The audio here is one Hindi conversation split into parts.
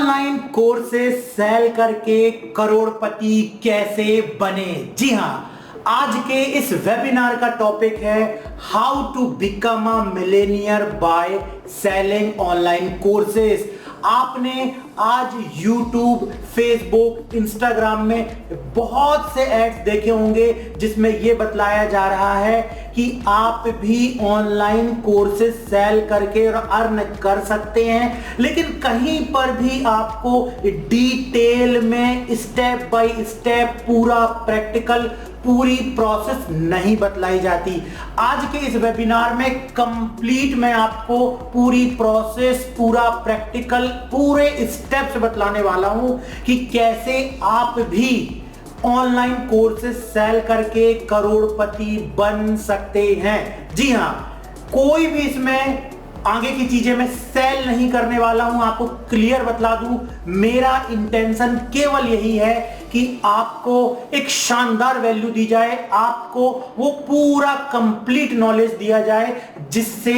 ऑनलाइन कोर्सेज सेल करके करोड़पति कैसे बने। जी हां, आज के इस वेबिनार का टॉपिक है how to become a millionaire by selling online courses. आपने आज YouTube, Facebook, Instagram में बहुत से एड्स देखे होंगे जिसमें यह बतलाया जा रहा है कि आप भी ऑनलाइन कोर्सेज सेल करके और अर्न कर सकते हैं, लेकिन कहीं पर भी आपको डिटेल में स्टेप बाय स्टेप पूरा प्रैक्टिकल पूरी प्रोसेस नहीं बतलाई जाती। आज के इस वेबिनार में कंप्लीट मैं आपको पूरी प्रोसेस, पूरा प्रैक्टिकल, पूरे स्टेप्स बतलाने वाला हूं कि कैसे आप भी ऑनलाइन कोर्सेज सेल करके करोड़पति बन सकते हैं। जी हां, कोई भी इसमें आगे की चीजें मैं सेल नहीं करने वाला हूं, आपको क्लियर बतला दूं। मेरा इंटेंशन केवल यही है कि आपको एक शानदार वैल्यू दी जाए, आपको वो पूरा कंप्लीट नॉलेज दिया जाए जिससे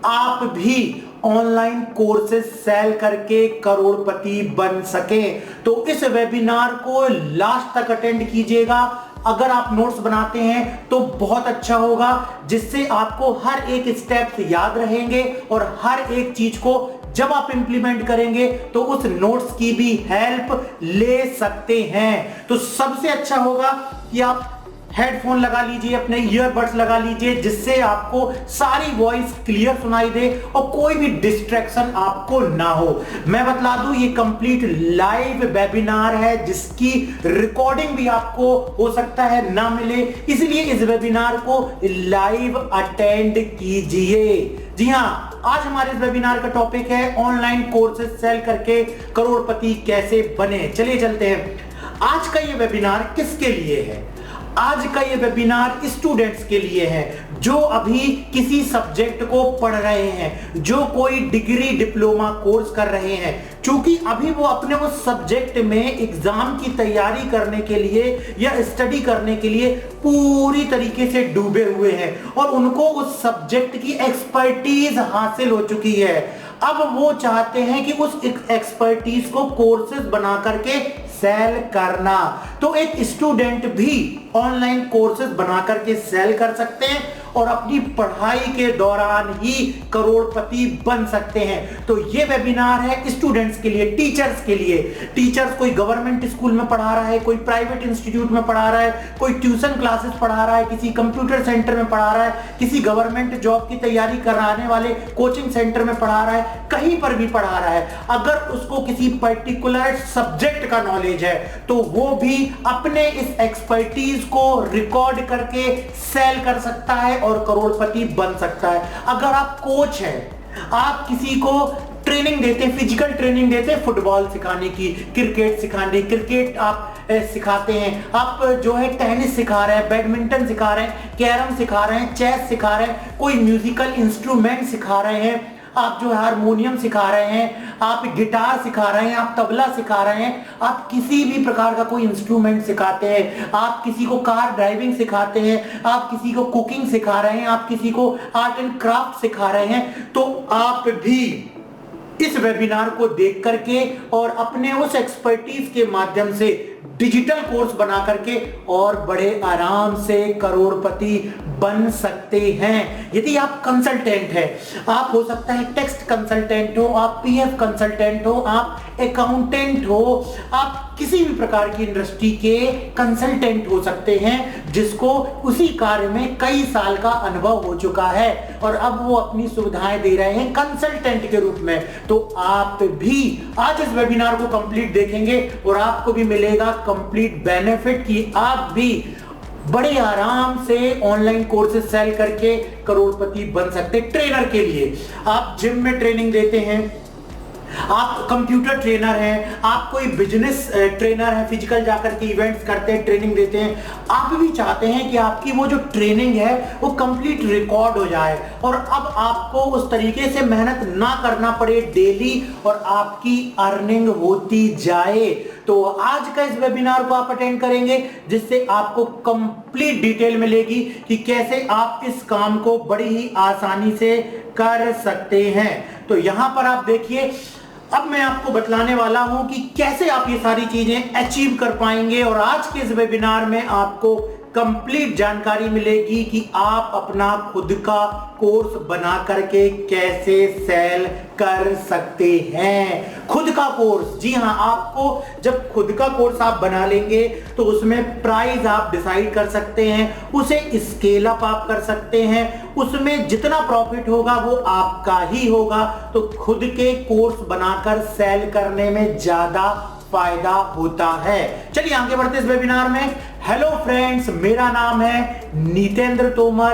आप भी ऑनलाइन कोर्सेज सेल करके करोड़पति बन सके। तो इस वेबिनार को लास्ट तक अटेंड कीजिएगा। अगर आप नोट्स बनाते हैं तो बहुत अच्छा होगा, जिससे आपको हर एक स्टेप याद रहेंगे और हर एक चीज को जब आप इंप्लीमेंट करेंगे तो उस नोट्स की भी हेल्प ले सकते हैं। तो सबसे अच्छा होगा कि आप हेडफोन लगा लीजिए, अपने ईयरबड्स लगा लीजिए, जिससे आपको सारी वॉइस क्लियर सुनाई दे और कोई भी डिस्ट्रैक्शन आपको ना हो। मैं बतला दूं, ये कंप्लीट लाइव वेबिनार है जिसकी रिकॉर्डिंग भी आपको हो सकता है ना मिले, इसलिए इस वेबिनार को लाइव अटेंड कीजिए। जी हां, आज हमारे इस वेबिनार का टॉपिक है ऑनलाइन कोर्सेज सेल करके करोड़पति कैसे बने। चलिए चलते हैं। आज का ये वेबिनार किसके लिए है? आज का ये वेबिनार स्टूडेंट्स के लिए है जो अभी किसी सब्जेक्ट को पढ़ रहे हैं, जो कोई डिग्री डिप्लोमा कोर्स कर रहे हैं, क्योंकि अभी वो अपने उस सब्जेक्ट में एग्जाम की तैयारी करने के लिए या स्टडी करने के लिए पूरी तरीके से डूबे हुए हैं और उनको उस सब्जेक्ट की एक्सपर्टीज हासिल हो चुकी है। अब वो चाहते हैं कि उस एक्सपर्टीज को कोर्सेज बना करके सेल करना। तो एक स्टूडेंट भी ऑनलाइन कोर्सेज बना करके सेल कर सकते हैं और अपनी पढ़ाई के दौरान ही करोड़पति बन सकते हैं। तो ये वेबिनार है स्टूडेंट्स के लिए, टीचर्स के लिए। टीचर्स कोई गवर्नमेंट स्कूल में पढ़ा रहा है, कोई प्राइवेट इंस्टीट्यूट में पढ़ा रहा है, कोई ट्यूशन क्लासेस पढ़ा रहा है, किसी कंप्यूटर सेंटर में पढ़ा रहा है, किसी गवर्नमेंट जॉब की तैयारी कराने वाले कोचिंग सेंटर में पढ़ा रहा है, कहीं पर भी पढ़ा रहा है। अगर उसको किसी पर्टिकुलर सब्जेक्ट का नॉलेज है तो वो भी अपने इस एक्सपर्टीज को रिकॉर्ड करके सेल कर सकता है और करोड़पति बन सकता है। अगर आप कोच हैं, आप किसी को ट्रेनिंग देते हैं, फिजिकल ट्रेनिंग देते हैं, फुटबॉल सिखाने की, क्रिकेट आप सिखाते हैं, आप जो है टेनिस सिखा रहे हैं, बैडमिंटन सिखा रहे हैं, कैरम सिखा रहे हैं, चेस सिखा रहे हैं, कोई म्यूजिकल इंस्ट्रूमेंट सिखा रहे हैं, आप जो हारमोनियम सिखा रहे हैं, आप गिटार सिखा रहे हैं, आप तबला सिखा रहे हैं, आप किसी भी प्रकार का कोई इंस्ट्रूमेंट सिखाते हैं, आप किसी को कार ड्राइविंग सिखाते हैं, आप किसी को कुकिंग सिखा रहे हैं, आप किसी को आर्ट एंड क्राफ्ट सिखा रहे हैं, तो आप भी इस वेबिनार को देख करके और अपने उस एक्सपर्टीज के माध्यम से डिजिटल कोर्स बना करके और बड़े आराम से करोड़पति बन सकते हैं। यदि आप कंसल्टेंट हैं, आप हो सकता है टेक्स्ट कंसल्टेंट हो, आप पीएफ कंसल्टेंट हो, आप अकाउंटेंट हो, आप किसी भी प्रकार की इंडस्ट्री के कंसल्टेंट हो सकते हैं जिसको उसी कार्य में कई साल का अनुभव हो चुका है और अब वो अपनी सुविधाएं दे रहे हैं कंसल्टेंट के रूप में। तो आप भी आज इस वेबिनार को कंप्लीट देखेंगे और आपको भी मिलेगा कंप्लीट बेनिफिट कि आप भी बड़े आराम से ऑनलाइन कोर्सेज सेल करके करोड़पति बन सकते। ट्रेनर के लिए, आप जिम में ट्रेनिंग देते हैं, आप कंप्यूटर ट्रेनर हैं, आप कोई बिजनेस ट्रेनर हैं, फिजिकल जाकर के इवेंट्स करते हैं, ट्रेनिंग देते हैं, आप भी चाहते हैं कि आपकी वो जो ट्रेनिंग है वो कंप्लीट रिकॉर्ड हो जाए और अब आपको उस तरीके से मेहनत ना करना पड़े डेली और आपकी अर्निंग होती जाए। तो आज का इस वेबिनार को आप अटेंड करेंगे जिससे आपको कंप्लीट डिटेल मिलेगी कि कैसे आप इस काम को बड़ी ही आसानी से कर सकते हैं। तो यहां पर आप देखिए, अब मैं आपको बतलाने वाला हूं कि कैसे आप ये सारी चीजें अचीव कर पाएंगे और आज के इस वेबिनार में आपको कंप्लीट जानकारी मिलेगी कि आप अपना खुद का कोर्स बना करके कैसे सेल कर सकते हैं। खुद का कोर्स, जी हां, आपको जब खुद का कोर्स आप बना लेंगे तो उसमें प्राइस आप डिसाइड कर सकते हैं, उसे स्केल अप आप कर सकते हैं, उसमें जितना प्रॉफिट होगा वो आपका ही होगा। तो खुद के कोर्स बनाकर सेल करने में ज्यादा फायदा होता है। चलिए आगे बढ़ते इस वेबिनार में। हेलो फ्रेंड्स, मेरा नाम है नितेंद्र तोमर,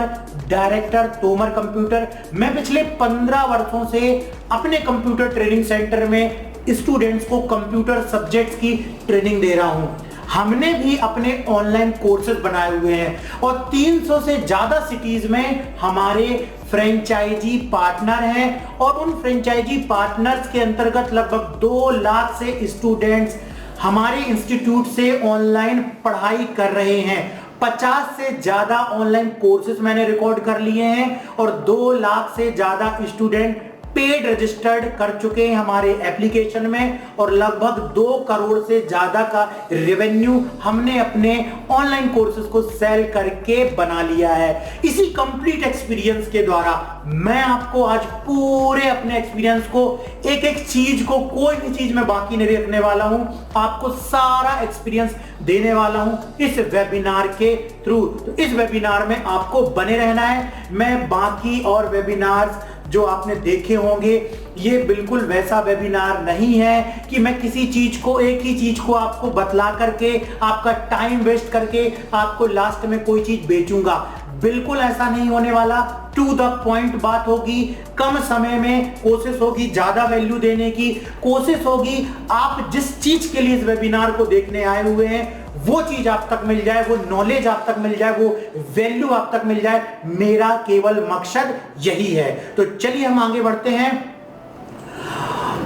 डायरेक्टर तोमर कंप्यूटर। मैं पिछले 15 वर्षों से अपने कंप्यूटर ट्रेनिंग सेंटर में स्टूडेंट्स को कंप्यूटर सब्जेक्ट्स की ट्रेनिंग दे रहा हूं। हमने भी अपने ऑनलाइन कोर्सेज बनाए हुए हैं और 300 से ज्यादा सिटीज में हमारे फ्रेंचाइजी पार्टनर हैं और उन फ्रेंचाइजी पार्टनर्स के अंतर्गत लगभग 2 लाख से स्टूडेंट्स हमारे इंस्टीट्यूट से ऑनलाइन पढ़ाई कर रहे हैं। 50 से ज्यादा ऑनलाइन कोर्सेज मैंने रिकॉर्ड कर लिए हैं और 2 लाख से ज्यादा स्टूडेंट पेड रजिस्टर्ड कर चुके हैं हमारे एप्लीकेशन में और लगभग 2 करोड़ से ज्यादा का रेवेन्यू हमने अपने ऑनलाइन कोर्सेज को सेल करके बना लिया है। इसी कंप्लीट एक्सपीरियंस के द्वारा मैं आपको आज पूरे अपने एक्सपीरियंस को, एक एक चीज को, कोई भी चीज में बाकी नहीं रखने वाला हूं, आपको सारा एक्सपीरियंस देने वाला हूं इस वेबिनार के थ्रू। तो इस वेबिनार में आपको बने रहना है। मैं बाकी और वेबिनार्स जो आपने देखे होंगे, ये बिल्कुल वैसा वेबिनार नहीं है कि मैं किसी चीज को, एक ही चीज को आपको बतला करके, आपका टाइम वेस्ट करके आपको लास्ट में कोई चीज बेचूंगा। बिल्कुल ऐसा नहीं होने वाला। टू द पॉइंट बात होगी, कम समय में कोशिश होगी ज्यादा वैल्यू देने की, कोशिश होगी आप जिस चीज के लिए इस वेबिनार को देखने आए हुए हैं वो चीज आप तक मिल जाए, वो नॉलेज आप तक मिल जाए, वो वैल्यू आप तक मिल जाए। मेरा केवल मकसद यही है। तो चलिए हम आगे बढ़ते हैं।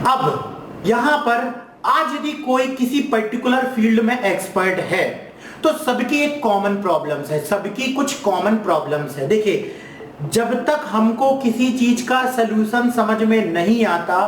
अब यहां पर आज यदि कोई किसी पर्टिकुलर फील्ड में एक्सपर्ट है तो सबकी एक कॉमन प्रॉब्लम्स है, सबकी कुछ कॉमन प्रॉब्लम्स है। देखिए, जब तक हमको किसी चीज का सलूशन समझ में नहीं आता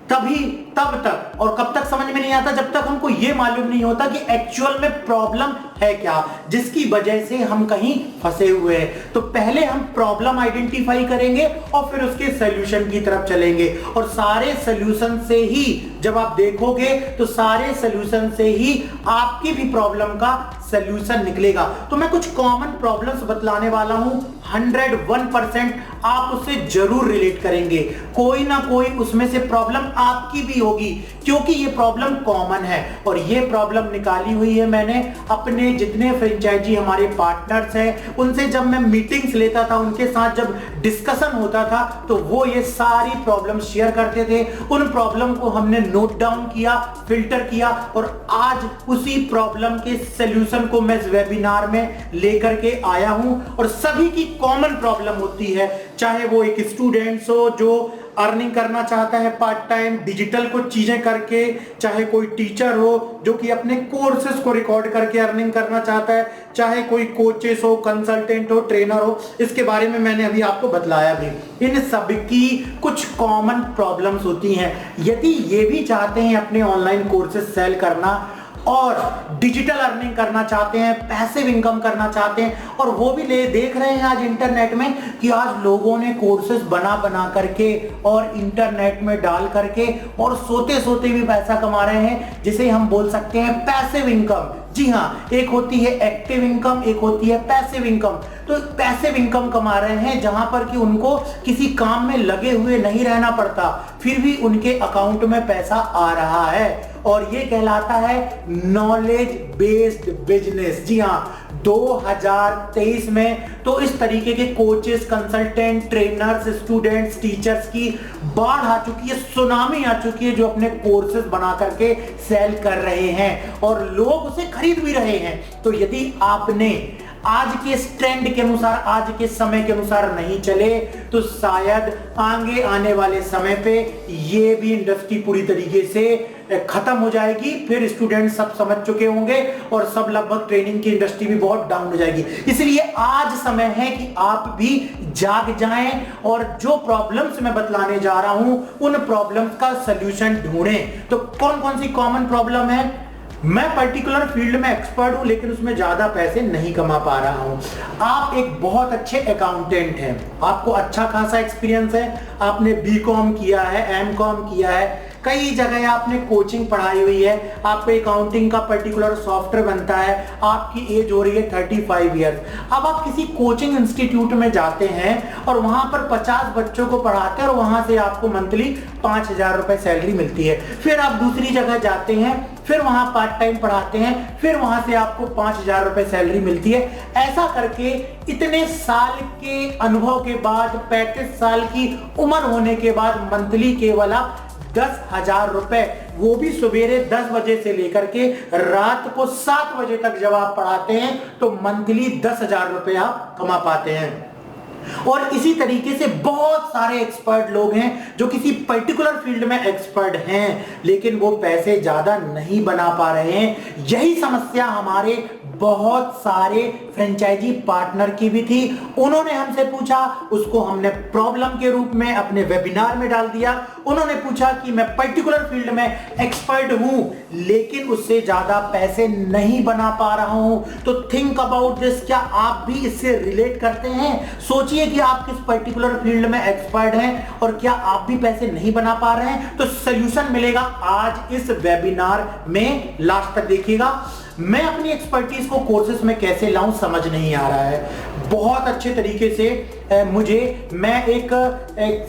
तब तक, और कब तक समझ में नहीं आता, जब तक हमको यह मालूम नहीं होता कि एक्चुअल में प्रॉब्लम है क्या, जिसकी वजह से हम कहीं फंसे हुए हैं। तो पहले हम प्रॉब्लम आइडेंटिफाई करेंगे और फिर उसके सॉल्यूशन की तरफ चलेंगे और सारे सॉल्यूशन से ही, जब आप देखोगे तो सारे सॉल्यूशन से ही आपकी भी प्रॉब्लम का सॉल्यूशन निकलेगा। तो मैं कुछ कॉमन प्रॉब्लम्स बतलाने वाला हूं, 101% आप उससे जरूर रिलेट करेंगे। कोई ना कोई उसमें से प्रॉब्लम आपकी भी होगी क्योंकि ये प्रॉब्लम कॉमन है और ये प्रॉब्लम निकाली हुई है मैंने अपने जितने फ्रेंचाइजी हमारे पार्टनर्स हैं उनसे। जब मैं मीटिंग्स लेता था, उनके साथ जब डिस्कशन होता था तो वो ये सारी प्रॉब्लम शेयर करते थे। उन प्रॉब्लम को हमने नोट डाउन किया, फिल्टर किया और आज उसी प्रॉब्लम के सॉल्यूशन को मैं इस वेबिनार में लेकर के आया हूं। और सभी की कॉमन प्रॉब्लम होती है, चाहे वो एक स्टूडेंट्स हो जो अर्निंग करना चाहता है पार्ट टाइम डिजिटल कुछ चीजें करके, चाहे कोई टीचर हो जो कि अपने कोर्सेज को रिकॉर्ड करके अर्निंग करना चाहता है, चाहे कोई कोचेस हो, कंसल्टेंट हो, ट्रेनर हो। इसके बारे में मैंने अभी आपको बतलाया भी। इन सबकी कुछ कॉमन प्रॉब्लम्स होती हैं। यदि ये भी चाहते हैं अपने ऑनलाइन कोर्सेज सेल करना और डिजिटल अर्निंग करना चाहते हैं, पैसिव इनकम करना चाहते हैं, और वो भी देख रहे हैं आज इंटरनेट में कि आज लोगों ने कोर्सेज बना करके और इंटरनेट में डाल करके और सोते सोते भी पैसा कमा रहे हैं, जिसे हम बोल सकते हैं पैसिव इनकम। जी हाँ, एक होती है एक्टिव इनकम, एक होती है पैसिव इनकम। तो पैसिव इनकम कमा रहे हैं जहां पर कि उनको किसी काम में लगे हुए नहीं रहना पड़ता, फिर भी उनके अकाउंट में पैसा आ रहा है और ये कहलाता है नॉलेज बेस्ड बिजनेस। जी हाँ, 2023 में तो इस तरीके के coaches, consultant, trainers, students, teachers की बाढ़ आ चुकी है, सुनामी आ चुकी है जो अपने कोर्सेज बना करके सेल कर रहे हैं और लोग उसे खरीद भी रहे हैं। तो यदि आपने आज के ट्रेंड के अनुसार, आज के समय के अनुसार नहीं चले तो शायद आगे आने वाले समय पे ये भी इंडस्ट्री पूरी तरीके से खत्म हो जाएगी, फिर स्टूडेंट सब समझ चुके होंगे और सब लगभग ट्रेनिंग की इंडस्ट्री भी बहुत डाउन हो जाएगी। इसलिए आज समय है कि आप भी जाग जाएं और जो प्रॉब्लम्स मैं बतलाने जा रहा हूं उन प्रॉब्लम्स का सलूशन ढूंढें। तो कौन कौन सी कॉमन प्रॉब्लम है? मैं पर्टिकुलर फील्ड में एक्सपर्ट हूं लेकिन उसमें ज्यादा पैसे नहीं कमा पा रहा हूं। आप एक बहुत अच्छे अकाउंटेंट हैं, आपको अच्छा खासा एक्सपीरियंस है, आपने बीकॉम किया है, एमकॉम किया है, कई जगह आपने कोचिंग पढ़ाई हुई है, आपको अकाउंटिंग का पर्टिकुलर सॉफ्टवेयर बनता है, आपकी एज हो रही है 35 ईयर्स। अब आप किसी कोचिंग इंस्टीट्यूट में जाते हैं और वहां पर 50 बच्चों को पढ़ाते हैं और वहां से आपको मंथली 5,000 रुपए सैलरी मिलती है। फिर आप दूसरी जगह जाते हैं, फिर वहां पार्ट टाइम पढ़ाते हैं, फिर वहां से आपको 5,000 रुपए सैलरी मिलती है। ऐसा करके इतने साल के अनुभव के बाद, 35 साल की उम्र होने के बाद मंथली केवल आप 10,000 रुपए, वो भी सवेरे 10 बजे से लेकर के रात को 7 बजे तक जब आप पढ़ाते हैं तो मंथली 10,000 रुपए आप कमा पाते हैं। और इसी तरीके से बहुत सारे एक्सपर्ट लोग हैं जो किसी पर्टिकुलर फील्ड में एक्सपर्ट हैं लेकिन वो पैसे ज्यादा नहीं बना पा रहे हैं। यही समस्या हमारे बहुत सारे फ्रेंचाइजी पार्टनर की भी थी। उन्होंने हमसे पूछा, उसको हमने प्रॉब्लम के रूप में अपने वेबिनार में डाल दिया। उन्होंने पूछा कि मैं पर्टिकुलर फील्ड में एक्सपर्ट हूं लेकिन उससे ज्यादा पैसे नहीं बना पा रहा हूं। तो थिंक अबाउट दिस, क्या आप भी इससे रिलेट करते हैं? सोचिए कि आप किस पर्टिकुलर फील्ड में एक्सपर्ट हैं और क्या आप भी पैसे नहीं बना पा रहे हैं? तो सॉल्यूशन मिलेगा आज इस वेबिनार में, लास्ट तक देखिएगा। मैं अपनी एक्सपर्टीज को कोर्सेज में कैसे लाऊं समझ नहीं आ रहा है। बहुत अच्छे तरीके से मैं एक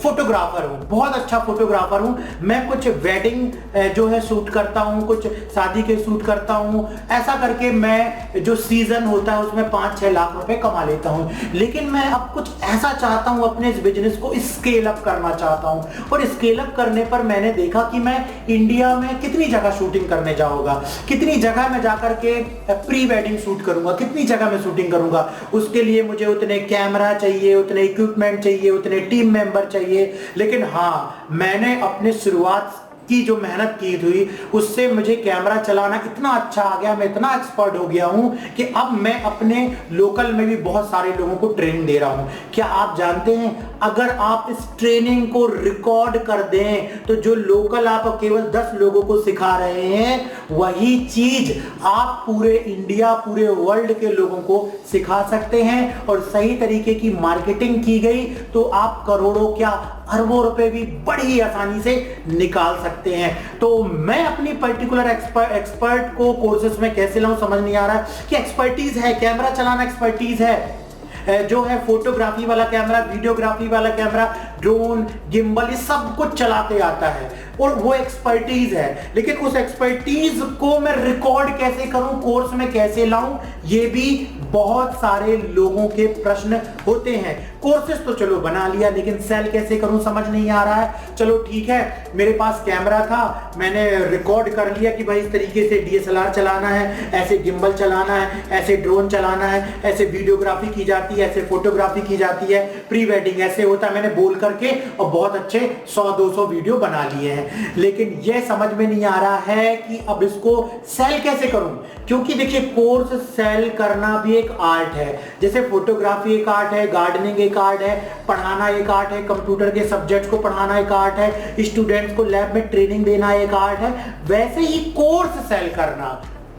फोटोग्राफर हूं, बहुत अच्छा फोटोग्राफर हूं। मैं कुछ वेडिंग जो है शूट करता हूं, कुछ शादी के शूट करता हूं। ऐसा करके मैं जो सीजन होता है उसमें 5-6 लाख रुपए कमा लेता हूं। लेकिन मैं अब कुछ ऐसा चाहता हूं, अपने इस बिजनेस को स्केल अप करना चाहता हूं। और स्केल अप करने पर मैंने देखा कि मैं इंडिया में कितनी जगह शूटिंग करने जाऊंगा, कितनी जगह मैं जाकर के प्री वेडिंग शूट करूंगा, कितनी जगह मैं शूटिंग करूंगा। उसके लिए मुझे उतने कैमरा चाहिए, उतने इक्विपमेंट चाहिए, उतने टीम मेंबर चाहिए। लेकिन हाँ, मैंने अपने शुरुआत की जो मेहनत की थी उससे मुझे कैमरा चलाना इतना अच्छा आ गया, मैं इतना एक्सपर्ट हो गया हूं कि अब मैं अपने लोकल में भी बहुत सारे लोगों को ट्रेनिंग दे रहा हूं। क्या आप जानते हैं, अगर आप इस ट्रेनिंग को रिकॉर्ड कर दें तो जो लोकल आप केवल 10 लोगों को सिखा रहे हैं वही चीज आप पूरे इंडिया, पूरे वर्ल्ड के लोगों को सिखा सकते हैं। और सही तरीके की मार्केटिंग की गई तो आप करोड़ों क्या अरबों रुपए भी बड़ी आसानी से निकाल सकते हैं। तो मैं अपनी पर्टिकुलर एक्सपर्ट को कोर्सेज में कैसे लाऊं समझ नहीं आ रहा है कि एक्सपर्टीज है, कैमरा चलाना एक्सपर्टीज है, जो है फोटोग्राफी वाला कैमरा, वीडियोग्राफी वाला कैमरा, ड्रोन, गिम्बल, ये सब कुछ चलाते आता है और वो एक्सपर्टीज है। लेकिन उस एक्सपर्टीज को मैं रिकॉर्ड कैसे करूं, कोर्स में कैसे लाऊं, ये भी बहुत सारे लोगों के प्रश्न होते हैं। कोर्सेज तो चलो बना लिया लेकिन सेल कैसे करूं समझ नहीं आ रहा है। चलो ठीक है, मेरे पास कैमरा था, मैंने रिकॉर्ड कर लिया कि भाई इस तरीके से DSLR चलाना है, ऐसे गिम्बल चलाना है, ऐसे ड्रोन चलाना है, ऐसे वीडियोग्राफी की जाती है, ऐसे फोटोग्राफी की जाती है, प्री वेडिंग ऐसे होता है। मैंने बोल करके और बहुत अच्छे 100-200 वीडियो बना लिए हैं। लेकिन यह समझ में नहीं आ रहा है कि अब इसको सेल कैसे करूं। क्योंकि देखिए, कोर्स सेल करना भी एक आर्ट है। जैसे फोटोग्राफी एक आर्ट है, गार्डनिंग एक आर्ट है, पढ़ाना एक आर्ट है, कंप्यूटर के सब्जेक्ट को पढ़ाना एक आर्ट है, स्टूडेंट्स को लैब में ट्रेनिंग देना एक आर्ट है। वैसे ही कोर्स सेल करना,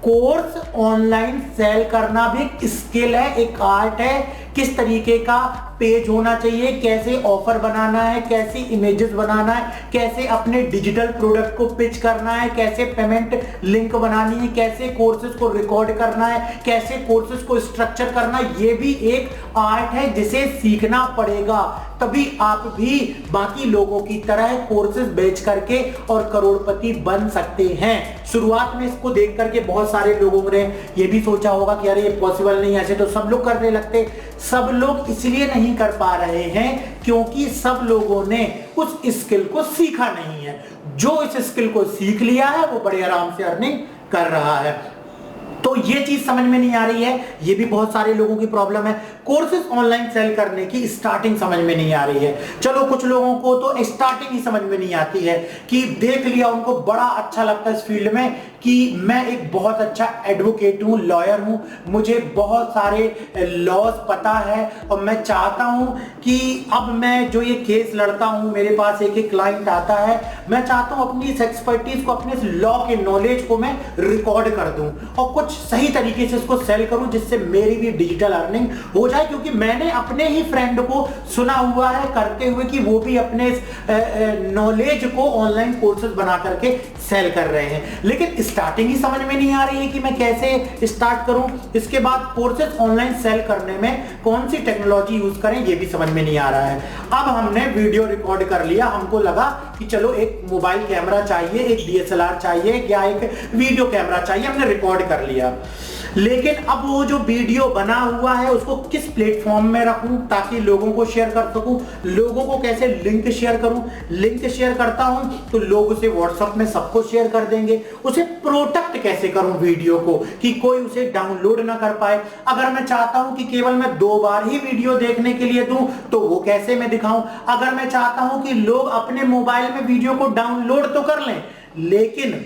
कोर्स ऑनलाइन सेल करना भी एक स्किल है, एक आर्ट है। किस तरीके का पेज होना चाहिए, कैसे ऑफर बनाना है, कैसे इमेजेस बनाना है, कैसे अपने डिजिटल प्रोडक्ट को पिच करना है, कैसे पेमेंट लिंक बनानी है, कैसे कोर्सेज को रिकॉर्ड करना है, कैसे कोर्सेज को स्ट्रक्चर करना है, ये भी एक आर्ट है जिसे सीखना पड़ेगा। तभी आप भी बाकी लोगों की तरह कोर्सेज बेच करके और करोड़पति बन सकते हैं। शुरुआत में इसको देख करके बहुत सारे लोगों ने ये भी सोचा होगा कि अरे ये पॉसिबल नहीं है, ऐसे तो सब लोग करने लगते। सब लोग इसलिए नहीं कर पा रहे हैं क्योंकि सब लोगों ने उस स्किल को सीखा नहीं है। जो इस स्किल को सीख लिया है वो बड़े आराम से अर्निंग कर रहा है। तो ये चीज समझ में नहीं आ रही है, ये भी बहुत सारे लोगों की प्रॉब्लम है। कोर्सेज ऑनलाइन सेल करने की स्टार्टिंग समझ में नहीं आ रही है। चलो कुछ लोगों को तो स्टार्टिंग ही समझ में नहीं आती है कि देख लिया, उनको बड़ा अच्छा लगता है इस फील्ड में कि मैं एक बहुत अच्छा एडवोकेट हूं, लॉयर हूं, मुझे बहुत सारे लॉज पता है और मैं चाहता हूं कि अब मैं जो ये केस लड़ता हूं, मेरे पास एक एक क्लाइंट आता है, मैं चाहता हूं अपनी इस एक्सपर्टीज को, अपने इस लॉ के नॉलेज को मैं रिकॉर्ड कर दूं और कुछ सही तरीके से इसको सेल करूं जिससे मेरी भी डिजिटल अर्निंग हो जाए। क्योंकि मैंने अपने ही फ्रेंड को सुना हुआ है करते हुए कि वो भी अपने नॉलेज को ऑनलाइन कोर्सेज बना करके सेल कर रहे हैं, लेकिन स्टार्टिंग ही समझ में नहीं आ रही है कि मैं कैसे स्टार्ट करूं। इसके बाद कोर्सेज ऑनलाइन सेल करने में कौन सी टेक्नोलॉजी यूज करें ये भी समझ में नहीं आ रहा है। अब हमने वीडियो रिकॉर्ड कर लिया, हमको लगा कि चलो एक मोबाइल कैमरा चाहिए, एक डीएसएलआर चाहिए या एक वीडियो कैमरा चाहिए, हमने रिकॉर्ड कर लिया। लेकिन अब वो जो वीडियो बना हुआ है उसको किस प्लेटफॉर्म में रखूं ताकि लोगों को शेयर कर सकूं, लोगों को कैसे लिंक शेयर करूं, लिंक शेयर करता हूं तो लोग उसे व्हाट्सएप में सबको शेयर कर देंगे, उसे प्रोटेक्ट कैसे करूं वीडियो को कि कोई उसे डाउनलोड ना कर पाए। अगर मैं चाहता हूं कि केवल मैं 2 बार ही वीडियो देखने के लिए दूं तो वो कैसे मैं दिखाऊं। अगर मैं चाहता हूं कि लोग अपने मोबाइल में वीडियो को डाउनलोड तो कर लें लेकिन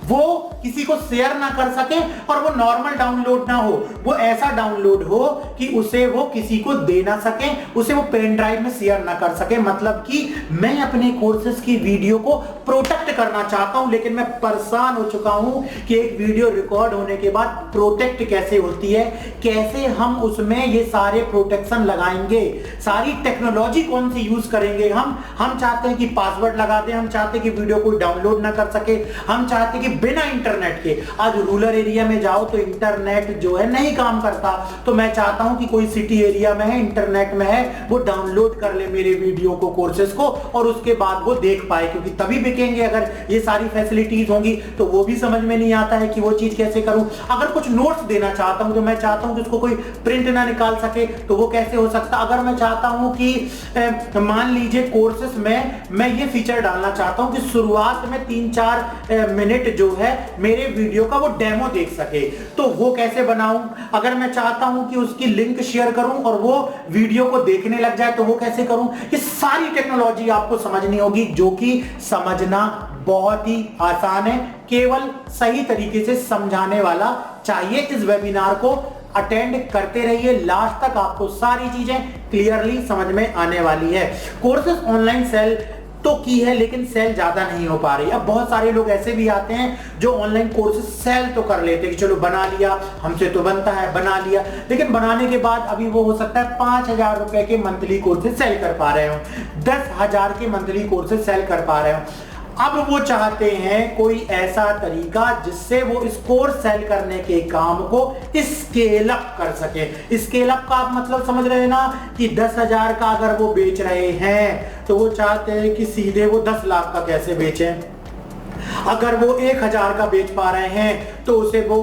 वो किसी को शेयर ना कर सके और वो नॉर्मल डाउनलोड ना हो, वो ऐसा डाउनलोड हो कि उसे वो किसी को दे ना सके, उसे वो पेन ड्राइव में शेयर ना कर सके। मतलब कि मैं अपने कोर्सेज की वीडियो को प्रोटेक्ट करना चाहता हूं, लेकिन मैं परेशान हो चुका हूं कि एक वीडियो रिकॉर्ड होने के बाद प्रोटेक्ट कैसे होती है, कैसे हम उसमें ये सारे प्रोटेक्शन लगाएंगे, सारी टेक्नोलॉजी कौन सी यूज करेंगे। हम चाहते हैं कि पासवर्ड लगा दें, हम चाहते हैं कि वीडियो कोई डाउनलोड ना कर सके, हम चाहते हैं कि बिना इंटरनेट के, आज रूरल एरिया में जाओ तो इंटरनेट जो है नहीं काम करता, तो मैं चाहता हूं कि कोई सिटी एरिया में है, इंटरनेट में है, वो डाउनलोड कर ले मेरे वीडियो को, कोर्सेज को, और उसके बाद वो देख पाए, क्योंकि तभी बिकेंगे अगर ये सारी फैसिलिटीज होंगी। तो वो भी समझ में नहीं आता है कि वो चीज कैसे करूं। अगर कुछ नोट्स देना चाहता हूं तो मैं चाहता हूं कि उसको कोई प्रिंट ना निकाल सके, तो वो कैसे हो सकता। अगर मैं चाहता हूं कि मान लीजिए कोर्सेज में मैं ये फीचर डालना चाहता हूं कि शुरुआत में 3-4 मिनट जो है मेरे वीडियो का वो डेमो देख सके, तो वो कैसे बनाऊं। अगर मैं चाहता हूं कि उसकी लिंक शेयर करूं और वो वीडियो को देखने लग जाए तो वो कैसे करूं। ये सारी टेक्नोलॉजी आपको समझनी होगी, जो कि समझना बहुत ही आसान है, केवल सही तरीके से समझाने वाला चाहिए। इस वेबिनार को अटेंड करते रहिए, लास्ट तक आपको सारी चीजें क्लियरली समझ में आने वाली है। कोर्सेज ऑनलाइन सेल तो की है लेकिन सेल ज्यादा नहीं हो पा रही। अब बहुत सारे लोग ऐसे भी आते हैं जो ऑनलाइन कोर्सेज सेल तो कर लेते हैं कि चलो बना लिया, हमसे तो बनता है, बना लिया, लेकिन बनाने के बाद अभी वो हो सकता है 5,000 रुपए के मंथली कोर्सेज सेल कर पा रहे हो, 10,000 के मंथली कोर्सेज सेल कर पा रहे हो। अब वो चाहते हैं कोई ऐसा तरीका जिससे वो इस कोर्स सेल करने के काम को स्केल अप कर सके। स्केल अप का आप मतलब समझ रहे हैं ना, कि 10,000 का अगर वो बेच रहे हैं तो वो चाहते हैं कि सीधे वो 10 लाख का कैसे बेचें। अगर वो 1,000 का बेच पा रहे हैं तो उसे वो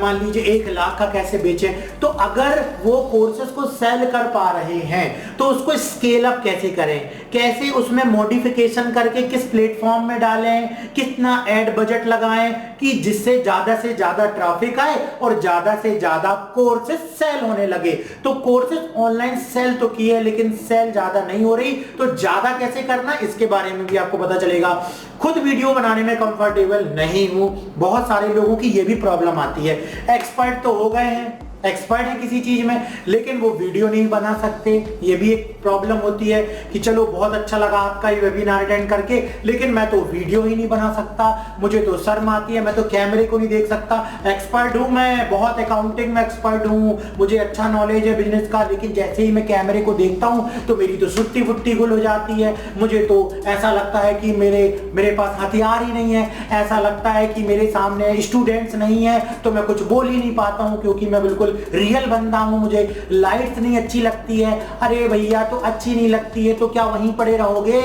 मान लीजिए 1 लाख का कैसे बेचें। तो अगर वो कोर्सेज को सेल कर पा रहे हैं तो उसको स्केल अप कैसे करें, कैसे उसमें मॉडिफिकेशन करके किस प्लेटफॉर्म में डालें, कितना एड बजट लगाएं कि जिससे ज्यादा से ज्यादा ट्रैफिक आए और ज्यादा से ज्यादा कोर्सेज सेल होने लगे। तो कोर्सेज ऑनलाइन सेल तो की है लेकिन सेल ज्यादा नहीं हो रही, तो ज्यादा कैसे करना इसके बारे में भी आपको पता चलेगा। खुद वीडियो बनाने में कंफर्टेबल नहीं हूं, बहुत सारे लोगों की ये भी प्रॉब्लम आती है। एक्सपर्ट तो हो गए हैं, एक्सपर्ट है किसी चीज में, लेकिन वो वीडियो नहीं बना सकते। ये भी एक प्रॉब्लम होती है कि चलो बहुत अच्छा लगा आपका ये वेबिनार अटेंड करके, लेकिन मैं तो वीडियो ही नहीं बना सकता, मुझे तो शर्म आती है, मैं तो कैमरे को नहीं देख सकता। एक्सपर्ट हूं मैं, बहुत अकाउंटिंग में एक्सपर्ट हूं, मुझे अच्छा नॉलेज है बिजनेस का, लेकिन जैसे ही मैं कैमरे को देखता हूं तो मेरी तो सुट्टी फुट्टी गुल हो जाती है। मुझे तो ऐसा लगता है कि मेरे पास हथियार ही नहीं है, ऐसा लगता है कि मेरे सामने स्टूडेंट्स नहीं है, तो मैं कुछ बोल ही नहीं पाता हूं क्योंकि मैं बिल्कुल रियल बंदा हूं। मुझे लाइट्स नहीं अच्छी लगती है। अरे भैया तो अच्छी नहीं लगती है तो क्या वहीं पड़े रहोगे,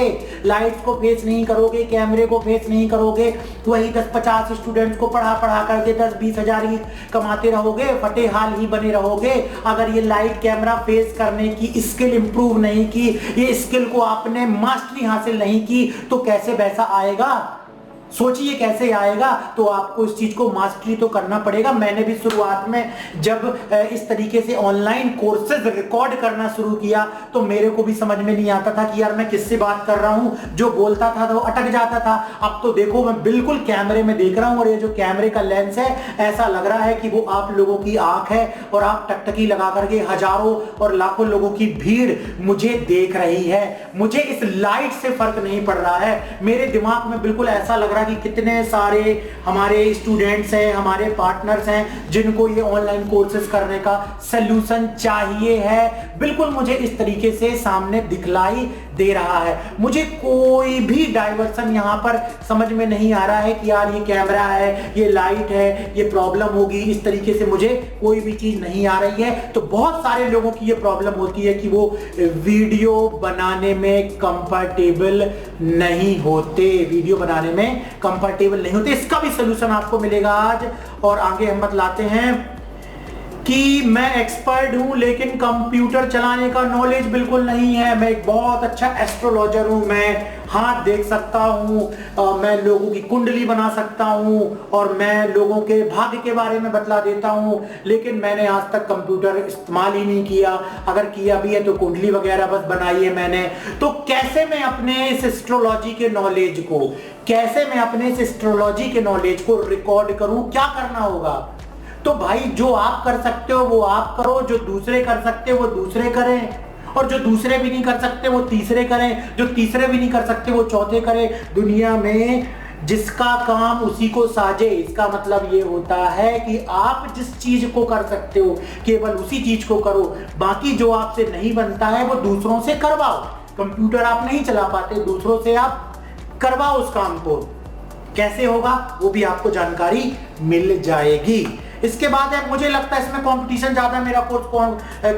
लाइट्स को फेस नहीं करोगे, कैमरे को फेस नहीं करोगे, तो वही 10-50 स्टूडेंट्स को पढ़ा करके 10-20 हजार ही कमाते रहोगे, फटे हाल ही बने रहोगे। अगर ये लाइट कैमरा फेस करने की स्किल इंप्रूव नहीं की, ये स्किल को आपने मास्टरी हासिल नहीं की, तो कैसे पैसा आएगा। सोचिए कैसे आएगा। तो आपको इस चीज को मास्टरी तो करना पड़ेगा। मैंने भी शुरुआत में जब इस तरीके से ऑनलाइन कोर्सेज रिकॉर्ड करना शुरू किया तो मेरे को भी समझ में नहीं आता था कि यार मैं किससे बात कर रहा हूं, जो बोलता था तो अटक जाता था। अब तो देखो मैं बिल्कुल कैमरे में देख रहा हूं और ये जो कैमरे का लेंस है ऐसा लग रहा है कि वो आप लोगों की आंख है और आप टकटकी लगा करके हजारों और लाखों लोगों की भीड़ मुझे देख रही है। मुझे इस लाइट से फर्क नहीं पड़ रहा है, मेरे दिमाग में बिल्कुल ऐसा लग रहा है कि कितने सारे हमारे स्टूडेंट्स हैं, हमारे पार्टनर्स हैं जिनको ये ऑनलाइन कोर्सेज करने का सलूशन चाहिए है। बिल्कुल मुझे इस तरीके से सामने दिखलाई दे रहा है। मुझे कोई भी डाइवर्सन यहां पर समझ में नहीं आ रहा है कि यार ये कैमरा है, ये लाइट है, ये प्रॉब्लम होगी, इस तरीके से मुझे कोई भी चीज नहीं आ रही है। तो बहुत सारे लोगों की ये प्रॉब्लम होती है कि वो वीडियो बनाने में कंफर्टेबल नहीं होते, वीडियो बनाने में कंफर्टेबल नहीं होते। इसका भी सलूशन आपको मिलेगा आज। और आगे हम बतलाते हैं कि मैं एक्सपर्ट हूं लेकिन कंप्यूटर चलाने का नॉलेज बिल्कुल नहीं है। मैं एक बहुत अच्छा एस्ट्रोलॉजर हूं, मैं हाथ देख सकता हूं, मैं लोगों की कुंडली बना सकता हूं और मैं लोगों के भाग्य के बारे में बतला देता हूं, लेकिन मैंने आज तक कंप्यूटर इस्तेमाल ही नहीं किया। अगर किया भी है तो कुंडली वगैरह बस बनाई है मैंने। तो कैसे मैं अपने इस एस्ट्रोलॉजी के नॉलेज को, कैसे मैं अपने इस एस्ट्रोलॉजी के नॉलेज को रिकॉर्ड करूं, क्या करना होगा? तो भाई जो आप कर सकते हो वो आप करो, जो दूसरे कर सकते हो वो दूसरे करें, और जो दूसरे भी नहीं कर सकते वो तीसरे करें, जो तीसरे भी नहीं कर सकते वो चौथे करें। दुनिया में जिसका काम उसी को साजे, इसका मतलब ये होता है कि आप जिस चीज को कर सकते हो केवल उसी चीज को करो, बाकी जो आपसे नहीं बनता है वो दूसरों से करवाओ। कंप्यूटर आप नहीं चला पाते, दूसरों से आप करवाओ उस काम को। कैसे होगा वो भी आपको जानकारी मिल जाएगी। इसके बाद है, मुझे लगता है इसमें कंपटीशन ज्यादा है, मेरा कोर्स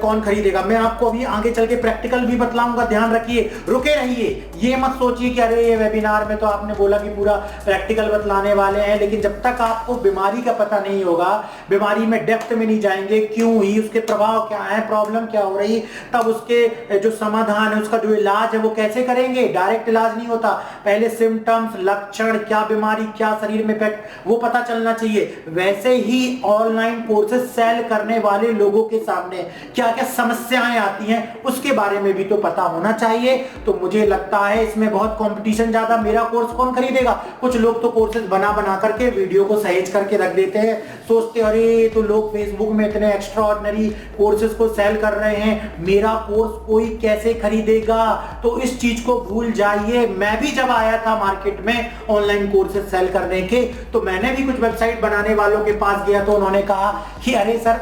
कौन खरीदेगा। मैं आपको अभी आगे चल के प्रैक्टिकल भी बतलाऊंगा, ध्यान रखिए, रुके रहिए। ये मत सोचिए कि अरे ये वेबिनार में तो आपने बोला कि पूरा प्रैक्टिकल बतलाने वाले हैं, लेकिन जब तक आपको बीमारी का पता नहीं होगा, बीमारी में डेप्थ में नहीं जाएंगे, क्यों हुई, उसके प्रभाव क्या है, प्रॉब्लम क्या हो रही, तब उसके जो समाधान है, उसका जो इलाज है वो कैसे करेंगे। डायरेक्ट इलाज नहीं होता, पहले सिम्टम्स, लक्षण, क्या बीमारी, क्या शरीर में इफेक्ट, वो पता चलना चाहिए। वैसे ही ऑनलाइन कोर्सेज सेल करने वाले लोगों के सामने क्या क्या समस्याएं आती हैं उसके बारे में भी तो पता होना चाहिए। तो मुझे लगता है इसमें बहुत कंपटीशन ज्यादा। मेरा कोर्स कौन खरीदेगा? कुछ लोग तो कोर्सेज बना बना करके वीडियो को सहेज करके रख देते हैं, सोचते अरे तो लोग फेसबुक में इतने एक्स्ट्रा ऑर्डिनरी कोर्सेज को सेल कर रहे हैं, मेरा कोर्स कोई कैसे खरीदेगा? तो इस चीज को भूल जाइए। मैं भी जब आया था मार्केट में ऑनलाइन कोर्सेज सेल करने के, तो मैंने भी कुछ वेबसाइट बनाने वालों के पास गया, तो उन्होंने कहा कि अरे सर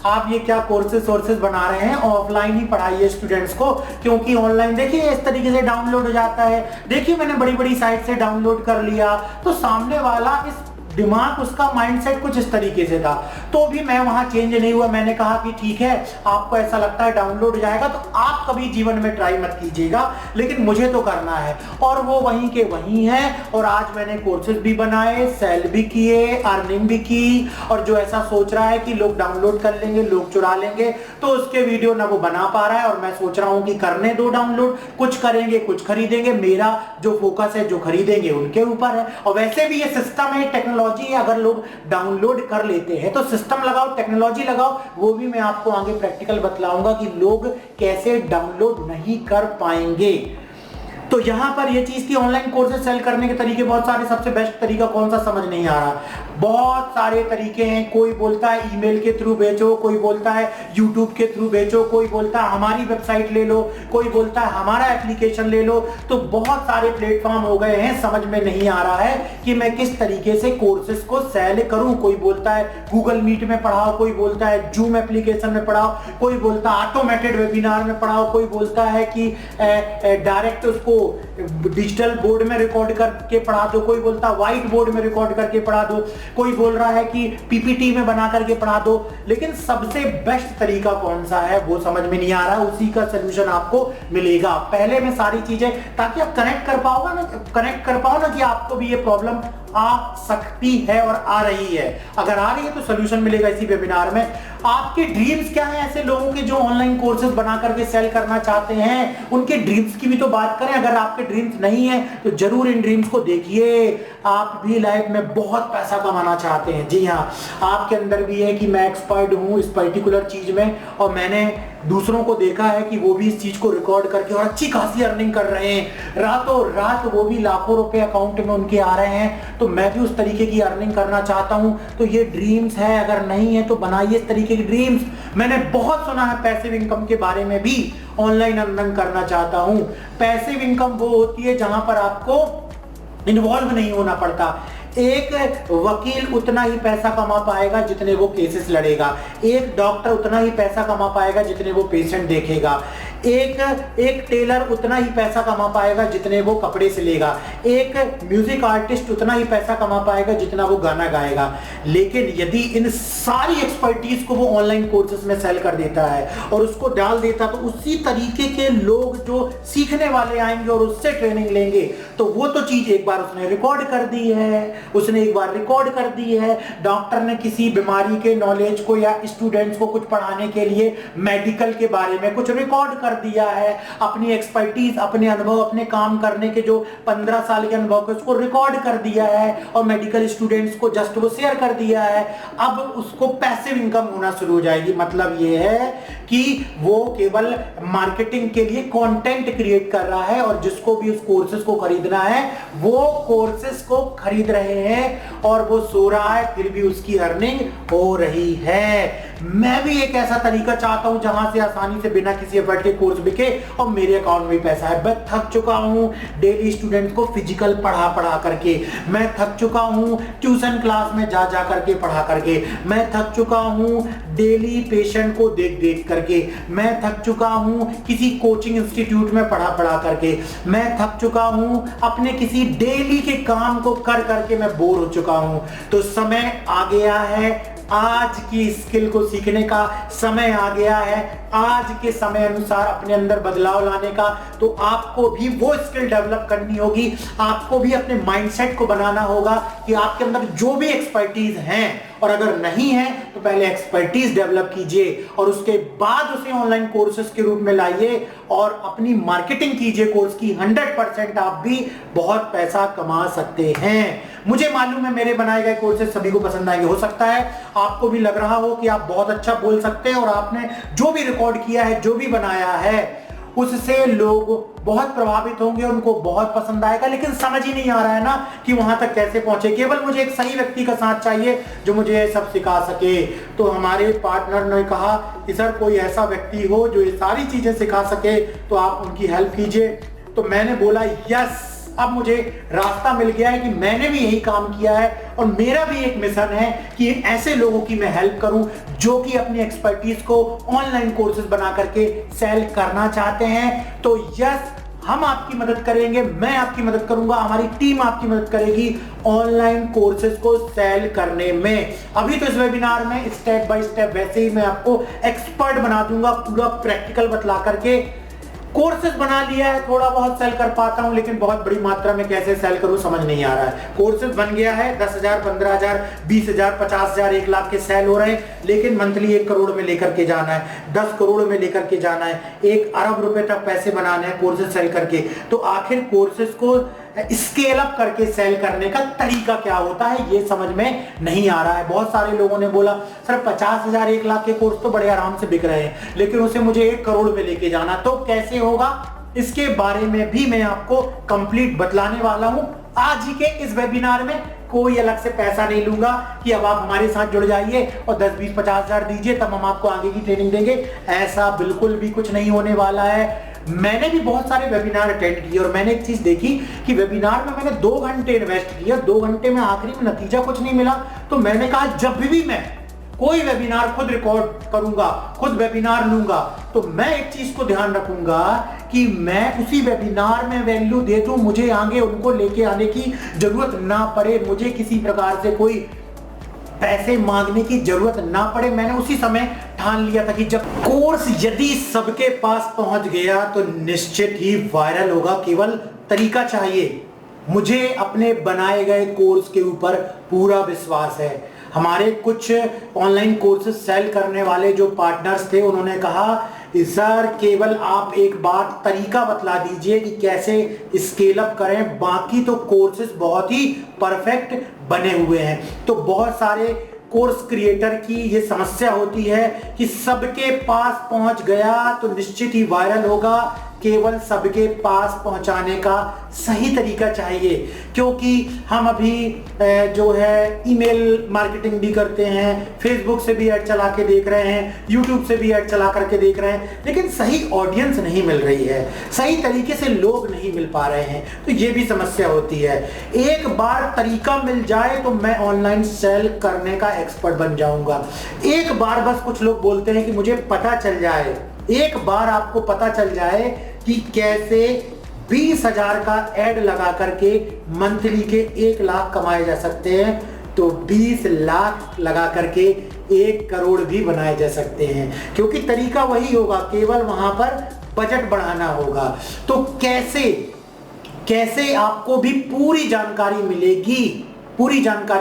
आप ये क्या कोर्सेज सोर्सेज बना रहे हैं, ऑफलाइन ही पढ़ाइए स्टूडेंट्स को, क्योंकि ऑनलाइन देखिए इस तरीके से डाउनलोड हो जाता है। देखिए मैंने बड़ी बड़ी साइट से डाउनलोड कर लिया, तो सामने वाला इस दिमाग, उसका माइंडसेट कुछ इस तरीके से था, तो भी मैं वहां चेंज नहीं हुआ। मैंने कहा कि ठीक है, आपको ऐसा लगता है डाउनलोड हो जाएगा तो आप कभी जीवन में ट्राई मत कीजिएगा, लेकिन मुझे तो करना है। और वो वहीं के वहीं है। और आज मैंने कोर्सेज भी बनाए, सेल भी किए, अर्निंग भी की। और जो ऐसा सोच रहा है कि लोग डाउनलोड कर लेंगे, लोग चुरा लेंगे, तो उसके वीडियो ना वो बना पा रहा है। और मैं सोच रहा हूं कि करने दो डाउनलोड, कुछ करेंगे कुछ खरीदेंगे। मेरा जो फोकस है, जो खरीदेंगे उनके ऊपर है। और वैसे भी ये सिस्टम है, टेक्नोलॉजी, अगर लोग डाउनलोड कर लेते हैं तो सिस्टम लगाओ, टेक्नोलॉजी लगाओ। वो भी मैं आपको आगे प्रैक्टिकल बतलाऊंगा कि लोग कैसे डाउनलोड नहीं कर पाएंगे। तो यहां पर ये चीज थी, ऑनलाइन कोर्सेज सेल करने के तरीके बहुत सारे। सबसे बेस्ट तरीका कौन सा समझ नहीं आ रहा? बहुत सारे तरीके हैं। कोई बोलता है ईमेल के थ्रू बेचो, कोई बोलता है यूट्यूब के थ्रू बेचो, कोई बोलता है हमारी वेबसाइट ले लो, कोई बोलता है हमारा एप्लीकेशन ले लो। तो बहुत सारे प्लेटफॉर्म हो गए हैं, समझ में नहीं आ रहा है कि मैं किस तरीके से कोर्सेज को सेल करूं। कोई बोलता है गूगल मीट में पढ़ाओ, कोई बोलता है जूम एप्लीकेशन में पढ़ाओ, कोई बोलता है ऑटोमेटेड वेबिनार में पढ़ाओ, कोई बोलता है कि डायरेक्ट उसको डिजिटल बोर्ड में रिकॉर्ड करके पढ़ा दो, कोई बोलता है व्हाइट बोर्ड में रिकॉर्ड करके पढ़ा दो, कोई बोल रहा है कि पीपीटी में बना करके पढ़ा दो। लेकिन सबसे बेस्ट तरीका कौन सा है वो समझ में नहीं आ रहा, उसी का सलूशन आपको मिलेगा। पहले में सारी चीजें, ताकि आप कनेक्ट कर पाओ ना कि आपको भी ये प्रॉब्लम आ सकती है और आ रही है। अगर आ रही है तो सोल्यूशन मिलेगा इसी वेबिनार में। आपके ड्रीम्स क्या है ऐसे लोगों के जो ऑनलाइन कोर्सेज बना करके सेल करना चाहते हैं, उनके ड्रीम्स की भी तो बात करें। अगर आपके ड्रीम्स नहीं है तो जरूर इन ड्रीम्स को देखिए। आप भी लाइफ में बहुत पैसा कमाना चाहते हैं, जी हाँ, आपके अंदर भी है कि मैं एक्सपर्ट हूं इस पर्टिकुलर चीज में, और मैंने दूसरों को देखा है कि वो भी इस चीज को रिकॉर्ड करके और अच्छी खासी अर्निंग कर रहे हैं, रातों रात वो भी लाखों रुपए अकाउंट में उनके आ रहे हैं। तो मैं भी उस तरीके की अर्निंग करना चाहता हूं। तो ये ड्रीम्स है, अगर नहीं है तो बनाइए इस तरीके की ड्रीम्स। मैंने बहुत सुना है पैसिव इनकम के बारे में भी, ऑनलाइन अर्निंग करना चाहता हूं। पैसिव इनकम वो होती है जहां पर आपको इन्वॉल्व नहीं होना पड़ता। एक वकील उतना ही पैसा कमा पाएगा जितने वो केसेस लड़ेगा, एक डॉक्टर उतना ही पैसा कमा पाएगा जितने वो पेशेंट देखेगा, एक टेलर उतना ही पैसा कमा पाएगा जितने वो कपड़े सिलेगा, एक म्यूजिक आर्टिस्ट उतना ही पैसा कमा पाएगा जितना वो गाना गाएगा। लेकिन यदि इन सारी एक्सपर्टीज को वो ऑनलाइन कोर्सेज में सेल कर देता है और उसको डाल देता, तो उसी तरीके के लोग जो सीखने वाले आएंगे और उससे ट्रेनिंग लेंगे। तो वो तो चीज एक बार उसने रिकॉर्ड कर दी है, डॉक्टर ने किसी बीमारी के नॉलेज को या स्टूडेंट्स को कुछ पढ़ाने के लिए मेडिकल के बारे में कुछ रिकॉर्ड कर दिया है, अपनी एक्सपर्टीज, अपने अनुभव, अपने काम करने के जो 15 साल के अनुभव को उसको रिकॉर्ड कर दिया है और मेडिकल स्टूडेंट्स को जस्ट वो शेयर कर दिया है। अब उसको पैसिव इनकम होना शुरू हो जाएगी। मतलब ये है कि वो केवल मार्केटिंग के लिए कंटेंट क्रिएट कर रहा है और जिसको भी उस कोर्सेज को खरीदना है वो कोर्सेज को खरीद रहे हैं और वो सो रहा है, फिर भी उसकी अर्निंग हो रही है। मैं भी एक ऐसा तरीका चाहता हूं जहां से आसानी से बिना किसी एफर्ट के कोर्स बिके और मेरे अकाउंट में पैसा है। मैं थक चुका हूं डेली स्टूडेंट्स को फिजिकल पढ़ा करके, मैं थक चुका हूं ट्यूशन क्लास में जा करके पढ़ा करके, मैं थक चुका हूं डेली पेशेंट को देख करके, मैं थक चुका हूं किसी कोचिंग इंस्टीट्यूट में पढ़ा करके, मैं थक चुका हूं अपने किसी डेली के काम को कर करके मैं बोर हो चुका हूं। तो समय आ गया है, आज की स्किल को सीखने का समय आ गया है, आज के समय अनुसार अपने अंदर बदलाव लाने का। तो आपको भी वो स्किल डेवलप करनी होगी, आपको भी अपने माइंडसेट को बनाना होगा कि आपके अंदर जो भी एक्सपर्टीज हैं, और अगर नहीं है तो पहले एक्सपर्टीज डेवलप कीजिए और उसके बाद उसे ऑनलाइन कोर्सेज के रूप में लाइए और अपनी मार्केटिंग कीजिए कोर्स की। 100% आप भी बहुत पैसा कमा सकते हैं। मुझे मालूम है मेरे बनाए गए कोर्सेज सभी को पसंद आएंगे। हो सकता है आपको भी लग रहा हो कि आप बहुत अच्छा बोल सकते हैं और आपने जो भी रिकॉर्ड किया है, जो भी बनाया है, उससे लोग बहुत प्रभावित होंगे, उनको बहुत पसंद आएगा, लेकिन समझ ही नहीं आ रहा है ना कि वहां तक कैसे पहुंचे। केवल मुझे एक सही व्यक्ति का साथ चाहिए जो मुझे ये सब सिखा सके। तो हमारे पार्टनर ने कहा कि सर कोई ऐसा व्यक्ति हो जो ये सारी चीजें सिखा सके तो आप उनकी हेल्प कीजिए। तो मैंने बोला यस, अब मुझे रास्ता मिल गया है कि मैंने भी यही काम किया है और मेरा भी एक मिशन है कि ऐसे लोगों की मैं हेल्प करूं जो कि अपनी एक्सपर्टीज को ऑनलाइन कोर्सेज बना करके सेल करना चाहते हैं। तो यस, हम आपकी मदद करेंगे, मैं आपकी मदद करूंगा, हमारी टीम आपकी मदद करेगी ऑनलाइन कोर्सेज को सेल करने में। अभी तो इस वेबिनार में स्टेप बाय स्टेप वैसे ही मैं आपको एक्सपर्ट बना दूंगा, पूरा प्रैक्टिकल बतला करके। कोर्सेज बना लिया है, थोड़ा बहुत सेल कर पाता हूं, लेकिन बहुत बड़ी मात्रा में कैसे सेल करूं समझ नहीं आ रहा है। कोर्सेज बन गया है, 10,000, 15,000, 20,000, 50,000, 1 लाख के सेल हो रहे हैं, लेकिन मंथली 1 करोड़ में लेकर के जाना है, 10 करोड़ में लेकर के जाना है, 1 अरब रुपए तक पैसे बनाने हैं कोर्सेज सेल करके। तो आखिर कोर्सेज को स्केल अप करके सेल करने का तरीका क्या होता है ये समझ में नहीं आ रहा है। बहुत सारे लोगों ने बोला सर 50,000, 1 लाख के कोर्स तो बड़े आराम से बिक रहे हैं, लेकिन उसे मुझे 1 करोड़ में लेके जाना, तो कैसे होगा? इसके बारे में भी मैं आपको कंप्लीट बतलाने वाला हूं आज ही के इस वेबिनार में। कोई अलग से पैसा नहीं लूंगा कि अब आप हमारे साथ जुड़ जाइए और 10, 20, 50,000 दीजिए तब हम आपको आगे की ट्रेनिंग देंगे। ऐसा बिल्कुल भी कुछ नहीं होने वाला है। मैंने भी बहुत सारे वेबिनार अटेंड किए और मैंने एक चीज देखी कि वेबिनार में मैंने 2 घंटे इन्वेस्ट किया, 2 घंटे में आखिरी में नतीजा कुछ नहीं मिला। तो मैंने कहा जब भी मैं कोई वेबिनार खुद रिकॉर्ड करूंगा, खुद वेबिनार लूंगा, तो मैं एक चीज को ध्यान रखूंगा कि मैं उसी वेबिनार में वैल्यू दे दूं, मुझे आगे उनको लेके आने की जरूरत ना पड़े, मुझे किसी प्रकार से कोई पैसे मांगने की जरूरत ना पड़े। मैंने उसी समय ठान लिया था कि जब कोर्स यदि सबके पास पहुंच गया तो निश्चित ही वायरल होगा, केवल तरीका चाहिए। मुझे अपने बनाए गए कोर्स के ऊपर पूरा विश्वास है। हमारे कुछ ऑनलाइन कोर्सेज सेल करने वाले जो पार्टनर्स थे उन्होंने कहा सर केवल आप एक बार तरीका बतला दीजिए कि कैसे स्केल अप करें, बाकी तो कोर्सेज बहुत ही परफेक्ट बने हुए हैं। तो बहुत सारे कोर्स क्रिएटर की ये समस्या होती है कि सबके पास पहुंच गया तो निश्चित ही वायरल होगा। केवल सबके पास पहुंचाने का सही तरीका चाहिए, क्योंकि हम अभी जो है ईमेल मार्केटिंग भी करते हैं, फेसबुक से भी ऐड चला के देख रहे हैं, यूट्यूब से भी ऐड चला करके देख रहे हैं, लेकिन सही ऑडियंस नहीं मिल रही है, सही तरीके से लोग नहीं मिल पा रहे हैं। तो ये भी समस्या होती है। एक बार तरीका मिल जाए तो मैं ऑनलाइन सेल करने का एक्सपर्ट बन जाऊंगा। एक बार बस कुछ लोग बोलते हैं कि मुझे पता चल जाए, एक बार आपको पता चल जाए कि कैसे 20,000 का ऐड लगा करके मंथली के 1 लाख कमाए जा सकते हैं, तो 20 लाख लगा करके 1 करोड़ भी बनाए जा सकते हैं, क्योंकि तरीका वही होगा, केवल वहां पर बजट बढ़ाना होगा। तो कैसे आपको भी पूरी जानकारी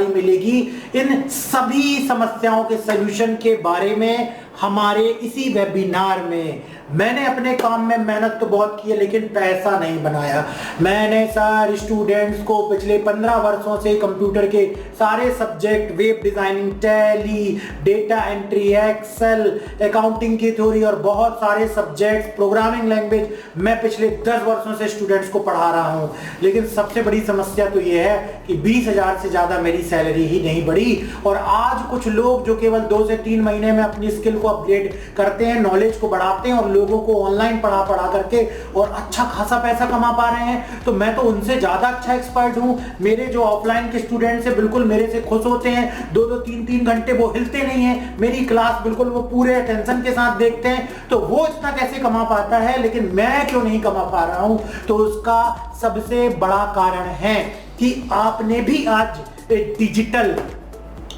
मिलेगी इन सभी समस्याओं के सलूशन के बारे में हमारे इसी वेबिनार में। मैंने अपने काम में मेहनत तो बहुत की है, लेकिन पैसा नहीं बनाया। मैंने सारे स्टूडेंट्स को पिछले 15 वर्षों से कंप्यूटर के सारे subject, web designing, Tally, data entry, Excel, accounting की थ्योरी और बहुत सारे सब्जेक्ट, प्रोग्रामिंग लैंग्वेज, मैं पिछले 10 वर्षों से स्टूडेंट्स को पढ़ा रहा हूं। लेकिन सबसे बड़ी समस्या तो यह है कि 20,000 से ज्यादा मेरी सैलरी ही नहीं बढ़ी। और आज कुछ लोग जो केवल 2 से 3 महीने में अपनी स्किल को अपग्रेड करते हैं, नॉलेज को बढ़ाते हैं और लोगों को ऑनलाइन पढ़ा करके और अच्छा खासा पैसा कमा पा रहे हैं, तो मैं तो उनसे ज्यादा अच्छा एक्सपर्ट हूं। मेरे जो ऑफलाइन के स्टूडेंट्स हैं बिल्कुल मेरे से खुश होते हैं, 2-2, 3-3 घंटे वो हिलते नहीं हैं, मेरी क्लास बिल्कुल वो पूरे अटेंशन के साथ देखते हैं। तो वो इतना कैसे कमा पाता है, लेकिन मैं क्यों नहीं कमा पा रहा हूं? तो उसका सबसे बड़ा कारण है कि आपने भी आज डिजिटल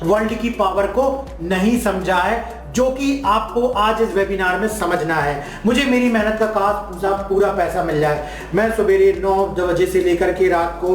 वर्ल्ड की पावर को नहीं समझा है, जो कि आपको आज इस वेबिनार में समझना है। मुझे मेरी मेहनत का पूरा पैसा मिल जाए। मैं सवेरे 9 बजे से लेकर के रात को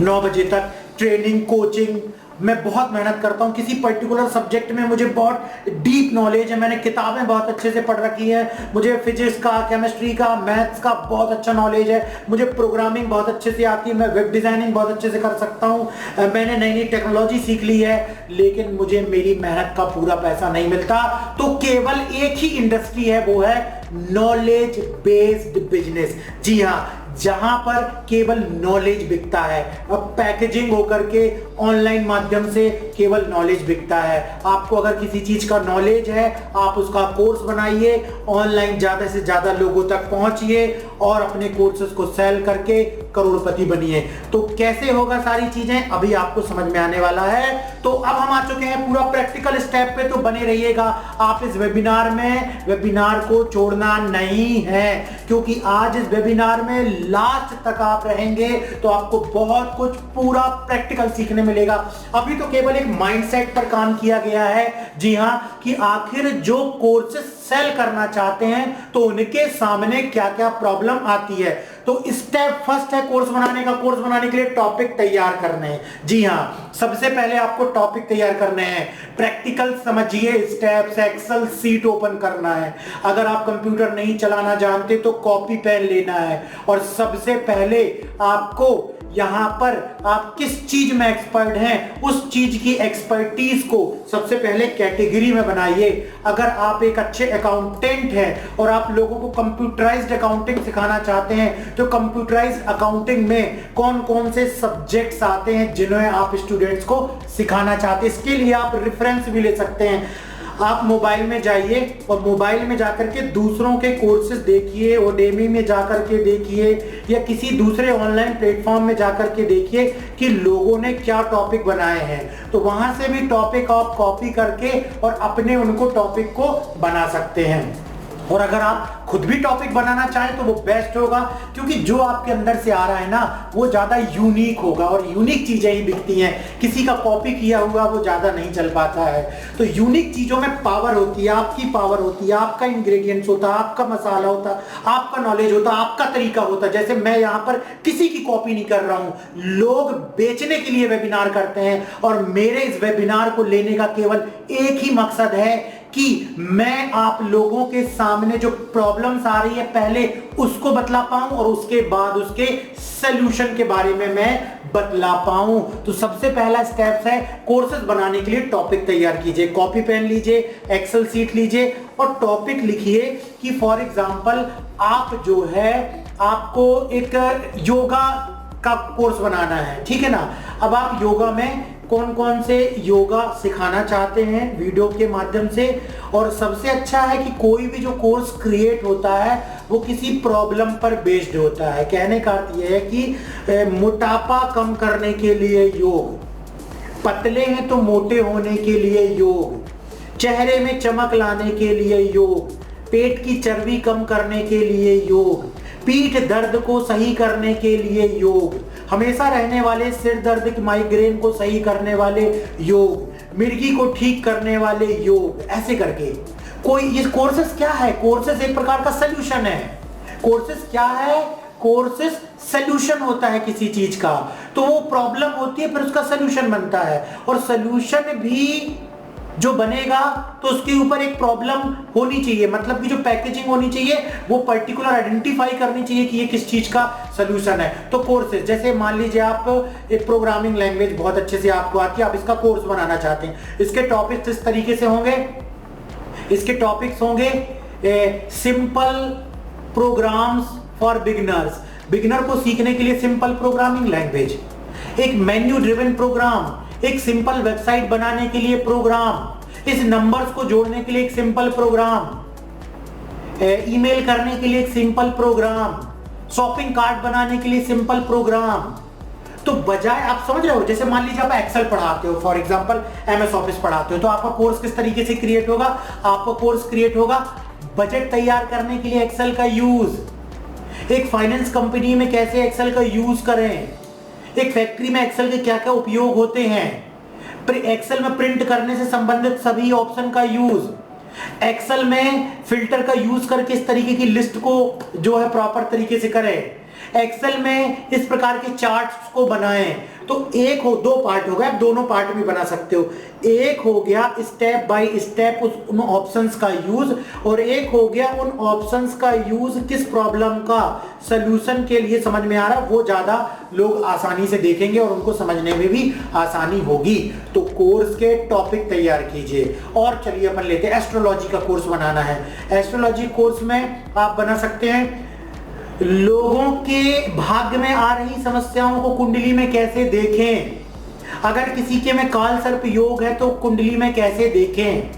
9 बजे तक ट्रेनिंग, कोचिंग, मैं बहुत मेहनत करता हूं। किसी पर्टिकुलर सब्जेक्ट में मुझे बहुत डीप नॉलेज है, मैंने किताबें बहुत अच्छे से पढ़ रखी हैं, मुझे फिजिक्स का, केमिस्ट्री का, मैथ्स का बहुत अच्छा नॉलेज है, मुझे प्रोग्रामिंग बहुत अच्छे से आती है, मैं वेब डिजाइनिंग बहुत अच्छे से कर सकता हूं, मैंने नई नई टेक्नोलॉजी सीख ली है, लेकिन मुझे मेरी मेहनत का पूरा पैसा नहीं मिलता। तो केवल एक ही इंडस्ट्री है, वो है नॉलेज बेस्ड बिजनेस। जी हाँ, जहां पर केवल नॉलेज बिकता है। अब पैकेजिंग होकर के ऑनलाइन माध्यम से केवल नॉलेज बिकता है। आपको अगर किसी चीज का नॉलेज है, आप उसका कोर्स बनाइए, ऑनलाइन ज्यादा से ज्यादा लोगों तक पहुंचिए और अपने कोर्सेज को सेल करके करोड़पति बनिए। तो कैसे होगा सारी चीजें अभी आपको समझ में आने वाला है। तो अब हम आ चुके हैं पूरा प्रैक्टिकल स्टेप पे, तो बने रहिएगा आप इस वेबिनार में। वेबिनार को छोड़ना नहीं है, क्योंकि आज इस वेबिनार में लास्ट तक आप रहेंगे तो आपको बहुत कुछ पूरा प्रैक्टिकल सीखने मिलेगा। अभी तो केवल एक माइंडसेट पर काम किया गया है। जी हां, कि आखिर जो कोर्सेस सेल करना चाहते हैं तो उनके सामने क्या क्या प्रॉब्लम आती है। तो स्टेप फर्स्ट है कोर्स बनाने का। कोर्स बनाने के लिए टॉपिक तैयार करने हैं। जी हां, सबसे पहले आपको टॉपिक तैयार करने हैं। प्रैक्टिकल समझिए स्टेप्स, एक्सेल सीट ओपन करना है। अगर आप कंप्यूटर नहीं चलाना जानते तो कॉपी पेन लेना है, और सबसे पहले आपको यहां पर आप किस चीज में एक्सपर्ट हैं, उस चीज की एक्सपर्टीज को सबसे पहले कैटेगरी में बनाइए। अगर आप एक अच्छे अकाउंटेंट हैं और आप लोगों को कंप्यूटराइज्ड अकाउंटिंग सिखाना चाहते हैं, तो कंप्यूटराइज्ड अकाउंटिंग में कौन कौन से सब्जेक्ट्स आते हैं जिन्हें आप स्टूडेंट्स को सिखाना चाहते हैं, इसके लिए आप रेफरेंस भी ले सकते हैं। आप मोबाइल में जाइए और मोबाइल में जाकर के दूसरों के कोर्सेज देखिए, Udemy में जाकर के देखिए या किसी दूसरे ऑनलाइन प्लेटफॉर्म में जाकर के देखिए कि लोगों ने क्या टॉपिक बनाए हैं। तो वहां से भी टॉपिक आप कॉपी करके और अपने उनको टॉपिक को बना सकते हैं। और अगर आप खुद भी टॉपिक बनाना चाहें तो वो बेस्ट होगा, क्योंकि जो आपके अंदर से आ रहा है ना वो ज्यादा यूनिक होगा, और यूनिक चीजें ही बिकती हैं, किसी का कॉपी किया हुआ वो ज्यादा नहीं चल पाता है। तो यूनिक चीजों में पावर होती है, आपकी पावर होती है, आपका इंग्रेडिएंट्स होता है, आपका मसाला होता है, आपका नॉलेज होता है, आपका तरीका होता है। जैसे मैं यहाँ पर किसी की कॉपी नहीं कर रहा हूं, लोग बेचने के लिए वेबिनार करते हैं, और मेरे इस वेबिनार को लेने का केवल एक ही मकसद है कि मैं आप लोगों के सामने जो प्रॉब्लम्स आ रही है पहले उसको बतला पाऊं, और उसके बाद उसके सलूशन के बारे में मैं बतला पाऊं। तो सबसे पहला स्टेप है, कोर्सेज बनाने के लिए टॉपिक तैयार कीजिए, कॉपी पेन लीजिए, एक्सेल सीट लीजिए और टॉपिक लिखिए कि फॉर एग्जांपल आप जो है आपको एक योगा का कोर्स बनाना है, ठीक है ना। अब आप योगा में कौन कौन से योगा सिखाना चाहते हैं वीडियो के माध्यम से, और सबसे अच्छा है कि कोई भी जो कोर्स क्रिएट होता है वो किसी प्रॉब्लम पर बेस्ड होता है। कहने का अर्थ यह है कि मोटापा कम करने के लिए योग, पतले हैं तो मोटे होने के लिए योग, चेहरे में चमक लाने के लिए योग, पेट की चर्बी कम करने के लिए योग, पीठ दर्द को सही करने के लिए योग, हमेशा रहने वाले सिर दर्द माइग्रेन को सही करने वाले योग, मिर्गी को ठीक करने वाले योग, ऐसे करके कोई ये कोर्सेस क्या है, कोर्सेस एक प्रकार का सलूशन है। कोर्सेस क्या है, कोर्सेस सलूशन होता है किसी चीज का, तो वो प्रॉब्लम होती है फिर उसका सलूशन बनता है, और सलूशन भी जो बनेगा तो उसके ऊपर एक प्रॉब्लम होनी चाहिए, मतलब कि जो पैकेजिंग होनी चाहिए वो पर्टिकुलर आइडेंटिफाई करनी चाहिए कि ये किस चीज का सलूशन है। तो कोर्सेज, जैसे मान लीजिए आप एक प्रोग्रामिंग लैंग्वेज बहुत अच्छे से आपको आती है, आप इसका कोर्स बनाना चाहते हैं, इसके टॉपिक्स इस तरीके से होंगे, इसके टॉपिक्स होंगे simple programs for beginners, beginner को सीखने के लिए सिंपल प्रोग्रामिंग लैंग्वेज, एक मेन्यू ड्रिवन प्रोग्राम, एक सिंपल वेबसाइट बनाने के लिए प्रोग्राम, इस नंबर्स को जोड़ने के लिए एक सिंपल प्रोग्राम, ईमेल करने के लिए एक सिंपल प्रोग्राम, शॉपिंग कार्ट बनाने के लिए सिंपल प्रोग्राम। तो बजाय आप समझ रहे हो, जैसे मान लीजिए आप एक्सेल पढ़ाते हो, फॉर एग्जांपल एमएस ऑफिस पढ़ाते हो, तो आपका कोर्स किस तरीके से क्रिएट होगा, आपका कोर्स क्रिएट होगा बजट तैयार करने के लिए एक्सेल का यूज, एक फाइनेंस कंपनी में कैसे एक्सेल का यूज करें, एक फैक्ट्री में एक्सेल के क्या क्या उपयोग होते हैं, एक्सेल में प्रिंट करने से संबंधित सभी ऑप्शन का यूज, एक्सेल में फिल्टर का यूज करके इस तरीके की लिस्ट को जो है प्रॉपर तरीके से करें, एक्सेल में इस प्रकार के चार्ट्स को बनाएं। तो एक हो दो पार्ट हो गया, आप दोनों पार्ट भी बना सकते हो, एक हो गया स्टेप बाय स्टेप उन ऑप्शंस का यूज, और एक हो गया उन ऑप्शंस का यूज किस प्रॉब्लम का सलूशन के लिए समझ में आ रहा है, वो ज्यादा लोग आसानी से देखेंगे और उनको समझने में भी आसानी होगी। तो कोर्स के टॉपिक तैयार कीजिए। और चलिए अपन लेते हैं, एस्ट्रोलॉजी का कोर्स बनाना है। एस्ट्रोलॉजी कोर्स में आप बना सकते हैं लोगों के भाग्य में आ रही समस्याओं को कुंडली में कैसे देखें, अगर किसी के में काल सर्प योग है तो कुंडली में कैसे देखें,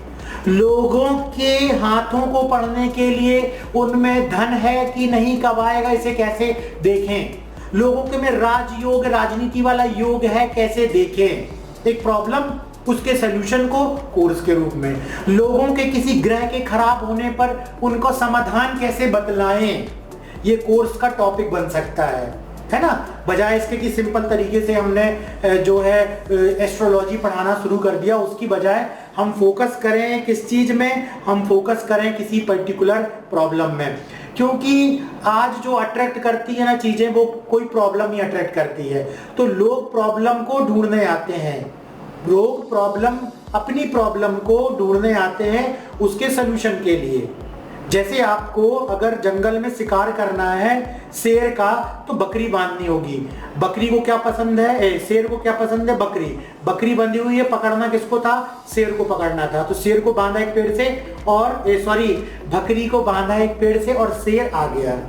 लोगों के हाथों को पढ़ने के लिए उनमें धन है कि नहीं, कब आएगा, इसे कैसे देखें, लोगों के में राजयोग राजनीति वाला योग है कैसे देखें, एक प्रॉब्लम उसके सलूशन को कोर्स के रूप में, लोगों के किसी ग्रह के खराब होने पर उनको समाधान कैसे बतलाएं, ये कोर्स का टॉपिक बन सकता है ना। बजाय इसके कि सिंपल तरीके से हमने जो है एस्ट्रोलॉजी पढ़ाना शुरू कर दिया, उसकी बजाय हम फोकस करें किस चीज में, हम फोकस करें किसी पर्टिकुलर प्रॉब्लम में, क्योंकि आज जो अट्रैक्ट करती है ना चीजें, वो कोई प्रॉब्लम ही अट्रैक्ट करती है। तो लोग प्रॉब्लम को ढूंढने आते हैं, लोग प्रॉब्लम अपनी प्रॉब्लम को ढूंढने आते हैं उसके सलूशन के लिए। जैसे आपको अगर जंगल में शिकार करना है शेर का, तो बकरी बांधनी होगी। बकरी को क्या पसंद है, शेर को क्या पसंद है, बकरी, बकरी बंधी हुई है, पकड़ना किसको था, शेर को पकड़ना था। तो शेर को बांधा एक पेड़ से, और बकरी को बांधा एक पेड़ से और शेर आ गया।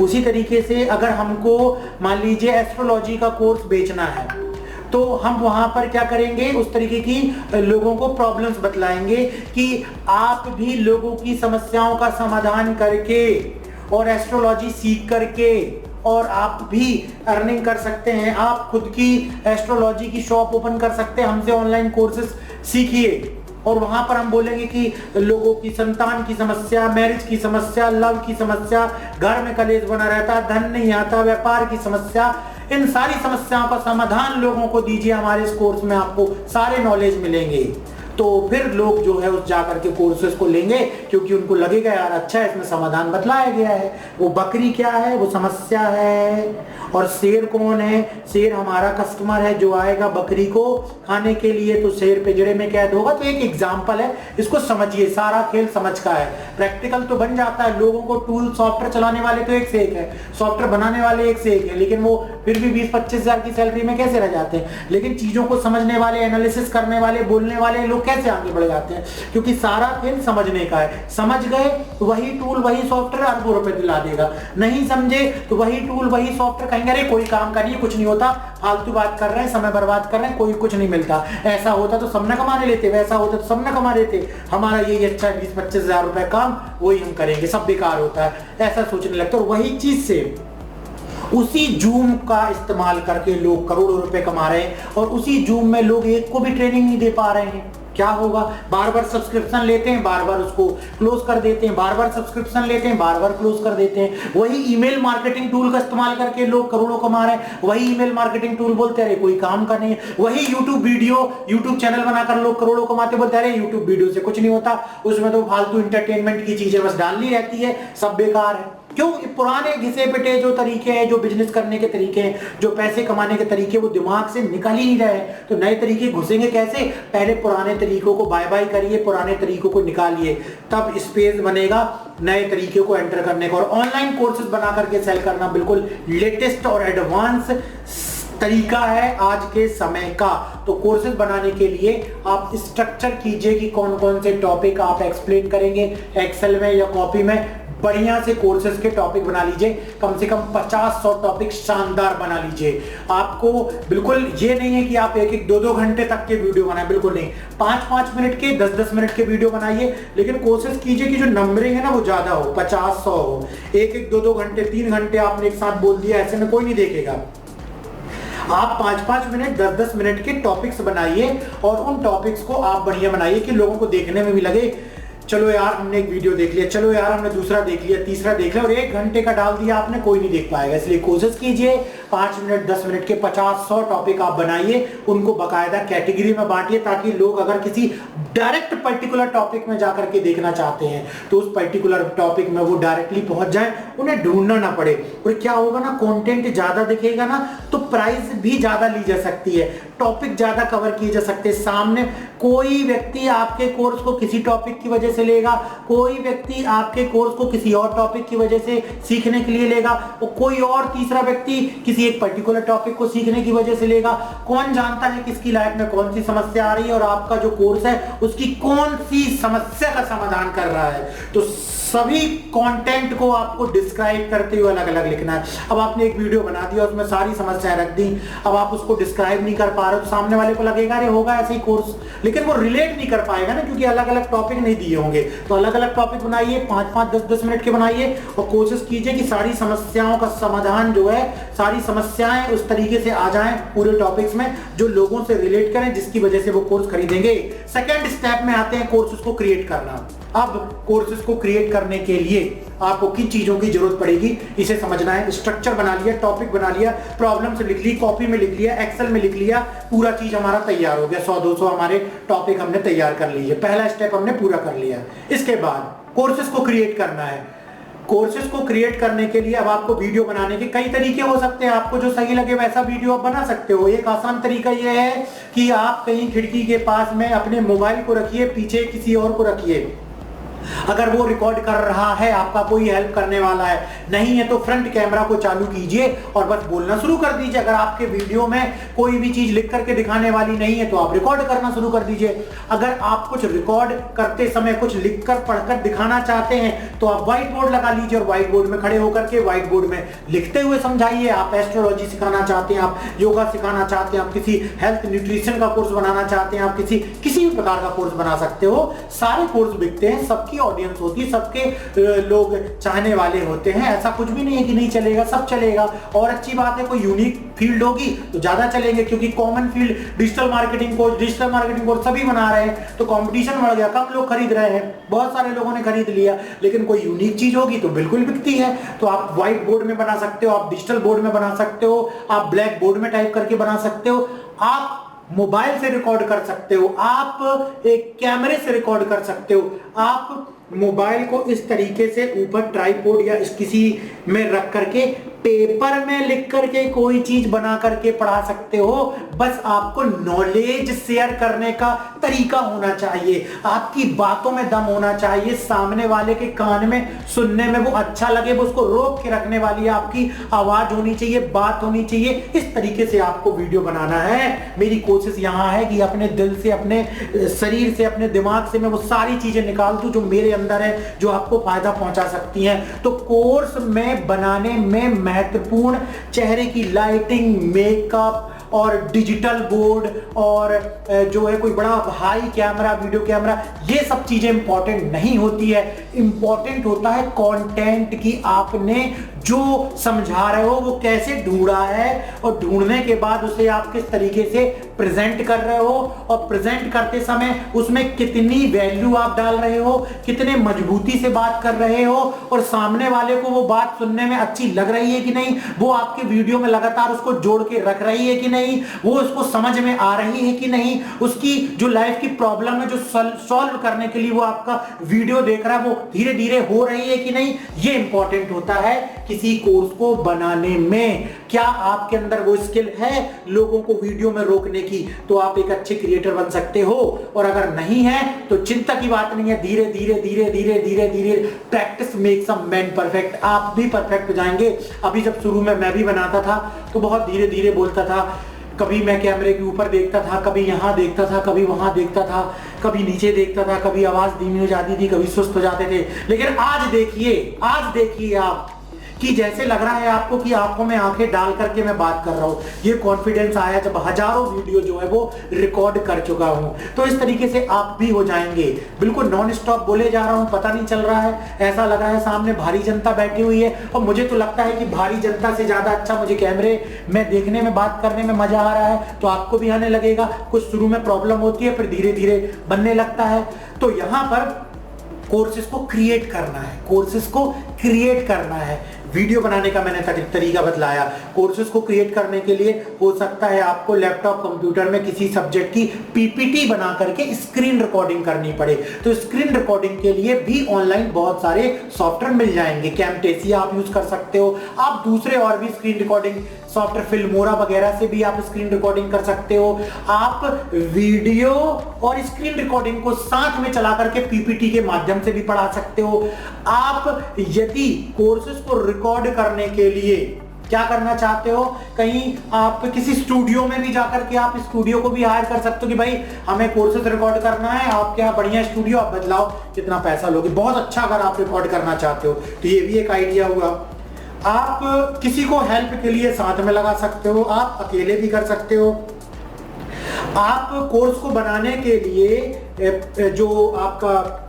उसी तरीके से अगर हमको मान लीजिए एस्ट्रोलॉजी का कोर्स बेचना है, तो हम वहां पर क्या करेंगे, उस तरीके की लोगों को प्रॉब्लम्स बतलाएंगे कि आप भी लोगों की समस्याओं का समाधान करके और एस्ट्रोलॉजी सीख करके और आप भी अर्निंग कर सकते हैं। आप खुद की एस्ट्रोलॉजी की शॉप ओपन कर सकते हैं, हमसे ऑनलाइन कोर्सेज सीखिए और वहां पर हम बोलेंगे कि लोगों की संतान की समस्या, मैरिज की समस्या, लव की समस्या, घर में कलेश बना रहता, धन नहीं आता, व्यापार की समस्या, इन सारी समस्याओं का समाधान लोगों को दीजिए। हमारे इस कोर्स में आपको सारे नॉलेज मिलेंगे। तो फिर लोग जो है उस जाकर के कोर्सेज को लेंगे, क्योंकि उनको लगेगा यार अच्छा है, इसमें समाधान बतलाया गया है। वो बकरी क्या है, वो समस्या है। और शेर कौन है? शेर हमारा कस्टमर है जो आएगा बकरी को खाने के लिए, तो शेर पिंजरे में कैद होगा। तो एक एग्जाम्पल है, इसको समझिए। सारा खेल समझ का है, प्रैक्टिकल तो बन जाता है। लोगों को टूल सॉफ्टवेयर चलाने वाले तो एक से एक है, सॉफ्टवेयर बनाने वाले एक से एक है, लेकिन वो फिर भी 20-25 हजार की सैलरी में कैसे रह जाते हैं। लेकिन चीजों को समझने वाले, एनालिसिस करने वाले, बोलने वाले लोग कैसे आगे बढ़ जाते हैं, क्योंकि सारा खेल समझने का है। समझ गए तो वही टूल, वही सॉफ्टवेयर अरबों रुपए दिला देगा। नहीं समझे तो वही टूल, वही सॉफ्टवेयर कहेंगे अरे कोई काम करिए, कुछ नहीं होता, फालतू बात कर रहे हैं, समय बर्बाद कर रहे हैं, कोई कुछ नहीं मिलता। ऐसा होता तो सब न कमा लेते, वैसा होता तो सब न कमा लेते, हमारा यही अच्छा 20-25 हजार रुपए काम, वही हम करेंगे, सब बेकार होता है, ऐसा सोचने लगता है। और वही चीज से उसी जूम का इस्तेमाल करके लोग करोड़ों रुपए कमा रहे हैं, और उसी जूम में लोग एक को भी ट्रेनिंग नहीं दे पा रहे हैं। क्या होगा? बार बार सब्सक्रिप्शन लेते हैं, बार बार उसको क्लोज कर देते हैं, बार बार सब्सक्रिप्शन लेते हैं, बार बार क्लोज कर देते हैं। वही ईमेल मार्केटिंग टूल का इस्तेमाल करके लोग करोड़ों कमा रहे हैं। वही ईमेल मार्केटिंग टूल बोलते हैं कोई काम का नहीं है। वही यूट्यूब वीडियो, यूट्यूब चैनल बनाकर लोग करोड़ों कमाते, बोलते हैं यूट्यूब वीडियो से कुछ नहीं होता, उसमें तो फालतू इंटरटेनमेंट की चीजें बस डालनी रहती है, सब बेकार है। क्यों? पुराने घिसे पिटे जो तरीके हैं, जो बिजनेस करने के तरीके हैं, जो पैसे कमाने के तरीके, वो दिमाग से निकल ही नहीं रहे। तो नए तरीके घुसेंगे कैसे? पहले पुराने तरीकों को बाय बाय करिए, पुराने तरीकों को निकालिए, तब स्पेस बनेगा नए तरीके को एंटर करने का। और ऑनलाइन कोर्सेज बना करके सेल करना बिल्कुल लेटेस्ट और एडवांस तरीका है आज के समय का। तो कोर्सेज बनाने के लिए आप स्ट्रक्चर कीजिए कि कौन कौन से टॉपिक आप एक्सप्लेन करेंगे, एक्सेल में या कॉपी में बढ़िया से कोर्सेज के टॉपिक बना लीजिए, कम से कम 50-100 टॉपिक शानदार बना लीजिए। आपको बिल्कुल ये नहीं है कि आप 1-2 घंटे तक के वीडियो बनाए, बिल्कुल नहीं। 5-5 मिनट के, 10-10 मिनट के वीडियो बनाइए, लेकिन कोशिश कीजिए कि जो नंबरिंग है ना वो ज्यादा हो, 50-100 हो। 1-2 घंटे, 3 घंटे आपने एक साथ बोल दिया, ऐसे में कोई नहीं देखेगा। आप 5-5 मिनट, 10-10 मिनट के टॉपिक्स बनाइए, और उन टॉपिक्स को आप बढ़िया बनाइए कि लोगों को देखने में भी लगे चलो यार हमने एक वीडियो देख लिया, चलो यार हमने दूसरा देख लिया, तीसरा देख लिया, और 1 घंटे का डाल दिया आपने, कोई नहीं देख पाएगा। इसलिए कोशिश कीजिए 5 मिनट, 10 मिनट के 50-100 टॉपिक आप बनाइए, उनको बाकायदा कैटेगरी में बांटिए, ताकि लोग अगर किसी डायरेक्ट पर्टिकुलर टॉपिक में जाकर के देखना चाहते हैं तो उस पर्टिकुलर टॉपिक में वो डायरेक्टली पहुंच जाए, उन्हें ढूंढना ना पड़े। और क्या होगा ना, कंटेंट ज्यादा दिखेगा ना तो प्राइस भी ज्यादा ली जा सकती है, टॉपिक ज्यादा कवर किए जा सकते हैं। सामने कोई व्यक्ति आपके कोर्स को किसी टॉपिक की वजह से लेगा, कोई व्यक्ति आपके कोर्स को किसी और टॉपिक की वजह से सीखने के लिए लेगा, और कोई और तीसरा व्यक्ति किसी एक पर्टिकुलर टॉपिक को सीखने की वजह से लेगा। कौन जानता है किसकी लाइफ में कौन सी समस्या आ रही है, और आपका जो कोर्स है उसकी कौन सी समस्या का समाधान कर रहा है। तो सभी कंटेंट को आपको डिस्क्राइब करते हुए अलग अलग लिखना है। अब आपने एक वीडियो बना दिया, उसमें सारी समस्याएं रख दी, अब आप उसको डिस्क्राइब नहीं कर पा रहे तो सामने वाले को लगेगा अरे होगा ऐसे ही कोर्स, लेकिन वो रिलेट नहीं कर पाएगा ना, क्योंकि अलग अलग टॉपिक नहीं दिए होंगे। तो अलग अलग टॉपिक बनाइए, 5-5, 10-10 मिनट के बनाइए, और कोशिश कीजिए कि सारी समस्याओं का समाधान जो है, सारी समस्याएं उस तरीके से आ जाएं पूरे टॉपिक्स में जो लोगों से रिलेट करें, जिसकी वजह से वो कोर्स खरीदेंगे। सेकेंड स्टेप में आते हैं कोर्सेज को क्रिएट करना। अब कोर्सेज को क्रिएट करने के लिए आपको किन चीजों की जरूरत पड़ेगी इसे समझना है। स्ट्रक्चर बना लिया, टॉपिक बना लिया, प्रॉब्लम से लिख ली, कॉपी में लिख लिया, एक्सेल में लिख लिया, पूरा चीज हमारा तैयार हो गया। 100-200 हमारे टॉपिक हमने तैयार कर लिए, पहला स्टेप हमने पूरा कर लिया। इसके बाद कोर्सेज को क्रिएट करना है। कोर्सेज को क्रिएट करने के लिए अब आपको वीडियो बनाने के कई तरीके हो सकते हैं, आपको जो सही लगे वैसा वीडियो आप बना सकते हो। एक आसान तरीका यह है कि आप कहीं खिड़की के पास में अपने मोबाइल को रखिए, पीछे किसी और को रखिए। अगर वो रिकॉर्ड कर रहा है, आपका कोई हेल्प करने वाला है, नहीं है तो फ्रंट कैमरा को चालू कीजिए और बस बोलना शुरू कर दीजिए। अगर आपके वीडियो में कोई भी चीज लिख करके दिखाने वाली नहीं है तो आप रिकॉर्ड करना शुरू कर दीजिए। अगर आप कुछ रिकॉर्ड करते समय कुछ लिखकर पढ़कर दिखाना चाहते हैं तो आप व्हाइट बोर्ड लगा लीजिए और व्हाइट बोर्ड में खड़े होकर के व्हाइट बोर्ड में लिखते हुए समझाइए। आप एस्ट्रोलॉजी सिखाना चाहते हैं, आप योगा सिखाना चाहते हैं, आप किसी हेल्थ न्यूट्रिशन का कोर्स बनाना चाहते हैं, आप किसी भी प्रकार का कोर्स बना सकते हो। सारे कोर्स बिकते हैं, सबकी सबकी ऑडियंस होती है, सबके लोग चाहने वाले होते हैं, ऐसा कुछ भी नहीं है कि नहीं चलेगा, सब चलेगा। और अच्छी बात है कोई यूनिक फील्ड होगी तो ज्यादा चलेंगे, क्योंकि common field digital marketing course सभी बना रहे हैं, तो कंपटीशन बढ़ गया, कम लोग खरीद रहे हैं, बहुत सारे लोगों ने खरीद लिया। लेकिन कोई यूनिक चीज होगी तो बिल्कुल बिकती है। तो आप व्हाइट बोर्ड में बना सकते हो, आप डिजिटल बोर्ड में बना सकते हो, आप ब्लैक बोर्ड में टाइप करके बना सकते हो, आप मोबाइल से रिकॉर्ड कर सकते हो, आप एक कैमरे से रिकॉर्ड कर सकते हो, आप मोबाइल को इस तरीके से ऊपर ट्राइपॉड या किसी में रख करके पेपर में लिख करके कोई चीज बना करके पढ़ा सकते हो। बस आपको नॉलेज शेयर करने का तरीका होना चाहिए, आपकी बातों में दम होना चाहिए, सामने वाले के कान में सुनने में वो अच्छा लगे, वो उसको रोक के रखने वाली आपकी आवाज होनी चाहिए, बात होनी चाहिए। इस तरीके से आपको वीडियो बनाना है। मेरी कोशिश यहां है कि अपने दिल से, अपने शरीर से, अपने दिमाग से मैं वो सारी चीजें निकाल दूं जो मेरे अंदर है, जो आपको फायदा पहुंचा सकती हैं। तो कोर्स में बनाने में महत्वपूर्ण चेहरे की लाइटिंग, मेकअप और डिजिटल बोर्ड और जो है कोई बड़ा हाई कैमरा, वीडियो कैमरा, ये सब चीजें इंपॉर्टेंट नहीं होती है। इंपॉर्टेंट होता है कंटेंट की आपने जो समझा रहे हो वो कैसे ढूंढा है, और ढूंढने के बाद उसे आप किस तरीके से प्रेजेंट कर रहे हो, और प्रेजेंट करते समय उसमें कितनी वैल्यू आप डाल रहे हो, कितने मजबूती से बात कर रहे हो, और सामने वाले को वो बात सुनने में अच्छी लग रही है कि नहीं, वो आपके वीडियो में लगातार उसको जोड़ के रख रही है कि नहीं, वो उसको समझ में आ रही है कि नहीं, उसकी जो लाइफ की प्रॉब्लम है जो सॉल्व करने के लिए वो आपका वीडियो देख रहा है वो धीरे धीरे हो रही है कि नहीं। ये इंपॉर्टेंट होता है किसी कोर्स को बनाने में। क्या आपके अंदर वो स्किल है लोगों को वीडियो में रोकने की, तो आप एक अच्छे क्रिएटर बन सकते हो। और अगर नहीं है तो चिंता की बात नहीं है, धीरे धीरे धीरे धीरे धीरे धीरे practice makes a man perfect. आप भी परफेक्ट हो जाएंगे। अभी जब शुरू में मैं भी बनाता था तो बहुत धीरे धीरे बोलता था, कभी मैं कैमरे के ऊपर देखता था, कभी यहां देखता था, कभी वहां देखता था, कभी नीचे देखता था, कभी आवाज धीमी हो जाती थी, कभी सुस्त हो जाते थे। लेकिन आज देखिए आप कि जैसे लग रहा है आपको कि आंखों में आंखें डाल करके मैं बात कर रहा हूं। ये कॉन्फिडेंस आया जब हजारों वीडियो जो है वो रिकॉर्ड कर चुका हूं। तो इस तरीके से आप भी हो जाएंगे। बिल्कुल नॉन स्टॉप बोले जा रहा हूं, पता नहीं चल रहा है, ऐसा लग रहा है सामने भारी जनता बैठी हुई है, और मुझे तो लगता है कि भारी जनता से ज्यादा अच्छा मुझे कैमरे में देखने में, बात करने में मजा आ रहा है। तो आपको भी आने लगेगा। कुछ शुरू में प्रॉब्लम होती है, फिर धीरे धीरे बनने लगता है। तो यहां पर कोर्सेज को क्रिएट करना है, वीडियो बनाने का मैंने तरीका बतलाया। कोर्सेज को क्रिएट करने के लिए हो सकता है आपको लैपटॉप कंप्यूटर में किसी सब्जेक्ट की पीपीटी बना करके स्क्रीन रिकॉर्डिंग करनी पड़े। तो स्क्रीन रिकॉर्डिंग के लिए भी ऑनलाइन बहुत सारे सॉफ्टवेयर मिल जाएंगे। कैमटेसिया आप यूज कर सकते हो, आप दूसरे और भी स्क्रीन रिकॉर्डिंग सॉफ्टवेयर, फिल्मोरा वगैरह से भी आप स्क्रीन रिकॉर्डिंग कर सकते हो। आप वीडियो और स्क्रीन रिकॉर्डिंग को साथ में चला करके पीपीटी के माध्यम से भी पढ़ा सकते हो। आप यदि कोर्सेज को रिकॉर्ड करने के लिए क्या करना चाहते हो, कहीं आप किसी स्टूडियो में भी जाकर के आप स्टूडियो को भी हायर कर सकते हो कि भाई हमें कोर्सेज रिकॉर्ड करना है, आपके यहाँ बढ़िया स्टूडियो, आप बदलाओ कितना पैसा लोगे, बहुत अच्छा अगर आप रिकॉर्ड करना चाहते हो। तो ये भी एक आइडिया हुआ। आप किसी को हेल्प के लिए साथ में लगा सकते हो, आप अकेले भी कर सकते हो। आप कोर्स को बनाने के लिए जो आपका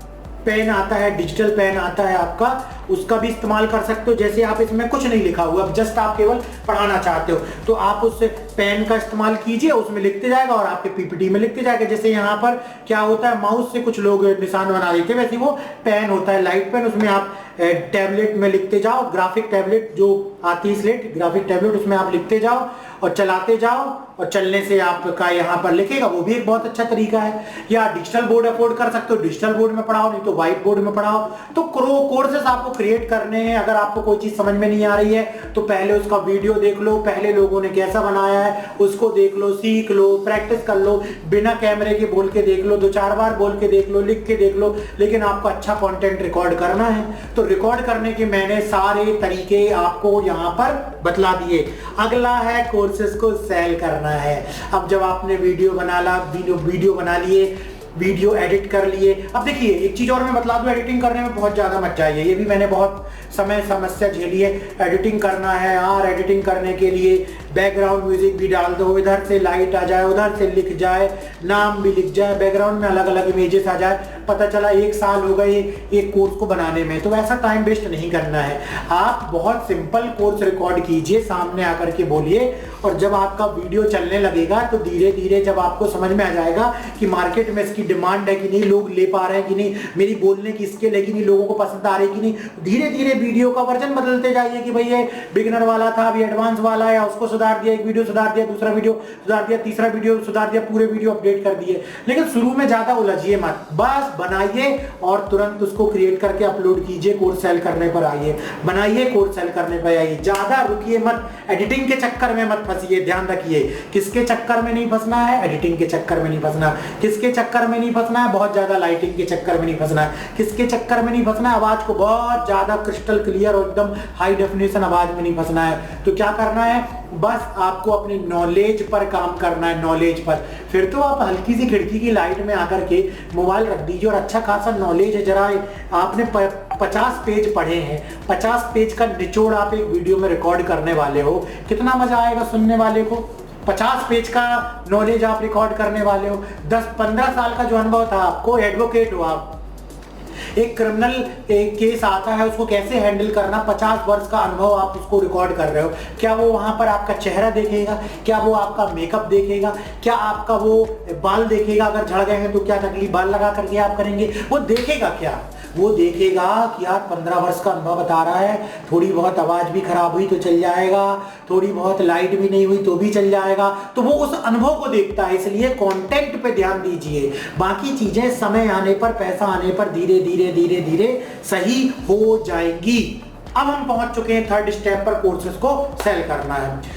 पेन आता है, डिजिटल पेन आता है आपका, उसका भी इस्तेमाल कर सकते हो। जैसे आप इसमें कुछ नहीं लिखा हुआ, जस्ट आप केवल पढ़ाना चाहते हो, तो आप उस पेन का इस्तेमाल कीजिए, उसमें लिखते जाएगा और आपके पीपीटी में लिखते जाएगा। जैसे यहाँ पर क्या होता है, माउस से कुछ लोग निशान बना देते हैं, वैसे वो पेन होता है लाइट पेन, उसमें आप टैबलेट में लिखते जाओ, ग्राफिक टैबलेट जो आती है स्लेट, ग्राफिक टैबलेट, उसमें आप लिखते जाओ और चलाते जाओ, और चलने से आपका यहाँ पर लिखेगा, वो भी एक बहुत अच्छा तरीका है। या डिजिटल बोर्ड अफोर्ड कर सकते हो, डिजिटल बोर्ड में पढ़ाओ, नहीं तो व्हाइट बोर्ड में पढ़ाओ। तो कोर्सेस आपको क्रिएट करने हैं। अगर आपको कोई चीज समझ में नहीं आ रही है तो पहले उसका वीडियो देख लो, पहले लोगों ने कैसा बनाया है उसको देख लो, सीख लो, प्रैक्टिस कर लो, बिना कैमरे के बोल के देख लो, 2-4 बार बोल के देख लो, लिख के देख लो। लेकिन आपको अच्छा कंटेंट रिकॉर्ड करना है, तो रिकॉर्ड करने के मैंने सारे तरीके आपको यहाँ पर बतला दिए। अगला है कोर्सेज को सेल करना है। अब जब आपने वीडियो बना लिए, वीडियो एडिट कर लिए। अब देखिए एक चीज और मैं बतला दूं, एडिटिंग करने में बहुत ज्यादा मत जाइए, ये भी मैंने बहुत समस्या झेली है। एडिटिंग करना है यार, एडिटिंग करने के लिए बैकग्राउंड म्यूजिक भी डाल दो, इधर से लाइट आ जाए, उधर से लिख जाए, नाम भी लिख जाए, बैकग्राउंड में अलग अलग इमेजेस आ जाए, पता चला 1 साल हो गए एक कोर्स को बनाने में। तो ऐसा टाइम वेस्ट नहीं करना है। आप बहुत सिंपल कोर्स रिकॉर्ड कीजिए, सामने आकर के बोलिए, और जब आपका वीडियो चलने लगेगा तो धीरे धीरे जब आपको समझ में आ जाएगा कि मार्केट में इसकी डिमांड है कि नहीं, लोग ले पा रहे हैं कि नहीं, मेरी बोलने की स्किल है कि नहीं, लोगों को पसंद आ रही कि नहीं, धीरे धीरे वीडियो का वर्जन बदलते जाइए कि भाई ये बिगिनर वाला था, अभी एडवांस वाला है, उसको सुधार दिया, एक वीडियो सुधार दिया, दूसरा वीडियो सुधार दिया, तीसरा वीडियो सुधार दिया, पूरे वीडियो अपडेट कर दिए। लेकिन शुरू में ज्यादा उलझिए मत, बस बनाइए और तुरंत उसको क्रिएट करके अपलोड कीजिए, कोर्स सेल करने पर आइए, बनाइए कोर्स सेल करने पर आइए, ज्यादा रुकिए मत, एडिटिंग के चक्कर में मत फंसिए। ध्यान रखिए किसके चक्कर में नहीं फंसना है, एडिटिंग के चक्कर में नहीं फंसना, किसके चक्कर में नहीं फंसना है, बहुत ज्यादा लाइटिंग के चक्कर में नहीं फंसना है, किसके चक्कर में नहीं फंसना है, आवाज को बहुत ज्यादा क्रिस्टल क्लियर और एकदम हाई डेफिनेशन आवाज में नहीं फंसना है। तो क्या करना है, बस आपको अपनी नॉलेज पर काम करना है, नॉलेज पर। फिर तो आप हल्की सी खिड़की की लाइट में आकर के मोबाइल रख दीजिए और अच्छा खासा नॉलेज है, जरा आपने 50 पेज पढ़े हैं, 50 पेज का निचोड़ आप एक वीडियो में रिकॉर्ड करने वाले हो, कितना मजा आएगा सुनने वाले को। 50 पेज का नॉलेज आप रिकॉर्ड करने वाले हो, 10-15 साल का जो अनुभव था आपको, एडवोकेट हो आप, एक क्रिमिनल केस आता है उसको कैसे हैंडल करना, 50 वर्ष का अनुभव आप उसको रिकॉर्ड कर रहे हो। क्या वो वहां पर आपका चेहरा देखेगा, क्या वो आपका मेकअप देखेगा, क्या आपका वो बाल देखेगा, अगर झड़ गए हैं तो क्या तकलीफ, बाल लगा करके आप करेंगे, वो देखेगा क्या, वो देखेगा कि यार 15 वर्ष का अनुभव बता रहा है, थोड़ी बहुत आवाज भी खराब हुई तो चल जाएगा, थोड़ी बहुत लाइट भी नहीं हुई तो भी चल जाएगा। तो वो उस अनुभव को देखता है, इसलिए कंटेंट पे ध्यान दीजिए, बाकी चीजें समय आने पर, पैसा आने पर धीरे धीरे धीरे धीरे सही हो जाएंगी। अब हम पहुंच चुके हैं 3rd स्टेप पर, कोर्सेज को सेल करना है।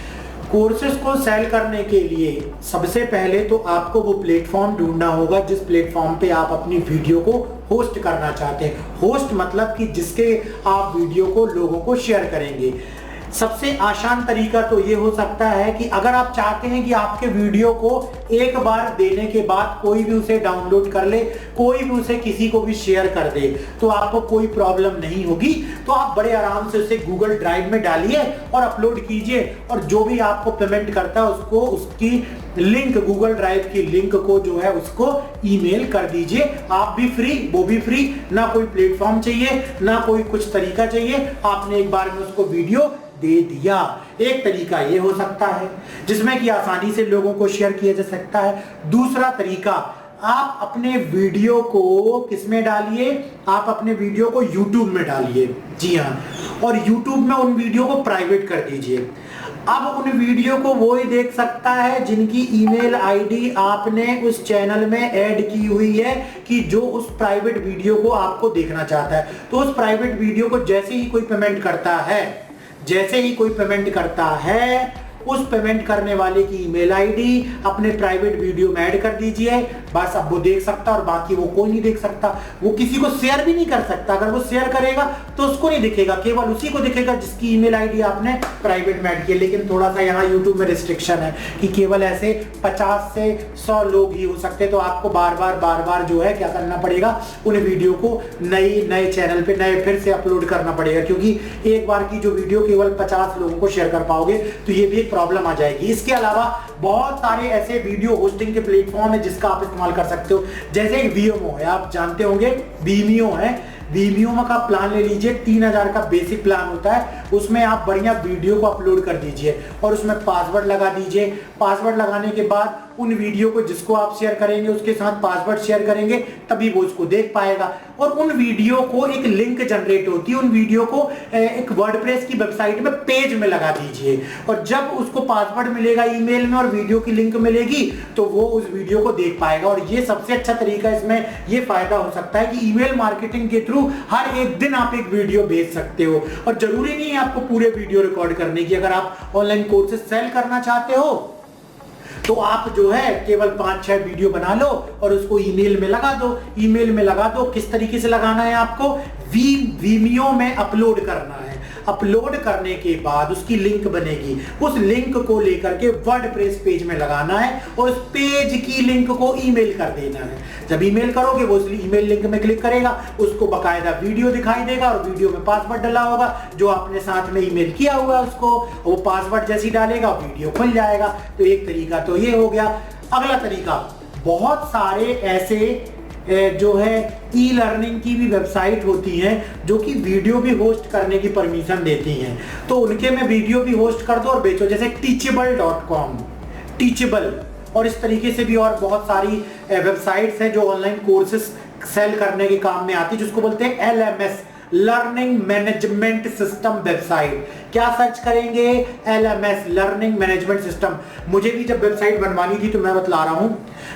कोर्सेज को सेल करने के लिए सबसे पहले तो आपको वो प्लेटफॉर्म ढूंढना होगा जिस प्लेटफॉर्म पे आप अपनी वीडियो को होस्ट करना चाहते हैं। होस्ट मतलब कि जिसके आप वीडियो को लोगों को शेयर करेंगे। सबसे आसान तरीका तो ये हो सकता है कि अगर आप चाहते हैं कि आपके वीडियो को एक बार देने के बाद कोई भी उसे डाउनलोड कर ले, कोई भी उसे किसी को भी शेयर कर दे, तो आपको कोई प्रॉब्लम नहीं होगी। तो आप बड़े आराम से उसे गूगल ड्राइव में डालिए और अपलोड कीजिए, और जो भी आपको पेमेंट करता है उसको उसकी लिंक, गूगल ड्राइव की लिंक को जो है उसको ईमेल कर दीजिए। आप भी फ्री, वो भी फ्री, ना कोई प्लेटफॉर्म चाहिए, ना कोई कुछ तरीका चाहिए, आपने एक बार में उसको वीडियो दे दिया। एक तरीका ये हो सकता है जिसमें कि आसानी से लोगों को शेयर किया जा सकता है। दूसरा तरीका, आप अपने वीडियो को किसमें डालिए, आप अपने वीडियो को YouTube में डालिए। जी हाँ, और YouTube में उन वीडियो को प्राइवेट कर दीजिए। अब उन वीडियो को वो ही देख सकता है जिनकी ईमेल आईडी आपने उस चैनल में ऐड की हुई है, कि जो उस प्राइवेट वीडियो को आपको देखना चाहता है। तो उस प्राइवेट वीडियो को जैसे ही कोई पेमेंट करता है, जैसे ही कोई पेमेंट करता है, उस पेमेंट करने वाले की ईमेल आईडी अपने प्राइवेट वीडियो में ऐड कर दीजिए। बस अब वो देख सकता और बाकी वो कोई नहीं देख सकता। वो किसी को शेयर भी नहीं कर सकता, अगर वो शेयर करेगा तो उसको नहीं दिखेगा, केवल उसी को दिखेगा जिसकी ईमेल आईडी आपने प्राइवेट में ऐड की है। लेकिन थोड़ा सा यहाँ यूट्यूब में रिस्ट्रिक्शन है कि केवल ऐसे 50 से 100 लोग ही हो सकते, तो आपको बार बार जो है क्या करना पड़ेगा, उन वीडियो को नए चैनल पे नए फिर से अपलोड करना पड़ेगा, क्योंकि एक बार की जो वीडियो केवल 50 लोगों को शेयर कर पाओगे तो ये भी प्रॉब्लम आ जाएगी। इसके अलावा बहुत सारे ऐसे वीडियो होस्टिंग के प्लेटफॉर्म है जिसका आप इस्तेमाल कर सकते हो। जैसे एक Vimeo है, आप जानते होंगे Vimeo है, Vimeo का प्लान ले लीजिए, 3000 का बेसिक प्लान होता है। उसमें आप बढ़िया वीडियो को अपलोड कर दीजिए और उसमें पासवर्ड लगा दीजिए। पासवर्ड लगाने के बाद उन वीडियो को जिसको आप शेयर करेंगे उसके साथ पासवर्ड शेयर करेंगे, तभी वो उसको देख पाएगा। और उन वीडियो को एक लिंक जनरेट होती है, उन वीडियो को एक वर्डप्रेस की वेबसाइट में पेज में लगा दीजिए, और जब उसको पासवर्ड मिलेगा ईमेल में और वीडियो की लिंक मिलेगी तो वो उस वीडियो को देख पाएगा। और ये सबसे अच्छा तरीका, इसमें ये फायदा हो सकता है कि ईमेल मार्केटिंग के थ्रू हर एक दिन आप एक वीडियो भेज सकते हो, और जरूरी नहीं है आपको पूरे वीडियो रिकॉर्ड करने की। अगर आप ऑनलाइन कोर्सेज सेल करना चाहते हो तो आप जो है केवल 5-6 वीडियो बना लो और उसको ईमेल में लगा दो। ईमेल में लगा दो, किस तरीके से लगाना है आपको, Vimeo में अपलोड करना है। अपलोड करने के बाद उसकी लिंक बनेगी, उस लिंक को लेकर के वर्डप्रेस पेज में लगाना है और उस पेज की लिंक को ईमेल कर देना है। जब ईमेल करोगे वो उस ईमेल लिंक में क्लिक करेगा, उसको बकायदा वीडियो दिखाई देगा और वीडियो में पासवर्ड डला होगा जो आपने साथ में ईमेल किया हुआ है उसको, वो पासवर्ड जैसे डालेगा वीडियो खुल जाएगा। तो एक तरीका तो ये हो गया। अगला तरीका, बहुत सारे ऐसे जो है ई लर्निंग की भी वेबसाइट होती हैं जो कि वीडियो भी होस्ट करने की परमिशन देती हैं, तो उनके में वीडियो भी होस्ट कर दो और बेचो, जैसे teachable.com, टीचेबल और इस तरीके से भी और बहुत सारी वेबसाइट्स हैं जो ऑनलाइन कोर्सेस सेल करने के काम में आती है, जिसको बोलते हैं LMS, learning management system website. क्या सर्च करेंगे? LMS, learning management system. मुझे भी जब वेबसाइट बनवानी थी तो मैं बतला रहा हूं,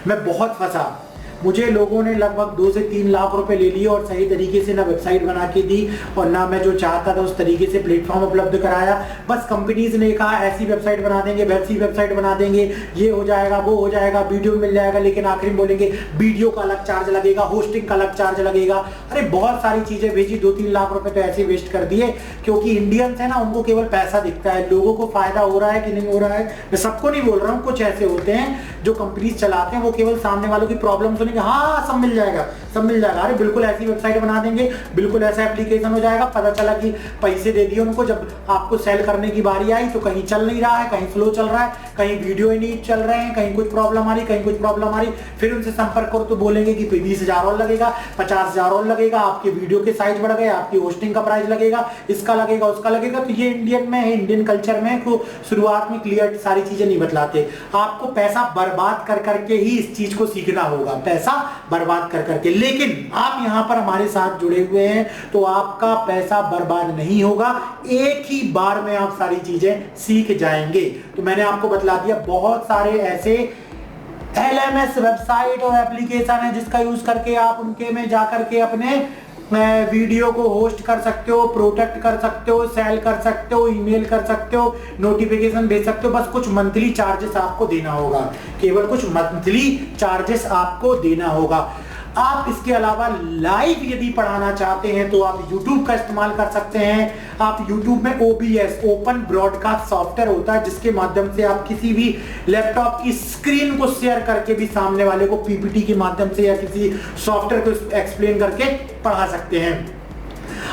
मैं बहुत फंसा। मुझे लोगों ने लगभग 2 से 3 लाख रुपए ले लिए और सही तरीके से ना वेबसाइट बना के दी और ना मैं जो चाहता था उस तरीके से प्लेटफॉर्म उपलब्ध कराया। बस कंपनीज ने कहा ऐसी वेबसाइट बना देंगे, वैसी वेबसाइट बना देंगे, ये हो जाएगा, वो हो जाएगा, वीडियो मिल जाएगा, लेकिन आखिर में बोलेंगे वीडियो का अलग चार्ज लगेगा, होस्टिंग का अलग चार्ज लगेगा। अरे बहुत सारी चीजें भेजी, 2-3 लाख रुपए तो ऐसे वेस्ट कर दिए, क्योंकि इंडियंस है ना, उनको केवल पैसा दिखता है, लोगों को फायदा हो रहा है कि नहीं हो रहा है। मैं सबको नहीं बोल रहा हूँ, कुछ ऐसे होते हैं जो कंपनीज चलाते हैं, वो केवल सामने वालों की प्रॉब्लम सुनेंगे, हाँ सब मिल जाएगा, सब मिल जाएगा। अरे बिल्कुल ऐसी वेबसाइट बना देंगे, बिल्कुल ऐसा एप्लीकेशन हो जाएगा। पता चला कि पैसे दे दिए उनको, जब आपको सेल करने की बारी आई तो कहीं चल नहीं रहा है, कहीं स्लो चल रहा है, कहीं वीडियो ही नहीं चल रहे हैं, कहीं कुछ प्रॉब्लम आ रही, कहीं कुछ प्रॉब्लम आ रही। फिर उनसे संपर्क करो तो बोलेंगे कि 20,000 और लगेगा, 50,000 और लगेगा, आपके वीडियो के साइज बढ़ गए, आपकी होस्टिंग का प्राइस लगेगा, इसका लगेगा, उसका लगेगा। तो ये इंडियन में है, इंडियन कल्चर में तो शुरुआत में क्लियर सारी चीजें नहीं बतलाते। आपको पैसा बर्बाद कर करके ही इस चीज को सीखना होगा, पैसा बर्बाद कर करके। लेकिन आप यहां पर हमारे साथ जुड़े हुए हैं तो आपका पैसा बर्बाद नहीं होगा, एक ही बार में आप सारी चीजें सीख जाएंगे। तो मैंने आपको बतला दिया, बहुत सारे ऐसे LMS वेबसाइट और एप्लीकेशन है जिसका यूज करके आप उनके में जाकर के अपने वीडियो को होस्ट कर सकते हो, प्रोटेक्ट कर सकते हो, सेल कर सकते हो, ईमेल कर सकते हो, नोटिफिकेशन भेज सकते हो। बस कुछ मंथली चार्जेस आपको देना होगा, केवल कुछ मंथली चार्जेस आपको देना होगा। आप इसके अलावा लाइव यदि पढ़ाना चाहते हैं तो आप YouTube का इस्तेमाल कर सकते हैं। आप YouTube में OBS, ओपन ब्रॉडकास्ट सॉफ्टवेयर होता है, जिसके माध्यम से आप किसी भी लैपटॉप की स्क्रीन को शेयर करके भी सामने वाले को PPT के माध्यम से या किसी सॉफ्टवेयर को एक्सप्लेन करके पढ़ा सकते हैं।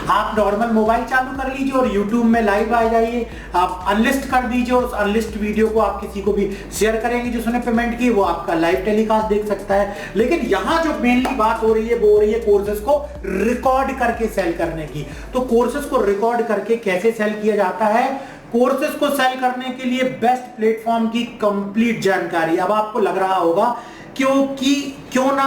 आप नॉर्मल मोबाइल चालू कर लीजिए और YouTube में लाइव आ जाइए, आप अनलिस्ट कर दीजिए और उस अनलिस्ट वीडियो को आप किसी को भी शेयर करेंगे जिसने पेमेंट की, वो आपका लाइव टेलीकास्ट देख सकता है। लेकिन यहाँ जो मेनली बात हो रही है वो हो रही है कोर्सेज को रिकॉर्ड करके सेल करने की। तो कोर्सेज को रिकॉर्ड करके कैसे सेल किया जाता है? कोर्सेज को सेल करने के लिए बेस्ट प्लेटफॉर्म की कंप्लीट जानकारी अब आपको लग रहा होगा, क्योंकि क्यों ना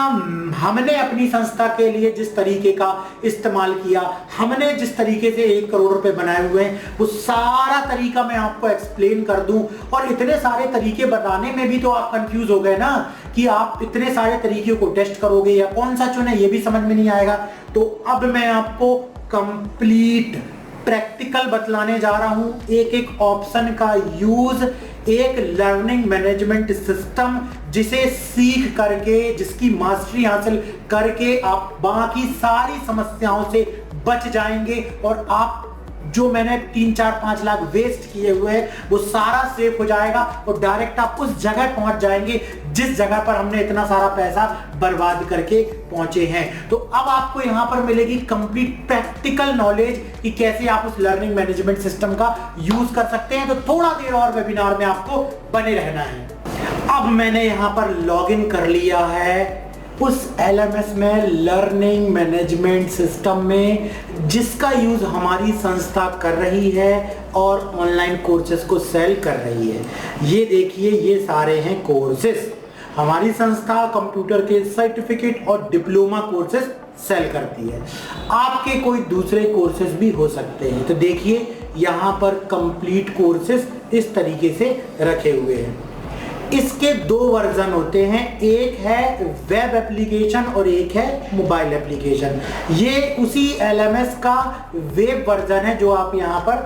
हमने अपनी संस्था के लिए जिस तरीके का इस्तेमाल किया, हमने जिस तरीके से 1 करोड़ रुपए बनाए हुए हैं, वो सारा तरीका मैं आपको एक्सप्लेन कर दूं। और इतने सारे तरीके बताने में भी तो आप कंफ्यूज हो गए ना कि आप इतने सारे तरीके को टेस्ट करोगे या कौन सा चुने, ये भी समझ में नहीं आएगा। तो अब मैं आपको कंप्लीट प्रैक्टिकल बतलाने जा रहा हूं, एक एक ऑप्शन का यूज, एक लर्निंग मैनेजमेंट सिस्टम जिसे सीख करके, जिसकी मास्टरी हासिल करके आप बाकी सारी समस्याओं से बच जाएंगे और आप जो मैंने 3-4-5 लाख वेस्ट किए हुए हैं वो सारा सेव हो जाएगा और डायरेक्ट आप उस जगह पहुंच जाएंगे जिस जगह पर हमने इतना सारा पैसा बर्बाद करके पहुंचे हैं। तो अब आपको यहां पर मिलेगी कंप्लीट प्रैक्टिकल नॉलेज कि कैसे आप उस लर्निंग मैनेजमेंट सिस्टम का यूज कर सकते हैं। तो थोड़ा देर और वेबिनार में आपको बने रहना है। अब मैंने यहां पर लॉगिन कर लिया है उस LMS में, लर्निंग मैनेजमेंट सिस्टम में, जिसका यूज हमारी संस्था कर रही है और ऑनलाइन कोर्सेज को सेल कर रही है। ये देखिए, ये सारे हैं कोर्सेज। हमारी संस्था कंप्यूटर के सर्टिफिकेट और डिप्लोमा कोर्सेज सेल करती है। आपके कोई दूसरे कोर्सेज भी हो सकते हैं। तो देखिए यहाँ पर कंप्लीट कोर्सेज इस तरीके से रखे हुए हैं। इसके 2 वर्जन होते हैं, एक है वेब एप्लीकेशन और एक है मोबाइल एप्लीकेशन। ये उसी LMS का वेब वर्जन है जो आप यहाँ पर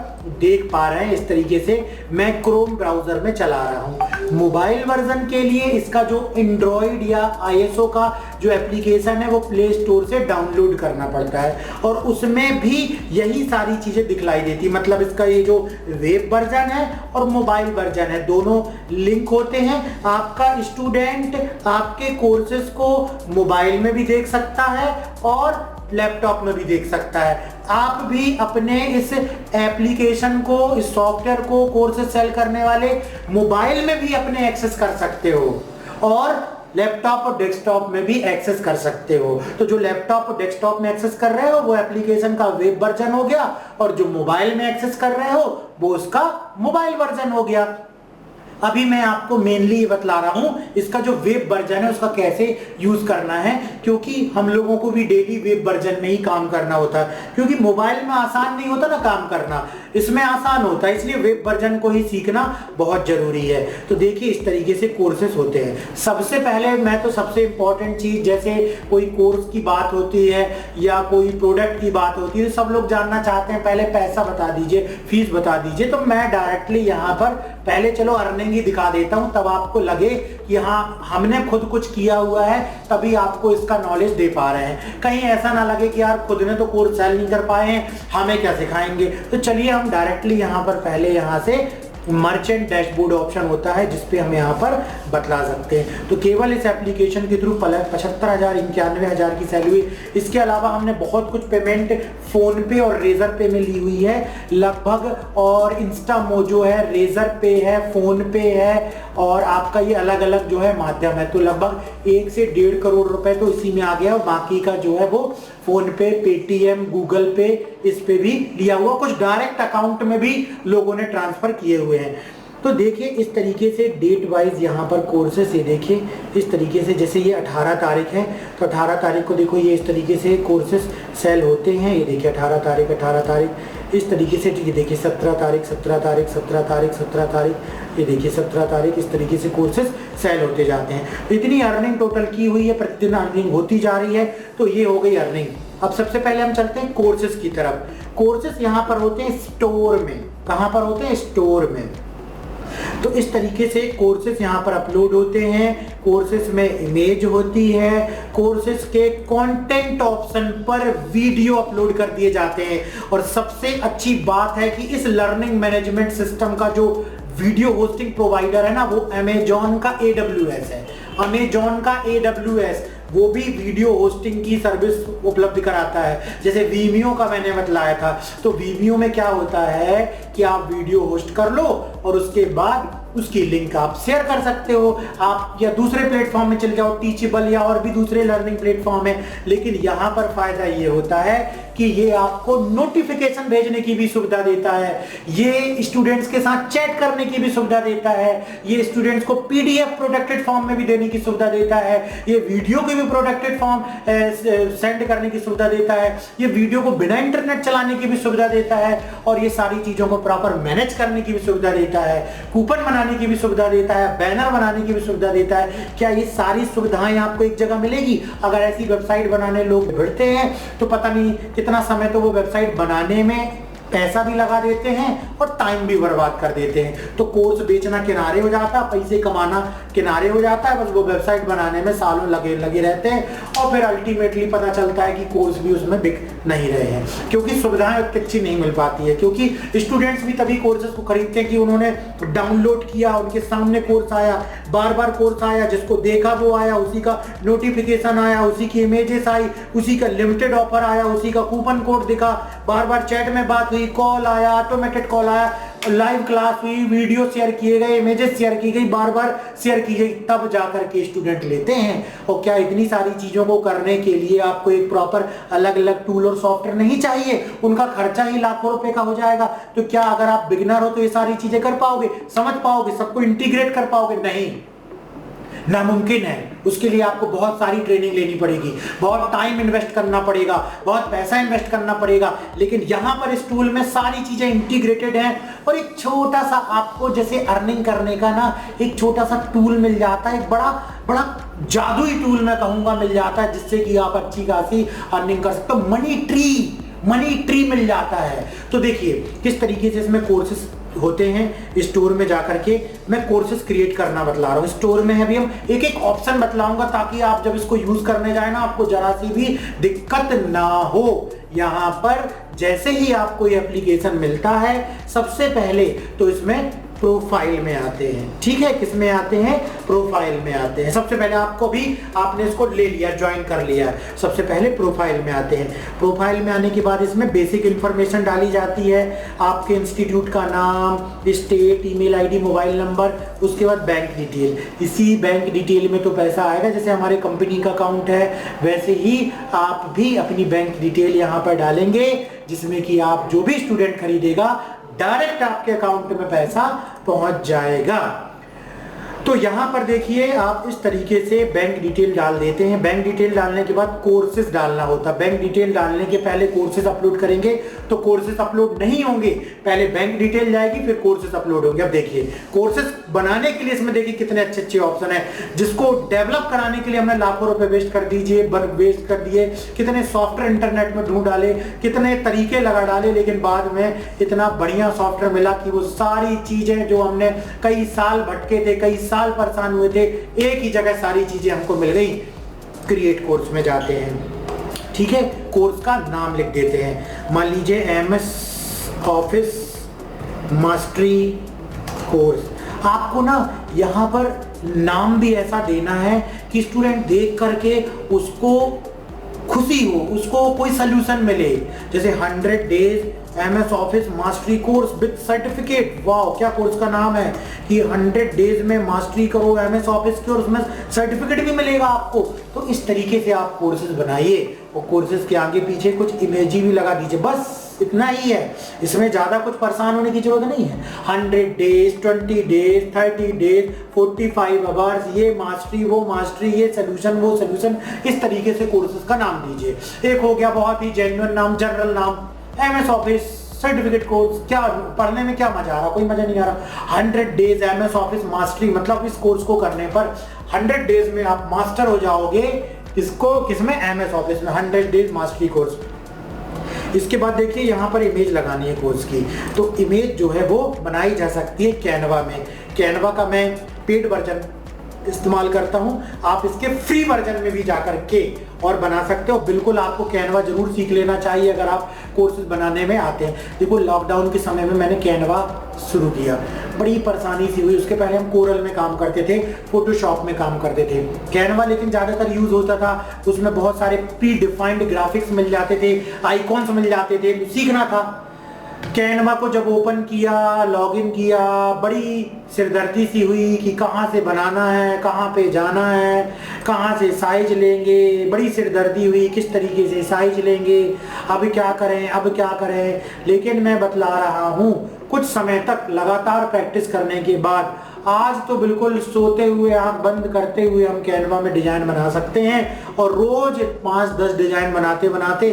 देख पा रहे हैं। इस तरीके से मैं क्रोम ब्राउजर में चला रहा हूँ। मोबाइल वर्जन के लिए इसका जो एंड्रॉइड या आईएसओ का जो एप्लीकेशन है वो प्ले स्टोर से डाउनलोड करना पड़ता है और उसमें भी यही सारी चीजें दिखलाई देती, मतलब इसका ये जो वेब वर्जन है और मोबाइल वर्जन है दोनों लिंक होते हैं। आपका स्टूडेंट आपके कोर्सेज को मोबाइल में भी देख सकता है और लैपटॉप में भी देख सकता है। आप भी अपने इस एप्लीकेशन को, इस सॉफ्टवेयर को, कोर्सेज सेल करने वाले मोबाइल में भी अपने एक्सेस कर सकते हो और लैपटॉप और डेस्कटॉप में भी एक्सेस कर सकते हो। तो जो लैपटॉप और डेस्कटॉप में एक्सेस कर रहे हो वो एप्लीकेशन का वेब वर्जन हो गया और जो मोबाइल में एक्सेस कर रहे हो वो उसका मोबाइल वर्जन हो गया। अभी मैं आपको मेनली ये बतला रहा हूं इसका जो वेब वर्जन है उसका कैसे यूज करना है, क्योंकि हम लोगों को भी डेली वेब वर्जन में ही काम करना होता है, क्योंकि मोबाइल में आसान नहीं होता ना काम करना, इसमें आसान होता है, इसलिए वेब वर्जन को ही सीखना बहुत जरूरी है। तो देखिए इस तरीके से कोर्सेज होते हैं। सबसे पहले मैं तो सबसे इंपॉर्टेंट चीज, जैसे कोई कोर्स की बात होती है या कोई प्रोडक्ट की बात होती है, सब लोग जानना चाहते हैं पहले पैसा बता दीजिए, फीस बता दीजिए। तो मैं डायरेक्टली यहाँ पर पहले चलो अर्निंग ही दिखा देता हूं, तब आपको लगे कि हाँ हमने खुद कुछ किया हुआ है तभी आपको इसका नॉलेज दे पा रहे हैं। कहीं ऐसा ना लगे कि यार खुद ने तो कोर्स सेल नहीं कर पाए हैं, हमें क्या सिखाएंगे। तो चलिए हम डायरेक्टली यहाँ पर पहले यहाँ से मर्चेंट डैशबोर्ड ऑप्शन होता है जिसपे हम यहाँ पर बतला सकते हैं। तो केवल इस एप्लीकेशन के थ्रू 75,000 91,000 की सैलरी, इसके अलावा हमने बहुत कुछ पेमेंट फोन पे और रेजर पे में ली हुई है लगभग, और इंस्टा मोजो है, रेजर पे है, फोन पे है और आपका ये अलग अलग जो है माध्यम है। तो लगभग 1 से 1.5 करोड़ रुपए तो इसी में आ गया और बाकी का जो है वो फोन पे, पेटीएम, गूगल पे, इस पे भी लिया हुआ, कुछ डायरेक्ट अकाउंट में भी लोगों ने ट्रांसफर किए हुए हैं। तो देखिए इस तरीके से डेट वाइज यहाँ पर कोर्सेस, ये देखिए इस तरीके से, जैसे ये 18 तारीख है तो 18 तारीख को देखो ये इस तरीके से कोर्सेस सेल होते हैं। ये देखिए 18 तारीख इस तरीके से, ये देखिए 17 तारीख 17 तारीख 17 तारीख 17 तारीख, ये देखिए 17 तारीख, इस तरीके से कोर्सेस सेल होते जाते हैं। इतनी अर्निंग टोटल की हुई है, प्रतिदिन अर्निंग होती जा रही है। तो ये हो गई अर्निंग। अब सबसे पहले हम चलते हैं कोर्सेस की तरफ। कोर्सेस यहाँ पर होते हैं स्टोर में। कहाँ पर होते हैं? स्टोर में। तो इस तरीके से कोर्सेस यहाँ पर अपलोड होते हैं। कोर्सेस में इमेज होती है, कोर्सेस के कंटेंट ऑप्शन पर वीडियो अपलोड कर दिए जाते हैं। और सबसे अच्छी बात है कि इस लर्निंग मैनेजमेंट सिस्टम का जो वीडियो होस्टिंग प्रोवाइडर है ना, वो अमेजॉन का AWS है। अमेजॉन का AWS वो भी वीडियो होस्टिंग की सर्विस उपलब्ध कराता है। जैसे वीमियो का मैंने बतलाया था, तो वीमियो में क्या होता है कि आप वीडियो होस्ट कर लो और उसके बाद उसकी लिंक आप शेयर कर सकते हो। आप या दूसरे प्लेटफॉर्म में चले जाओ, टीचेबल या और भी दूसरे लर्निंग प्लेटफॉर्म है। लेकिन यहाँ पर फायदा ये होता है कि ये आपको नोटिफिकेशन भेजने की भी सुविधा देता है, ये स्टूडेंट्स के साथ चैट करने की भी सुविधा देता है, ये स्टूडेंट्स को PDF प्रोटेक्टेड फॉर्म में भी देने की सुविधा देता है, ये वीडियो के भी प्रोटेक्टेड फॉर्म सेंड करने की सुविधा देता है, ये वीडियो को बिना इंटरनेट चलाने की भी सुविधा देता है और ये सारी चीजों को प्रॉपर मैनेज करने की भी सुविधा देता है, कूपन बनाने की भी सुविधा देता है, बैनर बनाने की भी सुविधा देता है। क्या ये सारी सुविधाएं आपको एक जगह मिलेगी? अगर ऐसी वेबसाइट बनाने लोग भिड़ते हैं तो पता नहीं कितना समय तो वो वेबसाइट बनाने में पैसा भी लगा देते हैं और टाइम भी बर्बाद कर देते हैं। तो कोर्स बेचना किनारे हो जाता है, पैसे कमाना किनारे हो जाता है, बस वो वेबसाइट बनाने में सालों लगे रहते हैं और फिर अल्टीमेटली पता चलता है कि कोर्स भी उसमें बिक नहीं रहे हैं, क्योंकि सुविधाएं अच्छी नहीं मिल पाती है। क्योंकि स्टूडेंट्स भी तभी कोर्सेज को खरीदते हैं कि उन्होंने डाउनलोड किया, उनके सामने कोर्स आया, बार बार कोर्स आया, जिसको देखा वो आया, उसी का नोटिफिकेशन आया, उसी की इमेजेस आई, उसी का लिमिटेड ऑफर आया, उसी का कूपन कोड दिखा, बार बार चैट में बात हुई, कॉल आया, ऑटोमेटेड कॉल आया, लाइव क्लास हुई, वीडियो शेयर किए गए, इमेजेस शेयर की गई, बार बार शेयर की गई, तब जाकर के स्टूडेंट लेते हैं। और क्या इतनी सारी चीजों को करने के लिए आपको एक प्रॉपर अलग अलग टूल और सॉफ्टवेयर नहीं चाहिए? उनका खर्चा ही लाखों रुपए का हो जाएगा। तो क्या अगर आप बिगिनर हो तो ये सारी चीजें कर पाओगे, समझ पाओगे, सबको इंटीग्रेट कर पाओगे? नहीं, नामुमकिन है। उसके लिए आपको बहुत सारी ट्रेनिंग लेनी पड़ेगी, बहुत टाइम इन्वेस्ट करना पड़ेगा, बहुत पैसा इन्वेस्ट करना पड़ेगा। लेकिन यहाँ पर इस टूल में सारी चीजें इंटीग्रेटेड हैं और एक छोटा सा आपको जैसे अर्निंग करने का ना एक छोटा सा टूल मिल जाता है, एक बड़ा जादुई टूल मैं कहूंगा मिल जाता है, जिससे कि आप अच्छी खासी अर्निंग कर सकते हो। मनी ट्री मिल जाता है। तो देखिए किस तरीके से इसमें कोर्सेस होते हैं स्टोर में जाकर के मैं कोर्सेज क्रिएट करना बतला रहा हूँ। स्टोर में अभी हम एक एक ऑप्शन बतलाऊंगा ताकि आप जब इसको यूज करने जाए ना आपको जरा सी भी दिक्कत ना हो। यहाँ पर जैसे ही आपको ये एप्लीकेशन मिलता है सबसे पहले तो इसमें प्रोफाइल में आते हैं, ठीक है, किस में आते हैं, प्रोफाइल में आते हैं। सबसे पहले आपको भी आपने इसको ले लिया, ज्वाइन कर लिया, सबसे पहले प्रोफाइल में आते हैं। प्रोफाइल में आने के बाद इसमें बेसिक इंफॉर्मेशन डाली जाती है, आपके इंस्टीट्यूट का नाम, state, email ID, mobile number, उसके बाद बैंक डिटेल। इसी बैंक डिटेल में तो पैसा आएगा, जैसे हमारे कंपनी का अकाउंट है वैसे ही आप भी अपनी बैंक डिटेल यहाँ पर डालेंगे, जिसमें कि आप जो भी स्टूडेंट खरीदेगा डायरेक्ट आपके अकाउंट में पैसा पहुंच जाएगा। तो यहां पर देखिए आप इस तरीके से बैंक डिटेल डाल देते हैं। बैंक डिटेल डालने के बाद कोर्सेज डालना होता है। बैंक डिटेल डालने के पहले कोर्सेज अपलोड करेंगे तो कोर्सेज अपलोड नहीं होंगे, पहले बैंक डिटेल जाएगी फिर कोर्सेज अपलोड होंगे। अब देखिए कोर्सेज बनाने के लिए इसमें देखिए कितने अच्छे अच्छे ऑप्शन है, जिसको डेवलप कराने के लिए हमने लाखों रुपए वेस्ट कर दिए, कितने सॉफ्टवेयर इंटरनेट में ढूंढ डाले, कितने तरीके लगा डाले, लेकिन बाद में इतना बढ़िया सॉफ्टवेयर मिला कि वो सारी चीजें जो हमने कई साल भटके थे, कई साल परेशान हुए थे, एक ही जगह सारी चीजें हमको मिल गई। क्रिएट कोर्स में जाते हैं, ठीक है, कोर्स का नाम लिख देते हैं, मान लीजिए MS ऑफिस मास्टरी कोर्स। आपको ना यहाँ पर नाम भी ऐसा देना है कि स्टूडेंट देख करके उसको खुशी हो, उसको कोई सोल्यूशन मिले। जैसे 100 days MS office mastery course with certificate. वाह, क्या कोर्स का नाम है कि 100 डेज में मास्टरी करो MS ऑफिस की और उसमें सर्टिफिकेट भी मिलेगा आपको। तो इस तरीके से आप कोर्सेज बनाइए और कोर्सेज के आगे पीछे कुछ इमेज भी लगा दीजिए, बस इतना ही है, इसमें ज्यादा कुछ परेशान होने की जरूरत नहीं है। 100 डेज, 20 डेज, 30 डेज, 45 आवर्स, ये मास्टरी वो मास्टरी, ये सोल्यूशन वो सोल्यूशन, इस तरीके से कोर्सेज का नाम दीजिए। एक हो गया बहुत ही जेन्युइन नाम, जनरल नाम, MS ऑफिस सर्टिफिकेट कोर्स। क्या पढ़ने में क्या मजा आ रहा, कोई मजा नहीं आ रहा। 100 डेज MS ऑफिस मास्टरी, मतलब इस कोर्स को करने पर 100 डेज में आप मास्टर हो जाओगे। इसको किसमें, MS ऑफिस में, 100 डेज मास्टरी कोर्स। इसके बाद देखिए यहाँ पर इमेज लगानी है कोर्स की, तो इमेज जो है वो बनाई जा सकती है कैनवा में। कैनवा का मैं पेड वर्जन इस्तेमाल करता हूं, आप इसके फ्री वर्जन में भी जाकर के और बना सकते हो। बिल्कुल आपको कैनवा जरूर सीख लेना चाहिए अगर आप कोर्सेज बनाने में आते हैं। देखो लॉकडाउन के समय में मैंने कैनवा शुरू किया, बड़ी परेशानी सी हुई। उसके पहले हम कोरल में काम करते थे, फोटोशॉप में काम करते थे। कैनवा लेकिन ज्यादातर यूज होता था, उसमें बहुत सारे प्री डिफाइंड ग्राफिक्स मिल जाते थे, आइकॉन्स मिल जाते थे, सीखना था। कैनवा को जब ओपन किया, लॉगिन किया, बड़ी सिरदर्दी सी हुई कि कहाँ से बनाना है, कहाँ पे जाना है, कहाँ से साइज लेंगे, बड़ी सिरदर्दी हुई किस तरीके से साइज लेंगे, अब क्या करें। लेकिन मैं बतला रहा हूँ कुछ समय तक लगातार प्रैक्टिस करने के बाद आज तो बिल्कुल सोते हुए, आंख बंद करते हुए हम कैनवा में डिजाइन बना सकते हैं और रोज 5-10 डिजाइन बनाते बनाते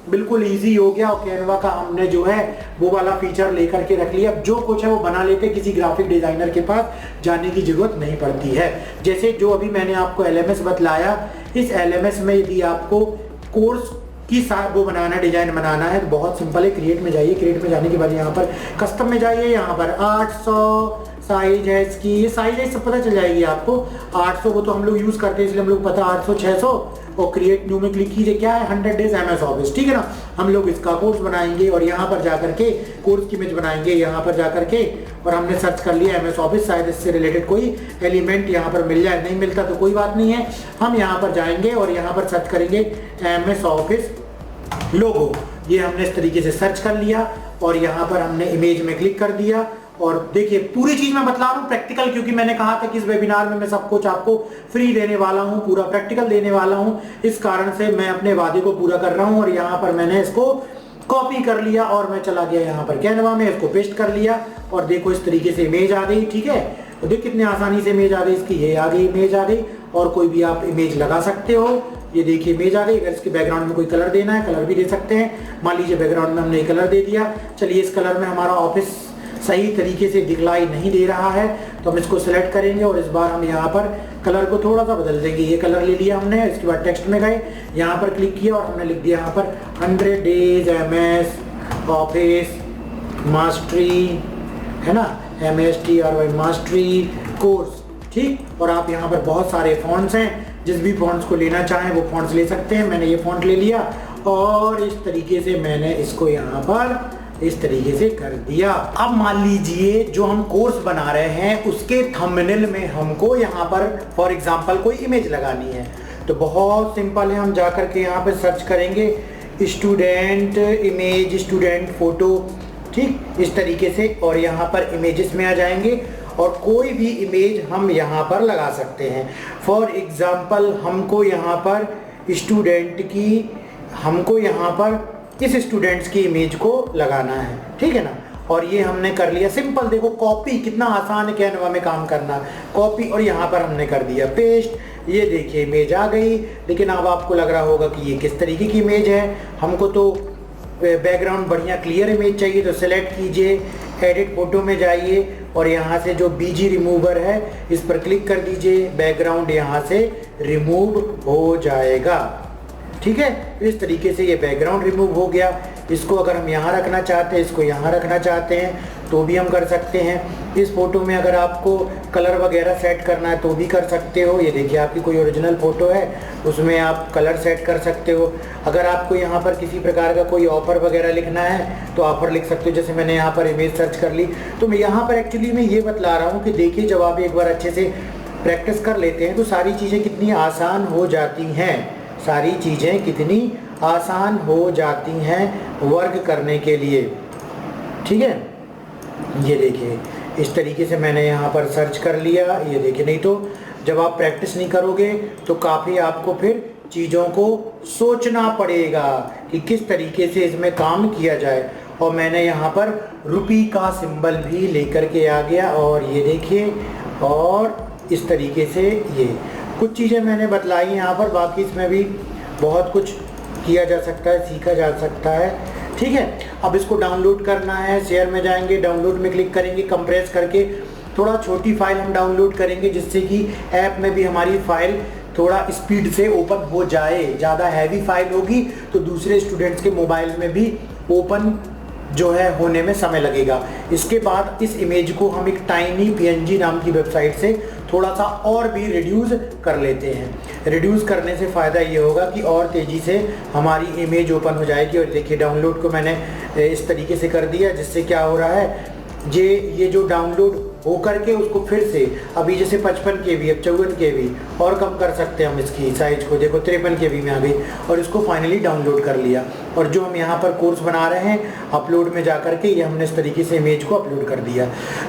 बिल्कुल इजी हो गया। और कैनवा का हमने जो है वो वाला फीचर लेकर के रख लिया, अब जो कुछ है वो बना लेते, किसी ग्राफिक डिजाइनर के पास जाने की जरूरत नहीं पड़ती है। जैसे जो अभी मैंने आपको LMS बतलाया, इस LMS में यदि आपको कोर्स की वो बनाना, डिजाइन बनाना है तो बहुत सिंपल है। क्रिएट में जाइए, क्रिएट में जाने के बाद यहाँ पर कस्टम में जाइए, यहाँ पर 800 साइज है इसकी, ये साइज है सब पता चल जाएगी आपको। 800 वो तो हम लोग यूज करते हैं इसलिए हम लोग पता 800, 600 और क्रिएट न्यू में क्लिक कीजिए। क्या है, 100 डेज MS ऑफिस, ठीक है ना। हम लोग इसका कोर्स बनाएंगे और यहाँ पर जाकर के कोर्स की इमेज बनाएंगे, यहाँ पर जाकर के, और हमने सर्च कर लिया MS ऑफिस, शायद इससे रिलेटेड कोई एलिमेंट यहाँ पर मिल जाए, नहीं मिलता तो कोई बात नहीं है। हम यहाँ पर जाएंगे और यहाँ पर सर्च करेंगे MS ऑफिस लोगो। ये हमने इस तरीके से सर्च कर लिया और यहाँ पर हमने इमेज में क्लिक कर दिया। और देखिए पूरी चीज मैं बतला रहा हूँ प्रैक्टिकल, क्योंकि मैंने कहा था कि इस वेबिनार में मैं सब कुछ आपको फ्री देने वाला हूँ, पूरा प्रैक्टिकल देने वाला हूँ। इस कारण से मैं अपने वादे को पूरा कर रहा हूँ। और यहाँ पर मैंने इसको कॉपी कर लिया और मैं चला गया यहाँ पर कैनवा में, इसको पेस्ट कर लिया और देखो इस तरीके से इमेज आ गई, ठीक है। तो देख कितने आसानी से इमेज आ गई इसकी, ये आ गई इमेज आ गई। और कोई भी आप इमेज लगा सकते हो, ये देखिए इमेज आ गई। अगर इसके बैकग्राउंड में कोई कलर देना है, कलर भी दे सकते हैं। मान लीजिए बैकग्राउंड में हमने कलर दे दिया, चलिए इस कलर में हमारा ऑफिस सही तरीके से दिखलाई नहीं दे रहा है तो हम इसको सिलेक्ट करेंगे और इस बार हम यहाँ पर कलर को थोड़ा सा बदल देंगे। ये कलर ले लिया हमने, इसके बाद टेक्स्ट में गए, यहाँ पर क्लिक किया और हमने लिख दिया यहाँ पर 100 डेज MS ऑफिस मास्टरी है ना, MASTRY मास्टरी कोर्स, ठीक। और आप यहाँ पर बहुत सारे फॉन्ट्स हैं, जिस भी फॉन्ट्स को लेना चाहें वो फॉन्ट्स ले सकते हैं। मैंने ये फॉन्ट ले लिया और इस तरीके से मैंने इसको यहाँ पर इस तरीके से कर दिया। अब मान लीजिए जो हम कोर्स बना रहे हैं उसके थंबनेल में हमको यहाँ पर फॉर एग्जांपल कोई इमेज लगानी है, तो बहुत सिंपल है, हम जाकर के यहाँ पर सर्च करेंगे स्टूडेंट इमेज, स्टूडेंट फोटो, ठीक, इस तरीके से, और यहाँ पर इमेजेस में आ जाएंगे और कोई भी इमेज हम यहाँ पर लगा सकते हैं। फॉर एग्जांपल हमको यहाँ पर स्टूडेंट की, हमको यहाँ पर इस स्टूडेंट्स की इमेज को लगाना है, ठीक है ना। और ये हमने कर लिया, सिंपल, देखो कॉपी कितना आसान है कैनवा में काम करना, कॉपी, और यहाँ पर हमने कर दिया पेस्ट। ये देखिए इमेज आ गई। लेकिन अब आपको लग रहा होगा कि ये किस तरीके की इमेज है, हमको तो बैकग्राउंड बढ़िया क्लियर इमेज चाहिए, तो सिलेक्ट कीजिए, एडिट फोटो में जाइए और यहाँ से जो बीजी रिमूवर है इस पर क्लिक कर दीजिए, बैकग्राउंड यहाँ से रिमूव हो जाएगा, ठीक है। इस तरीके से ये बैकग्राउंड रिमूव हो गया। इसको अगर हम यहाँ रखना चाहते हैं, इसको यहाँ रखना चाहते हैं तो भी हम कर सकते हैं। इस फोटो में अगर आपको कलर वगैरह सेट करना है तो भी कर सकते हो। ये देखिए आपकी कोई ओरिजिनल फ़ोटो है, उसमें आप कलर सेट कर सकते हो। अगर आपको यहाँ पर किसी प्रकार का कोई ऑफ़र वगैरह लिखना है तो ऑफ़र लिख सकते हो। जैसे मैंने यहाँ पर इमेज सर्च कर ली, तो मैं यहाँ पर एक्चुअली मैं ये बतला रहा हूँ कि देखिए जब आप एक बार अच्छे से प्रैक्टिस कर लेते हैं तो सारी चीज़ें कितनी आसान हो जाती हैं, सारी चीज़ें कितनी आसान हो जाती हैं वर्क करने के लिए, ठीक है। ये देखिए इस तरीके से मैंने यहाँ पर सर्च कर लिया। ये देखिए, नहीं तो जब आप प्रैक्टिस नहीं करोगे तो काफ़ी आपको फिर चीज़ों को सोचना पड़ेगा कि किस तरीके से इसमें काम किया जाए। और मैंने यहाँ पर रुपी का सिंबल भी लेकर के आ गया और ये देखिए, और इस तरीके से ये कुछ चीज़ें मैंने बतलाई यहाँ पर, बाकी इसमें भी बहुत कुछ किया जा सकता है, सीखा जा सकता है, ठीक है। अब इसको डाउनलोड करना है, शेयर में जाएंगे, डाउनलोड में क्लिक करेंगे, कंप्रेस करके थोड़ा छोटी फाइल हम डाउनलोड करेंगे जिससे कि ऐप में भी हमारी फाइल थोड़ा स्पीड से ओपन हो जाए। ज़्यादा हैवी फाइल होगी तो दूसरे स्टूडेंट्स के मोबाइल में भी ओपन जो है होने में समय लगेगा। इसके बाद इस इमेज को हम एक टाइनी PNG नाम की वेबसाइट से थोड़ा सा और भी रिड्यूस कर लेते हैं। रिड्यूस करने से फ़ायदा ये होगा कि और तेज़ी से हमारी इमेज ओपन हो जाएगी। और देखिए डाउनलोड को मैंने इस तरीके से कर दिया, जिससे क्या हो रहा है, ये जो डाउनलोड हो करके उसको फिर से अभी जैसे 55 KB, अब 54 KB और कम कर सकते हैं हम इसकी साइज़ को, देखो 53 KB में आ गई और इसको फाइनली डाउनलोड कर लिया। और जो हम यहाँ पर कोर्स बना रहे हैं अपलोड में जा करके ये हमने इस तरीके से इमेज को अपलोड कर दिया।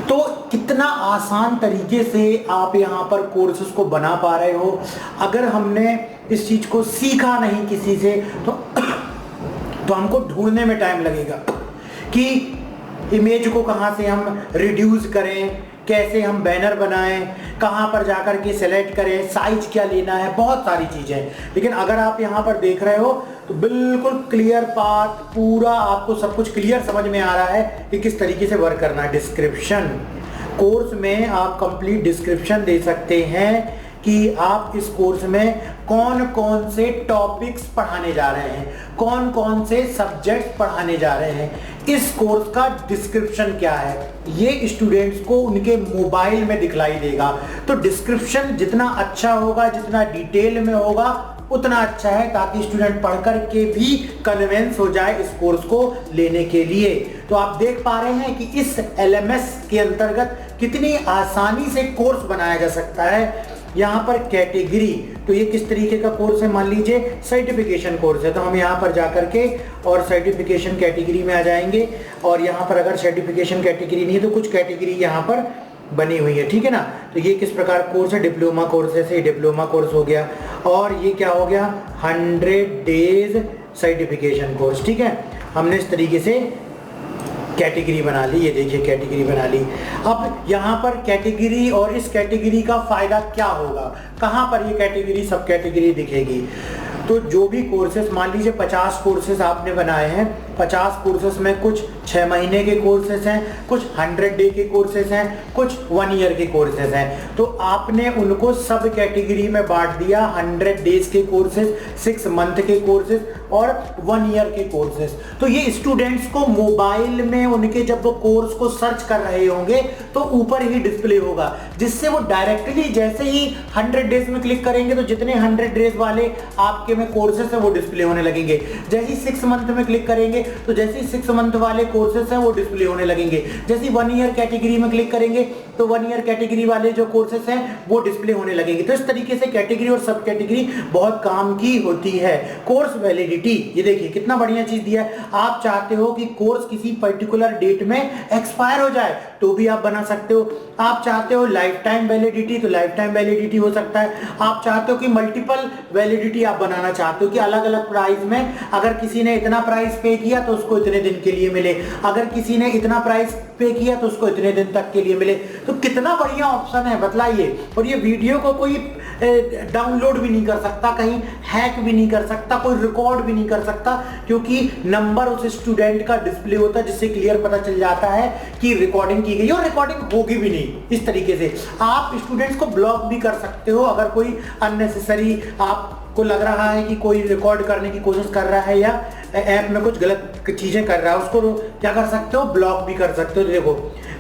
तो कितना आसान तरीके से आप यहाँ पर कोर्सेज को बना पा रहे हो। अगर हमने इस चीज़ को सीखा नहीं किसी से तो हमको ढूंढने में टाइम लगेगा कि इमेज को कहाँ से हम रिड्यूस करें, कैसे हम बैनर बनाएं, कहाँ पर जाकर के सेलेक्ट करें, साइज क्या लेना है, बहुत सारी चीज़ें। लेकिन अगर आप यहाँ पर देख रहे हो तो बिल्कुल क्लियर पाथ, पूरा आपको सब कुछ क्लियर समझ में आ रहा है कि किस तरीके से वर्क करना है। डिस्क्रिप्शन कोर्स में आप कंप्लीट डिस्क्रिप्शन दे सकते हैं कि आप इस कोर्स में कौन कौन से टॉपिक्स पढ़ाने जा रहे हैं, कौन कौन से सब्जेक्ट्स पढ़ाने जा रहे हैं, इस कोर्स का डिस्क्रिप्शन क्या है, ये स्टूडेंट्स को उनके मोबाइल में दिखलाई देगा। तो डिस्क्रिप्शन जितना अच्छा होगा, जितना डिटेल में होगा उतना अच्छा है, ताकि स्टूडेंट पढ़ कर के भी कन्विंस हो जाए इस कोर्स को लेने के लिए। तो आप देख पा रहे हैं कि इस LMS के अंतर्गत कितनी आसानी से कोर्स बनाया जा सकता है। यहाँ पर कैटेगरी, तो ये किस तरीके का कोर्स है, मान लीजिए सर्टिफिकेशन कोर्स है, तो हम यहाँ पर जाकर के और सर्टिफिकेशन कैटेगरी में आ जाएंगे। और यहाँ पर अगर सर्टिफिकेशन कैटेगरी नहीं है तो कुछ कैटेगरी यहाँ पर बनी हुई है, ठीक है ना। तो ये किस प्रकार कोर्स है, डिप्लोमा कोर्स है, से डिप्लोमा कोर्स हो गया। और ये क्या हो गया, 100 डेज सर्टिफिकेशन कोर्स, ठीक है। हमने इस तरीके से कैटेगरी बना ली, ये देखिए कैटेगरी बना ली। अब यहाँ पर कैटेगरी और इस कैटेगरी का फायदा क्या होगा, कहाँ पर ये कैटेगरी सब कैटेगरी दिखेगी। तो जो भी कोर्सेस, मान लीजिए 50 कोर्सेस आपने बनाए हैं, 50 कोर्सेस में कुछ 6 महीने के कोर्सेस हैं, कुछ 100 डे के कोर्सेस हैं, कुछ 1 ईयर के कोर्सेस हैं। तो आपने उनको सब कैटेगरी में बांट दिया, 100 डेज के कोर्सेस, 6 मंथ के कोर्सेस और 1 ईयर के कोर्सेस। तो ये स्टूडेंट्स को मोबाइल में उनके जब वो कोर्स को सर्च कर रहे होंगे तो ऊपर ही डिस्प्ले होगा, जिससे वो डायरेक्टली जैसे ही 100 डेज में क्लिक करेंगे तो जितने 100 डेज वाले आपके में कोर्सेस है वो डिस्प्ले होने लगेंगे। जैसे ही 6 मंथ में क्लिक करेंगे तो जैसे ही 6 मंथ वाले कोर्सेस हैं वो डिस्प्ले होने लगेंगे। जैसे ही 1 ईयर कैटेगरी में क्लिक करेंगे तो 1 ईयर कैटेगरी वाले जो कोर्सेस हैं वो डिस्प्ले होने लगेंगे। तो इस तरीके से कैटेगरी और सब कैटेगरी बहुत काम की होती है। कोर्स वैलिडिटी, ये देखिए कितना बढ़िया चीज दिया है। आप चाहते हो कि कोर्स किसी पर्टिकुलर डेट में एक्सपायर हो जाए तो भी आप बना सकते हो। आप चाहते हो लाइफ टाइम वैलिडिटी, तो लाइफ टाइम वैलिडिटी हो सकता है। आप चाहते हो कि मल्टीपल वैलिडिटी आप बनाना चाहते हो कि अलग अलग प्राइस में, अगर किसी ने इतना प्राइस पे किया तो उसको इतने दिन के लिए मिले, अगर किसी ने इतना प्राइस पे किया तो उसको इतने दिन तक के लिए मिले। तो कितना बढ़िया ऑप्शन है बतलाइए। और ये वीडियो को कोई डाउनलोड भी नहीं कर सकता, कहीं हैक भी नहीं कर सकता, कोई रिकॉर्ड भी नहीं कर सकता, क्योंकि नंबर उस स्टूडेंट का डिस्प्ले होता है जिससे क्लियर पता चल जाता है कि रिकॉर्डिंग की गई और रिकॉर्डिंग होगी भी नहीं। इस तरीके से आप स्टूडेंट्स को ब्लॉक भी कर सकते हो। अगर कोई अननेसेसरी आपको लग रहा है कि कोई रिकॉर्ड करने की कोशिश कर रहा है या ऐप में कुछ गलत चीजें कर रहा है, उसको क्या कर सकते हो, ब्लॉक भी कर सकते हो। देखो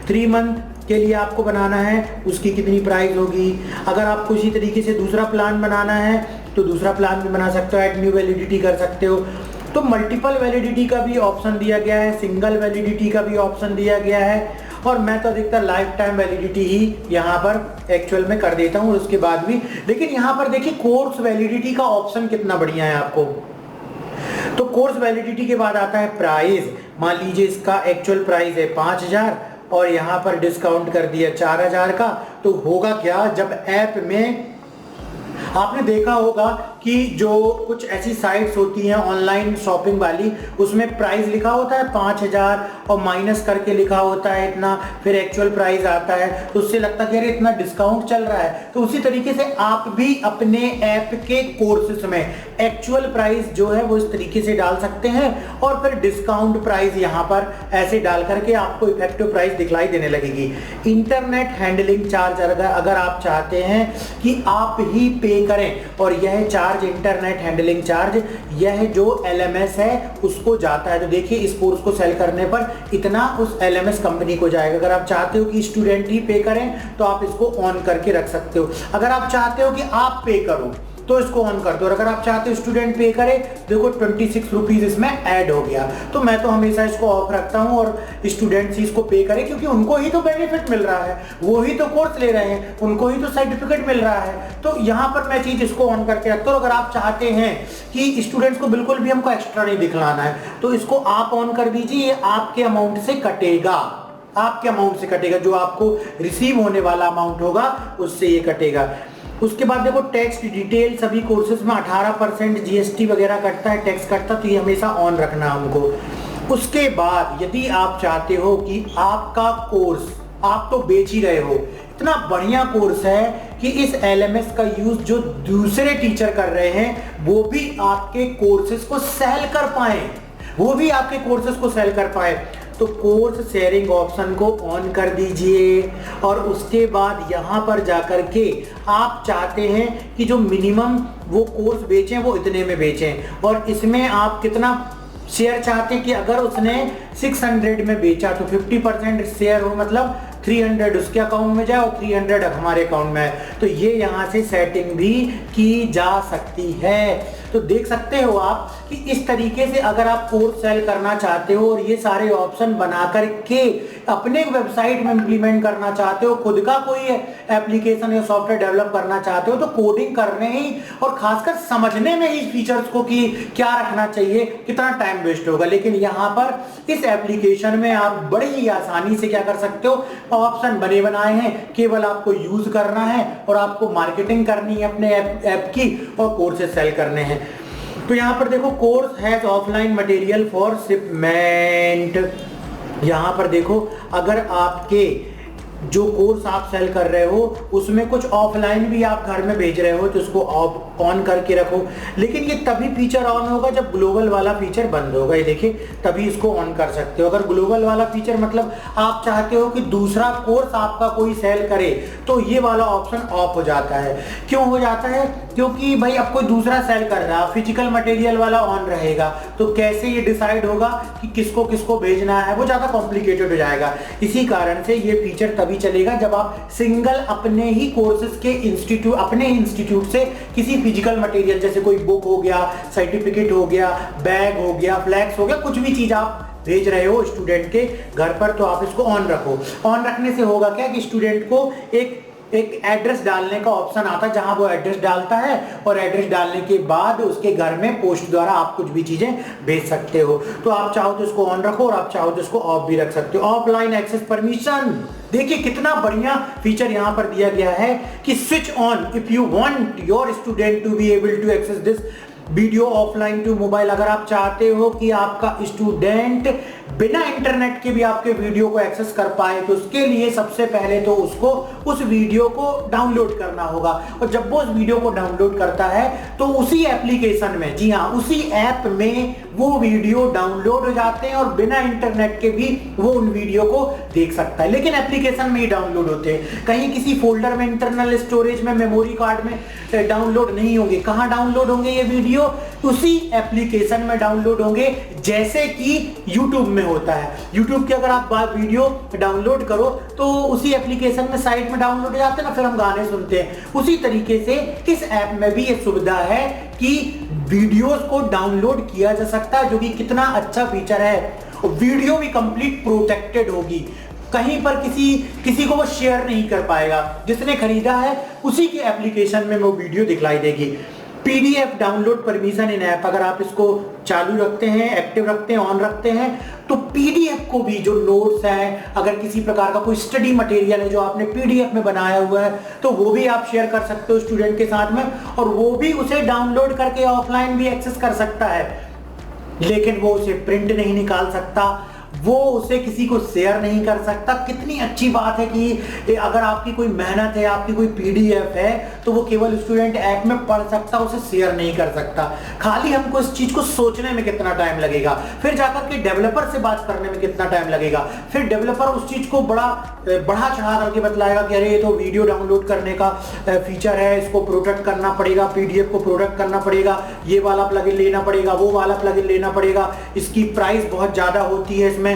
3 मंथ के लिए आपको बनाना है, उसकी कितनी प्राइस होगी। अगर आपको इसी तरीके से दूसरा प्लान बनाना है तो दूसरा प्लान भी बना सकते हो, ऐड न्यू वैलिडिटी कर सकते हो। तो मल्टीपल वैलिडिटी का भी ऑप्शन दिया गया है, सिंगल वैलिडिटी का भी ऑप्शन दिया गया है, और मैं तो अधिकतर लाइफ टाइम वैलिडिटी ही यहाँ पर एक्चुअल में कर देता हूँ उसके बाद भी। लेकिन यहाँ पर देखिए कोर्स वैलिडिटी का ऑप्शन कितना बढ़िया है आपको। तो कोर्स वैलिडिटी के बाद आता है प्राइस। मान लीजिए इसका एक्चुअल प्राइस है 5000 और यहाँ पर डिस्काउंट कर दिया 4000 का। तो होगा क्या, जब ऐप में आपने देखा होगा कि जो कुछ ऐसी साइट्स होती हैं ऑनलाइन शॉपिंग वाली, उसमें प्राइस लिखा होता है 5000 और माइनस करके लिखा होता है इतना, फिर एक्चुअल प्राइस आता है, तो उससे लगता है कि अरे इतना डिस्काउंट चल रहा है। तो उसी तरीके से आप भी अपने ऐप के कोर्सेस में एक्चुअल प्राइस जो है वो इस तरीके से डाल सकते हैं और फिर डिस्काउंट प्राइस यहाँ पर ऐसे डाल करके आपको इफेक्टिव प्राइस दिखलाई देने लगेगी। इंटरनेट हैंडलिंग चार्ज अगर आप चाहते हैं कि आप ही पे करें, और यह चार्ज इंटरनेट हैंडलिंग चार्ज यह जो LMS है उसको जाता है। तो देखिए इस कोर्स को सेल करने पर इतना उस LMS कंपनी को जाएगा। अगर आप चाहते हो कि स्टूडेंट ही पे करें तो आप इसको ऑन करके रख सकते हो। अगर आप चाहते हो कि आप पे करो तो इसको ऑन कर दो, और अगर आप चाहते हो स्टूडेंट पे करे, देखो 26 रुपीज इसमें ऐड हो गया। तो मैं तो हमेशा इसको ऑफ रखता हूं और स्टूडेंट्स ही इसको पे करे, क्योंकि उनको ही तो बेनिफिट मिल रहा है, वो ही तो कोर्स ले रहे हैं, उनको ही तो सर्टिफिकेट मिल रहा है। तो यहाँ पर मैं चीज इसको ऑन करके रखता हूँ। अगर आप चाहते हैं कि स्टूडेंट्स को बिल्कुल भी हमको एक्स्ट्रा नहीं दिखलाना है तो इसको आप ऑन कर दीजिए, ये आपके अमाउंट से कटेगा, आपके अमाउंट से कटेगा, जो आपको रिसीव होने वाला अमाउंट होगा उससे ये कटेगा। उसके बाद देखो टैक्स डिटेल, सभी कोर्सेज में 18% GST वगैरह कटता है, टैक्स कटता, तो ये हमेशा ऑन रखना है हमको। उसके बाद यदि आप चाहते हो कि आपका कोर्स आप तो बेच ही रहे हो, इतना बढ़िया कोर्स है कि इस LMS का यूज जो दूसरे टीचर कर रहे हैं वो भी आपके कोर्सेज को सेल कर पाए, वो भी आपके कोर्सेज को सेल कर पाए, तो कोर्स शेयरिंग ऑप्शन को ऑन कर दीजिए। और उसके बाद यहाँ पर जाकर के आप चाहते हैं कि जो मिनिमम वो कोर्स बेचें वो इतने में बेचें, और इसमें आप कितना शेयर चाहते हैं कि अगर उसने 600 में बेचा तो 50% शेयर हो, मतलब 300 उसके अकाउंट में जाए और 300 हमारे अकाउंट में है। तो ये यहाँ से सेटिंग भी की जा सकती है। तो देख सकते हो आप कि इस तरीके से अगर आप कोर्स सेल करना चाहते हो और ये सारे ऑप्शन बना करके अपने वेबसाइट में इंप्लीमेंट करना चाहते हो, खुद का कोई एप्लीकेशन या सॉफ्टवेयर डेवलप करना चाहते हो, तो कोडिंग करने ही और खासकर समझने में ही फीचर्स को कि क्या रखना चाहिए, कितना टाइम वेस्ट होगा। लेकिन यहाँ पर इस एप्लीकेशन में आप बड़ी ही आसानी से क्या कर सकते हो, ऑप्शन बने बनाए हैं, केवल आपको यूज करना है और आपको मार्केटिंग करनी है अपने ऐप की और कोर्सेज सेल करने हैं। तो यहाँ पर देखो course has offline material for shipment. यहाँ पर देखो अगर आपके जो कोर्स आप सेल कर रहे हो उसमें कुछ ऑफलाइन भी आप घर में भेज रहे हो तो उसको ऑन करके रखो। लेकिन ये तभी फीचर ऑन होगा जब ग्लोबल वाला फीचर बंद होगा। ये देखिए, तभी इसको ऑन कर सकते हो। अगर ग्लोबल वाला फीचर मतलब आप चाहते हो कि दूसरा कोर्स आपका कोई सेल करे तो ये वाला ऑप्शन ऑफ हो जाता है। क्यों हो जाता है? क्योंकि भाई अब कोई दूसरा सेल कर रहा है, फिजिकल मटेरियल वाला ऑन रहेगा तो कैसे ये डिसाइड होगा कि किसको किसको भेजना है, वो ज्यादा कॉम्प्लिकेटेड हो जाएगा। इसी कारण से ये फीचर तभी चलेगा जब आप सिंगल अपने ही कोर्सेज के अपने इंस्टीट्यूट से किसी फिजिकल मटेरियल जैसे कोई बुक हो गया, सर्टिफिकेट हो गया, बैग हो गया, फ्लैक्स हो गया, कुछ भी चीज आप भेज रहे हो स्टूडेंट के घर पर तो आप इसको ऑन रखो। ऑन रखने से होगा क्या कि स्टूडेंट को एक एड्रेस डालने का ऑप्शन आता है जहां वो एड्रेस डालता है और एड्रेस डालने के बाद उसके घर में पोस्ट द्वारा आप कुछ भी चीजें भेज सकते हो। तो आप चाहो तो इसको ऑन रखो और आप चाहो तो इसको ऑफ भी रख सकते हो। ऑफलाइन एक्सेस परमिशन, देखिए कितना बढ़िया फीचर यहां पर दिया गया है कि switch on if you want your student to be able to access this video offline to mobile. अगर आप चाहते हो कि आपका स्टूडेंट बिना इंटरनेट के भी आपके वीडियो को एक्सेस कर पाए तो उसके लिए सबसे पहले तो उसको उस वीडियो को डाउनलोड करना होगा। और जब वो उस वीडियो को डाउनलोड करता है तो उसी एप्लीकेशन में, जी हाँ, उसी ऐप में वो वीडियो डाउनलोड हो जाते हैं और बिना इंटरनेट के भी वो उन वीडियो को देख सकता है। लेकिन एप्लीकेशन में ही डाउनलोड होते हैं, कहीं किसी फोल्डर में, इंटरनल स्टोरेज में, मेमोरी कार्ड में डाउनलोड नहीं होंगे। कहां डाउनलोड होंगे ये वीडियो? उसी एप्लीकेशन में डाउनलोड होंगे जैसे कि YouTube में होता है। YouTube की अगर आप वीडियो डाउनलोड करो तो उसी एप्लीकेशन में साइट में डाउनलोड हो जाते हैं ना, फिर हम गाने सुनते हैं। उसी तरीके से इस ऐप में भी ये सुविधा है कि वीडियोस को डाउनलोड किया जा सकता है, जो कि कितना अच्छा फीचर है। वीडियो भी कंप्लीट प्रोटेक्टेड होगी, कहीं पर किसी को वो शेयर नहीं कर पाएगा। जिसने खरीदा है उसी के एप्लीकेशन में वो वीडियो दिखलाई देगी। पीडीएफ डाउनलोड परमिशन इन ऐप, अगर आप इसको चालू रखते हैं, एक्टिव रखते हैं, ऑन रखते हैं तो पीडीएफ को भी, जो नोट्स है, अगर किसी प्रकार का कोई स्टडी मटेरियल है जो आपने पीडीएफ में बनाया हुआ है तो वो भी आप शेयर कर सकते हो स्टूडेंट के साथ में, और वो भी उसे डाउनलोड करके ऑफलाइन भी एक्सेस कर सकता है। लेकिन वो उसे प्रिंट नहीं निकाल सकता, वो उसे किसी को शेयर नहीं कर सकता। कितनी अच्छी बात है कि अगर आपकी कोई मेहनत है, आपकी कोई पीडीएफ है तो वो केवल स्टूडेंट ऐप में पढ़ सकता, उसे शेयर नहीं कर सकता। खाली हमको इस चीज को सोचने में कितना टाइम लगेगा, फिर जाकर के डेवलपर से बात करने में कितना टाइम लगेगा, फिर डेवलपर उस चीज को बढ़ा चढ़ा करके बतलाएगा कि अरे ये तो वीडियो डाउनलोड करने का फीचर है, इसको प्रोटेक्ट करना पड़ेगा, पीडीएफ को प्रोटेक्ट करना पड़ेगा, ये वाला प्लगइन लेना पड़ेगा, वो वाला प्लगइन लेना पड़ेगा, इसकी प्राइस बहुत ज्यादा होती है, इसमें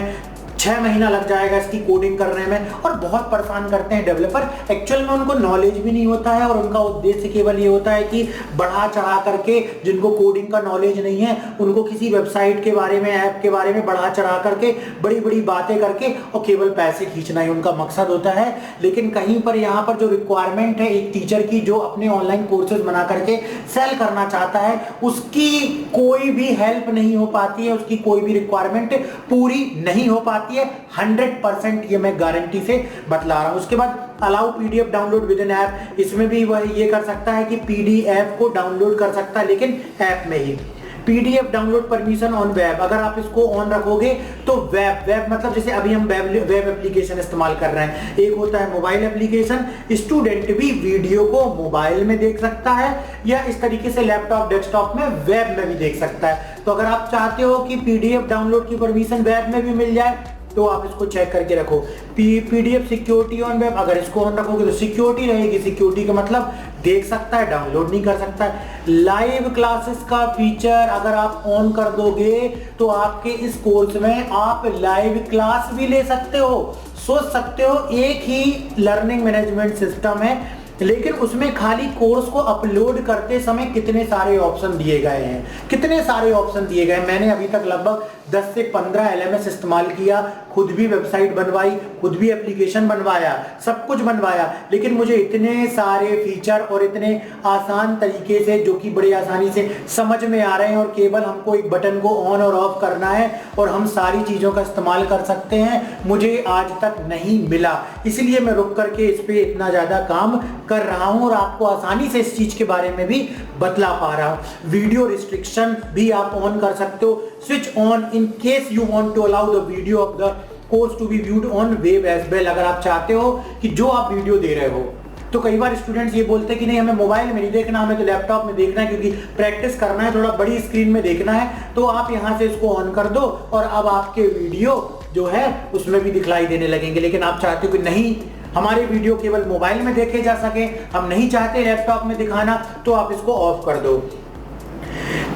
6 महीना लग जाएगा इसकी कोडिंग करने में, और बहुत परेशान करते हैं डेवलपर। एक्चुअल में उनको नॉलेज भी नहीं होता है और उनका उद्देश्य केवल ये होता है कि बढ़ा चढ़ा करके, जिनको कोडिंग का नॉलेज नहीं है उनको किसी वेबसाइट के बारे में, ऐप के बारे में बढ़ा चढ़ा करके बड़ी बड़ी बातें करके और केवल पैसे खींचना ही उनका मकसद होता है। लेकिन कहीं पर यहाँ पर जो रिक्वायरमेंट है एक टीचर की, जो अपने ऑनलाइन कोर्सेज बना करके सेल करना चाहता है, उसकी कोई भी हेल्प नहीं हो पाती है, उसकी कोई भी रिक्वायरमेंट पूरी नहीं हो पाती है। 100% ये मैं गारंटी से बतला रहा हूं। उसके बाद allow PDF download with in app, इसमें भी वह ये कर सकता है कि पीडीएफ को डाउनलोड कर सकता है लेकिन ऐप में ही। PDF download permission on web, अगर आप इसको ऑन रखोगे तो वेब मतलब जैसे अभी हम वेब एप्लीकेशन इस्तेमाल कर रहे हैं, एक होता है मोबाइल एप्लीकेशन, स्टूडेंट भी वीडियो को मोबाइल में देख सकता है या इस तरीके से लैपटॉप, डेस्कटॉप में, वेब में भी देख सकता है। तो अगर आप चाहते हो कि पीडीएफ डाउनलोड की परमिशन वेब में भी मिल जाए तो आप इसको चेक करके रखो। पीडीएफ सिक्योरिटी ऑन वेब, अगर इसको ऑन रखोगे तो सिक्योरिटी रहेगी। सिक्योरिटी का मतलब देख सकता है, डाउनलोड नहीं कर सकता है। लाइव क्लासेस का फीचर अगर आप ऑन कर दोगे तो आपके इस कोर्स में आप लाइव क्लास भी ले सकते हो। सोच सकते हो एक ही लर्निंग मैनेजमेंट सिस्टम है लेकिन उसमें खाली कोर्स को अपलोड करते समय कितने सारे ऑप्शन दिए गए हैं, कितने सारे ऑप्शन दिए गए। मैंने अभी तक लगभग 10 से 15 एलएमएस इस्तेमाल किया, खुद भी वेबसाइट बनवाई, खुद भी एप्लीकेशन बनवाया, सब कुछ बनवाया, लेकिन मुझे इतने सारे फीचर और इतने आसान तरीके से, जो कि बड़ी आसानी से समझ में आ रहे हैं, और केवल हमको एक बटन को ऑन और ऑफ करना है और हम सारी चीजों का इस्तेमाल कर सकते हैं, मुझे आज तक नहीं मिला। इसलिए मैं रुक करके इस पे इतना ज्यादा काम कर रहा हूं और आपको आसानी से इस चीज के बारे में भी बतला पा रहा हूं। वीडियो रिस्ट्रिक्शन भी आप ऑन कर सकते हो, switch on in case you want to allow the video of the course to be viewed on web as well. अगर आप चाहते हो कि जो आप वीडियो दे रहे हो, तो कई बार स्टूडेंट्स ये बोलते हैं कि नहीं हमें मोबाइल में नहीं देखना, हमें तो लैपटॉप में देखना है क्योंकि प्रैक्टिस करना है, थोड़ा बड़ी स्क्रीन में देखना है। तो आप यहाँ से इसको ऑन कर दो और अब आपके वीडियो जो है उसमें भी दिखलाई देने लगेंगे। लेकिन आप चाहते हो कि नहीं हमारे वीडियो केवल मोबाइल में देखे जा सके, हम नहीं चाहते लैपटॉप में दिखाना, तो आप इसको ऑफ कर दो।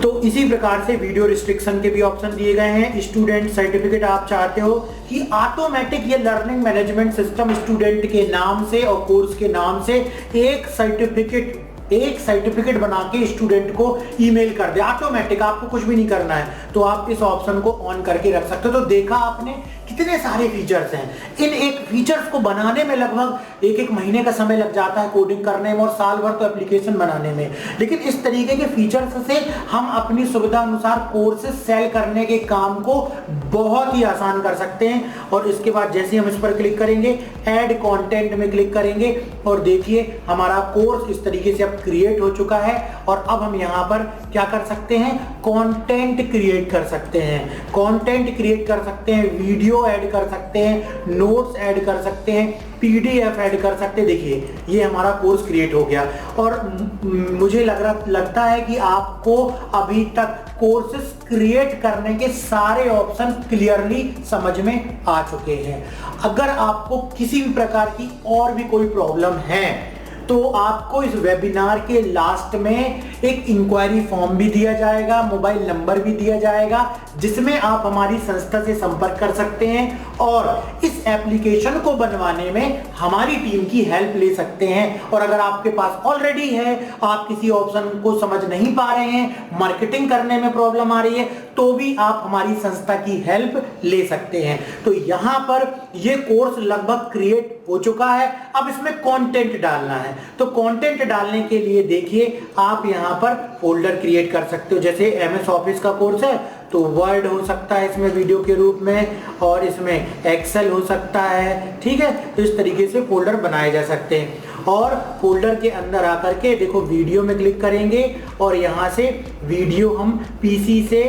तो इसी प्रकार से वीडियो रिस्ट्रिक्शन के भी ऑप्शन दिए गए हैं। स्टूडेंट सर्टिफिकेट आप चाहते हो कि ऑटोमेटिक ये लर्निंग मैनेजमेंट सिस्टम स्टूडेंट के नाम से और कोर्स के नाम से एक सर्टिफिकेट बना के स्टूडेंट को ईमेल कर दे ऑटोमेटिक, आपको कुछ भी नहीं करना है। तो आप इस ऑप्शन को ऑन करके रख सकते हो। तो देखा आपने कितने सारे फीचर्स हैं। इन एक फीचर्स को बनाने में लगभग एक महीने का समय लग जाता है कोडिंग करने में और साल भर तो एप्लीकेशन बनाने में। लेकिन इस तरीके के फीचर्स से हम अपनी सुविधा अनुसार कोर्सेज सेल करने के काम को बहुत ही आसान कर सकते हैं। और इसके बाद जैसे हम इस पर क्लिक करेंगे, ऐड कंटेंट में क्लिक करेंगे और देखिए हमारा कोर्स इस तरीके से अब क्रिएट हो चुका है। और अब हम यहाँ पर क्या कर सकते हैं, कंटेंट क्रिएट कर सकते हैं, कंटेंट क्रिएट कर सकते हैं, वीडियो ऐड कर सकते हैं, नोट्स ऐड कर सकते हैं, पीडीएफ ऐड कर सकते हैं। देखिए ये हमारा कोर्स क्रिएट हो गया। और मुझे लगता है कि आपको अभी तक कोर्सेस क्रिएट करने के सारे ऑप्शन क्लियरली समझ में आ चुके हैं। अगर आपको किसी भी प्रकार की और भी कोई प्रॉब्लम है तो आपको इस वेबिनार के लास्ट में एक इंक्वायरी फॉर्म भी दिया जाएगा, मोबाइल नंबर भी दिया जाएगा, जिसमें आप हमारी संस्था से संपर्क कर सकते हैं और इस एप्लीकेशन को बनवाने में हमारी टीम की हेल्प ले सकते हैं। और अगर आपके पास ऑलरेडी है, आप किसी ऑप्शन को समझ नहीं पा रहे हैं, मार्केटिंग करने में प्रॉब्लम आ रही है, तो भी आप हमारी संस्था की हेल्प ले सकते हैं। तो यहां पर यह कोर्स लगभग क्रिएट हो चुका है। अब इसमें कंटेंट डालना है। तो कंटेंट डालने के लिए देखिए आप यहां पर फोल्डर क्रिएट कर सकते हो। जैसे एमएस ऑफिस का कोर्स है तो वर्ड हो सकता है इसमें वीडियो के रूप में, और इसमें एक्सेल हो सकता है, ठीक है। तो इस तरीके से फोल्डर बनाए जा सकते हैं। और फोल्डर के अंदर आकर के देखो वीडियो में क्लिक करेंगे और यहां से वीडियो हम पीसी से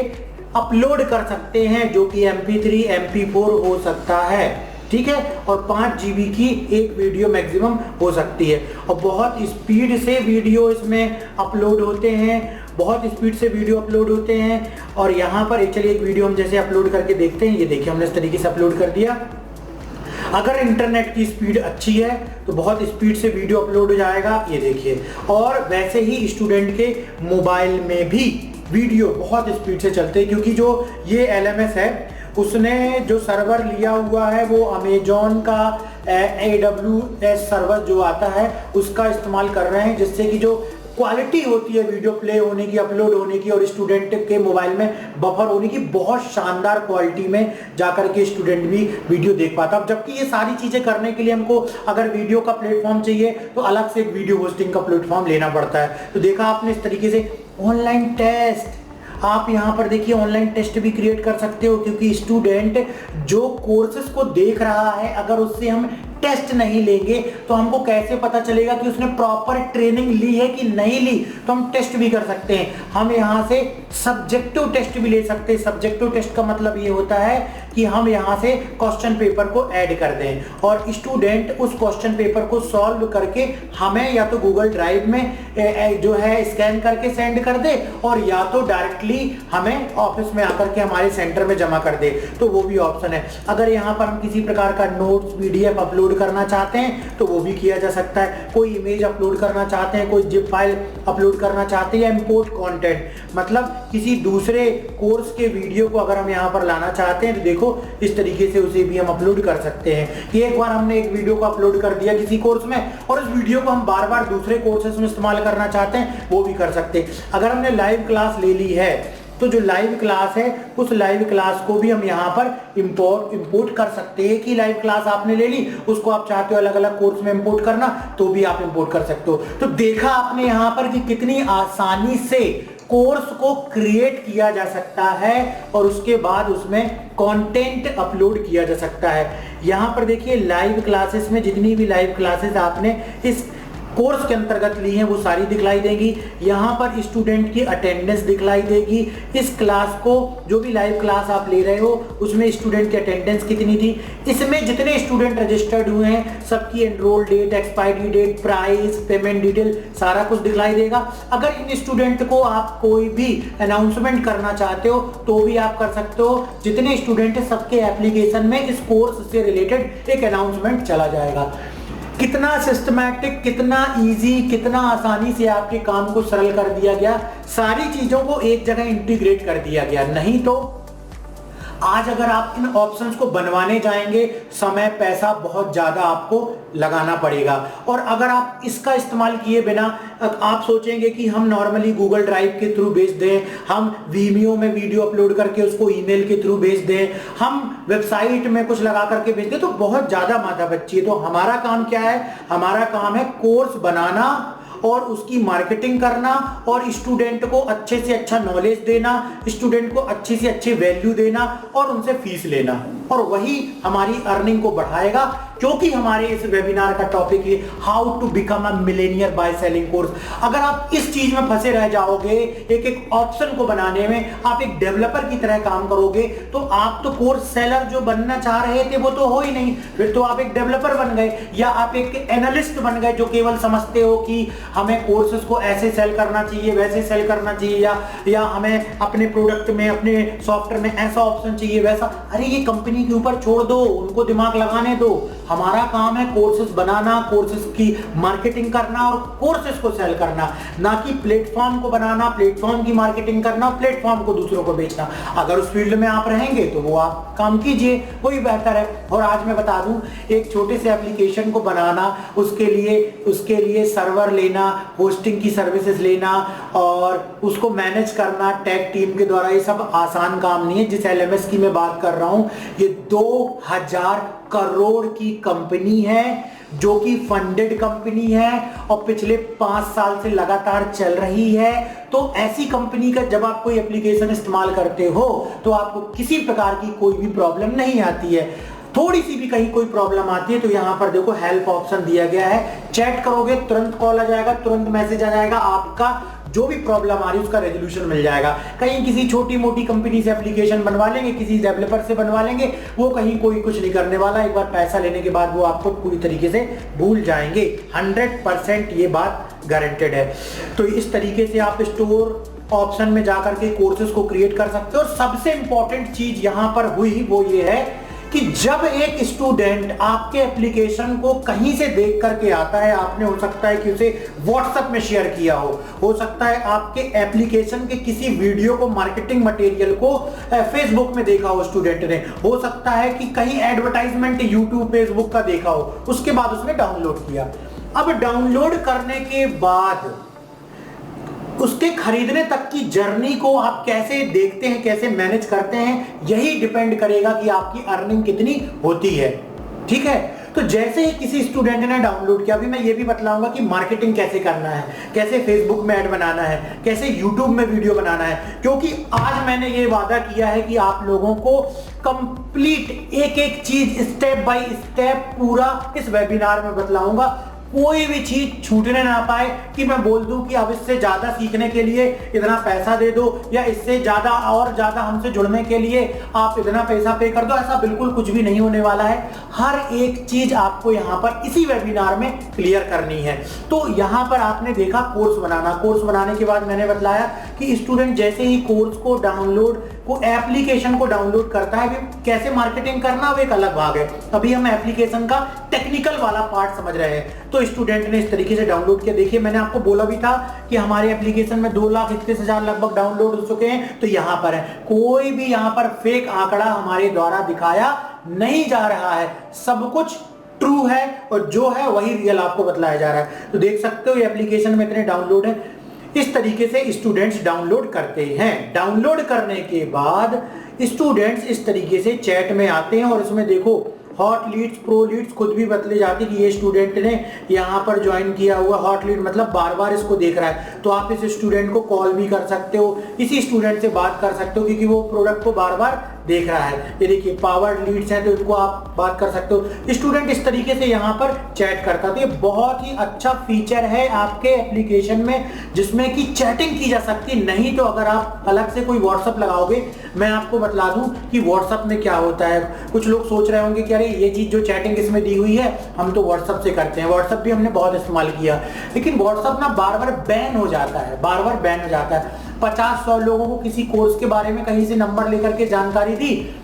अपलोड कर सकते हैं, जो कि MP3 MP4 हो सकता है, ठीक है। और 5 GB की एक वीडियो मैक्सिमम हो सकती है। और बहुत स्पीड से वीडियो इसमें अपलोड होते हैं, बहुत स्पीड से वीडियो अपलोड होते हैं। और यहाँ पर चलिए एक वीडियो हम जैसे अपलोड करके देखते हैं। ये देखिए हमने इस तरीके से अपलोड कर दिया। अगर इंटरनेट की स्पीड अच्छी है तो बहुत स्पीड से वीडियो अपलोड हो जाएगा, ये देखिए। और वैसे ही स्टूडेंट के मोबाइल में भी वीडियो बहुत स्पीड से चलते हैं, क्योंकि जो ये LMS है उसने जो सर्वर लिया हुआ है वो अमेजॉन का AWS सर्वर जो आता है उसका इस्तेमाल कर रहे हैं, जिससे कि जो क्वालिटी होती है वीडियो प्ले होने की, अपलोड होने की और स्टूडेंट के मोबाइल में बफर होने की, बहुत शानदार क्वालिटी में जाकर के स्टूडेंट भी वीडियो देख पाता है। जबकि ये सारी चीजें करने के लिए हमको अगर वीडियो का प्लेटफॉर्म चाहिए तो अलग से एक वीडियो होस्टिंग का प्लेटफॉर्म लेना पड़ता है। तो देखा आपने इस तरीके से ऑनलाइन टेस्ट, आप यहाँ पर देखिए ऑनलाइन टेस्ट भी क्रिएट कर सकते हो, क्योंकि स्टूडेंट जो कोर्सेज को देख रहा है अगर उससे हम टेस्ट नहीं लेंगे तो हमको कैसे पता चलेगा कि उसने प्रॉपर ट्रेनिंग ली है कि नहीं ली। तो हम टेस्ट भी कर सकते हैं। हम यहाँ से सब्जेक्टिव टेस्ट भी ले सकते हैं। सब्जेक्टिव टेस्ट का मतलब ये होता है कि हम यहाँ से क्वेश्चन पेपर को ऐड कर दें और स्टूडेंट उस क्वेश्चन पेपर को सॉल्व करके हमें या तो गूगल ड्राइव में जो है स्कैन करके सेंड कर दे, और या तो डायरेक्टली हमें ऑफिस में आकर के हमारे सेंटर में जमा कर दे, तो वो भी ऑप्शन है। अगर यहाँ पर हम किसी प्रकार का नोट्स PDF अपलोड करना चाहते हैं तो वो भी किया जा सकता है। कोई इमेज अपलोड करना चाहते हैं, कोई जिप फाइल अपलोड करना चाहते हैं, या इंपोर्ट कंटेंट, मतलब किसी दूसरे कोर्स के वीडियो को अगर हम यहाँ पर लाना चाहते हैं तो देखो इस तरीके से उसे भी हम अपलोड कर सकते हैं कि एक बार हमने एक वीडियो को अपलोड कर दिया किसी कोर्स में और उस वीडियो को हम बार बार दूसरे कोर्सेज में इस्तेमाल करना चाहते हैं, वो भी कर सकते हैं। अगर हमने लाइव क्लास ले ली है तो जो लाइव क्लास है उस लाइव क्लास को भी हम यहाँ पर इंपोर्ट कर सकते हैं कि लाइव क्लास आपने ले ली, उसको आप चाहते हो अलग अलग कोर्स में इंपोर्ट करना तो भी आप इंपोर्ट कर सकते हो। तो देखा आपने यहाँ पर कि कितनी आसानी से कोर्स को क्रिएट किया जा सकता है और उसके बाद उसमें कंटेंट अपलोड किया जा सकता है। यहाँ पर देखिए लाइव क्लासेस में जितनी भी लाइव क्लासेस आपने इस कोर्स के अंतर्गत ली हैं वो सारी दिखलाई देगी। यहाँ पर स्टूडेंट की अटेंडेंस दिखलाई देगी। इस क्लास को, जो भी लाइव क्लास आप ले रहे हो, उसमें स्टूडेंट की अटेंडेंस कितनी थी, इसमें जितने स्टूडेंट रजिस्टर्ड हुए हैं सबकी enrol date, expiry date, price, payment detail सारा कुछ दिखलाई देगा। अगर इन स्टूडेंट को आप कोई भी अनाउंसमेंट करना चाहते हो तो भी आप कर सकते हो। जितने स्टूडेंट हैं सबके एप्लीकेशन में इस कोर्स से रिलेटेड एक अनाउंसमेंट चला जाएगा। कितना सिस्टमैटिक, कितना इजी, कितना आसानी से आपके काम को सरल कर दिया गया, सारी चीजों को एक जगह इंटीग्रेट कर दिया गया। नहीं तो आज अगर आप इन ऑप्शंस को बनवाने जाएंगे, समय पैसा बहुत ज्यादा आपको लगाना पड़ेगा। और अगर आप इसका इस्तेमाल किए बिना आप सोचेंगे कि हम नॉर्मली गूगल ड्राइव के थ्रू भेज दें, हम वीमियो में वीडियो अपलोड करके उसको ईमेल के थ्रू भेज दें, हम वेबसाइट में कुछ लगा करके भेज दें, तो बहुत ज्यादा माथा बच्ची है। तो हमारा काम क्या है? हमारा काम है कोर्स बनाना और उसकी मार्केटिंग करना और स्टूडेंट को अच्छे से अच्छा नॉलेज देना, स्टूडेंट को अच्छी से अच्छी वैल्यू देना और उनसे फीस लेना, और वही हमारी अर्निंग को बढ़ाएगा। क्योंकि हमारे इस वेबिनार का टॉपिक है how to become a millionaire by selling course. अगर आप इस चीज में फंसे रह जाओगे, एक एक ऑप्शन को बनाने में, आप एक डेवलपर की तरह काम करोगे, तो आप तो कोर्स सेलर जो बनना चाह रहे थे वो तो हो ही नहीं, फिर तो आप एक डेवलपर बन गए या आप एक एनालिस्ट बन गए जो केवल समझते हो कि हमें कोर्सेज को ऐसे सेल करना चाहिए, वैसे सेल करना चाहिए, या हमें अपने प्रोडक्ट में, अपने सॉफ्टवेयर में ऐसा ऑप्शन चाहिए, वैसा। अरे ये कंपनी के ऊपर छोड़ दो, उनको दिमाग लगाने दो। हमारा काम है कोर्सेज बनाना, कोर्सेज की मार्केटिंग करना और कोर्सेज को सेल करना, ना कि प्लेटफॉर्म को बनाना, प्लेटफॉर्म की मार्केटिंग करना, प्लेटफॉर्म को दूसरों को बेचना। अगर उस फील्ड में आप रहेंगे तो वो आप काम कीजिए, वही बेहतर है। और आज मैं बता दूं, एक छोटे से एप्लीकेशन को बनाना, उसके लिए सर्वर लेना, होस्टिंग की सर्विसेज लेना और उसको मैनेज करना टेक टीम के द्वारा, ये सब आसान काम नहीं है। जिस एलएमएस की मैं बात कर रहा हूं, ये 2000 करोड़ की कंपनी है, जो कि फंडेड कंपनी है और पिछले 5 साल से लगातार चल रही है। तो ऐसी कंपनी का जब आप कोई एप्लीकेशन इस्तेमाल करते हो तो आपको किसी प्रकार की कोई भी प्रॉब्लम नहीं आती है। थोड़ी सी भी कहीं कोई प्रॉब्लम आती है तो यहां पर देखो हेल्प ऑप्शन दिया गया है, चैट करोगे तुरंत कॉल आ जाएगा, तुरंत मैसेज आ जाएगा, आपका जो भी प्रॉब्लम आ रही है उसका रेजोल्यूशन मिल जाएगा। कहीं किसी छोटी मोटी कंपनी से एप्लीकेशन बनवा लेंगे, किसी डेवलपर से बनवा लेंगे, वो कहीं कोई कुछ नहीं करने वाला। एक बार पैसा लेने के बाद वो आपको पूरी तरीके से भूल जाएंगे, 100% ये बात गारंटेड है। तो इस तरीके से आप स्टोर ऑप्शन में जाकर के कोर्सेज को क्रिएट कर सकते हो। और सबसे इंपॉर्टेंट चीज यहां पर हुई वो ये है कि जब एक स्टूडेंट आपके एप्लीकेशन को कहीं से देख करके आता है, आपने हो सकता है कि उसे व्हाट्सएप में शेयर किया हो सकता है आपके एप्लीकेशन के किसी वीडियो को, मार्केटिंग मटेरियल को फेसबुक में देखा हो स्टूडेंट ने, हो सकता है कि कहीं एडवर्टाइजमेंट यूट्यूब फेसबुक का देखा हो, उसके बाद उसने डाउनलोड किया। अब डाउनलोड करने के बाद उसके खरीदने तक की जर्नी को आप कैसे देखते हैं, कैसे मैनेज करते हैं, यही डिपेंड करेगा कि आपकी अर्निंग कितनी होती है। ठीक है, तो जैसे ही किसी स्टूडेंट ने डाउनलोड किया, अभी मैं ये भी बतलाऊंगा कि मार्केटिंग कैसे करना है, कैसे फेसबुक में ऐड बनाना है, कैसे यूट्यूब में वीडियो बनाना है। क्योंकि आज मैंने ये वादा किया है कि आप लोगों को कंप्लीट एक एक चीज स्टेप बाय स्टेप पूरा इस वेबिनार में बतलाऊंगा, कोई भी चीज छूटने ना पाए कि मैं बोल दूं कि अब इससे ज्यादा सीखने के लिए इतना पैसा दे दो, या इससे ज्यादा और ज्यादा हमसे जुड़ने के लिए आप इतना पैसा पे कर दो। ऐसा बिल्कुल कुछ भी नहीं होने वाला है। हर एक चीज आपको यहां पर इसी वेबिनार में क्लियर करनी है। तो यहां पर आपने देखा कोर्स बनाना, कोर्स बनाने के बाद मैंने बताया कि स्टूडेंट जैसे ही कोर्स को डाउनलोड को एप्लीकेशन को डाउनलोड करता है, कैसे मार्केटिंग करना वो एक अलग भाग है। अभी हम एप्लीकेशन का टेक्निकल वाला पार्ट समझ रहे हैं। तो स्टूडेंट ने इस तरीके से डाउनलोड किया। देखिए मैंने आपको बोला भी था कि हमारे एप्लीकेशन में 2,31,000 लगभग डाउनलोड हो चुके हैं। तो यहां पर है, कोई भी यहां पर फेक आंकड़ा हमारे द्वारा दिखाया नहीं जा रहा है, सब कुछ ट्रू है और जो है वही रियल आपको बतलाया जा रहा है। तो देख सकते हो ये एप्लीकेशन में इतने डाउनलोड है। इस तरीके से स्टूडेंट्स डाउनलोड करते हैं। डाउनलोड करने के बाद स्टूडेंट्स इस तरीके से चैट में आते हैं और इसमें देखो हॉट लीड्स, प्रो लीड्स खुद भी बतले जाती कि ये स्टूडेंट ने यहाँ पर ज्वाइन किया हुआ। हॉट लीड मतलब बार बार इसको देख रहा है। तो आप इस स्टूडेंट को कॉल भी कर सकते हो, इसी स्टूडेंट से बात कर सकते हो क्योंकि वो प्रोडक्ट को बार बार देख रहा है। ये देखिए पावर लीड्स हैं तो इनको आप बात कर सकते हो। स्टूडेंट इस तरीके से यहाँ पर चैट करता है। तो ये बहुत ही अच्छा फीचर है आपके एप्लीकेशन में जिसमें कि चैटिंग की जा सकती। नहीं तो अगर आप अलग से कोई व्हाट्सएप लगाओगे, मैं आपको बतला दूं कि व्हाट्सएप में क्या होता है। कुछ लोग सोच रहे होंगे कि अरे ये चीज जो चैटिंग इसमें दी हुई है हम तो व्हाट्सएप से करते हैं। व्हाट्सएप भी हमने बहुत इस्तेमाल किया, लेकिन व्हाट्सएप ना बार बार बैन हो जाता है, बार बार बैन हो जाता है। 50-100 लोगों को किसी कोर्स के बारे में कहीं से नंबर लेकर के जानकारी दी,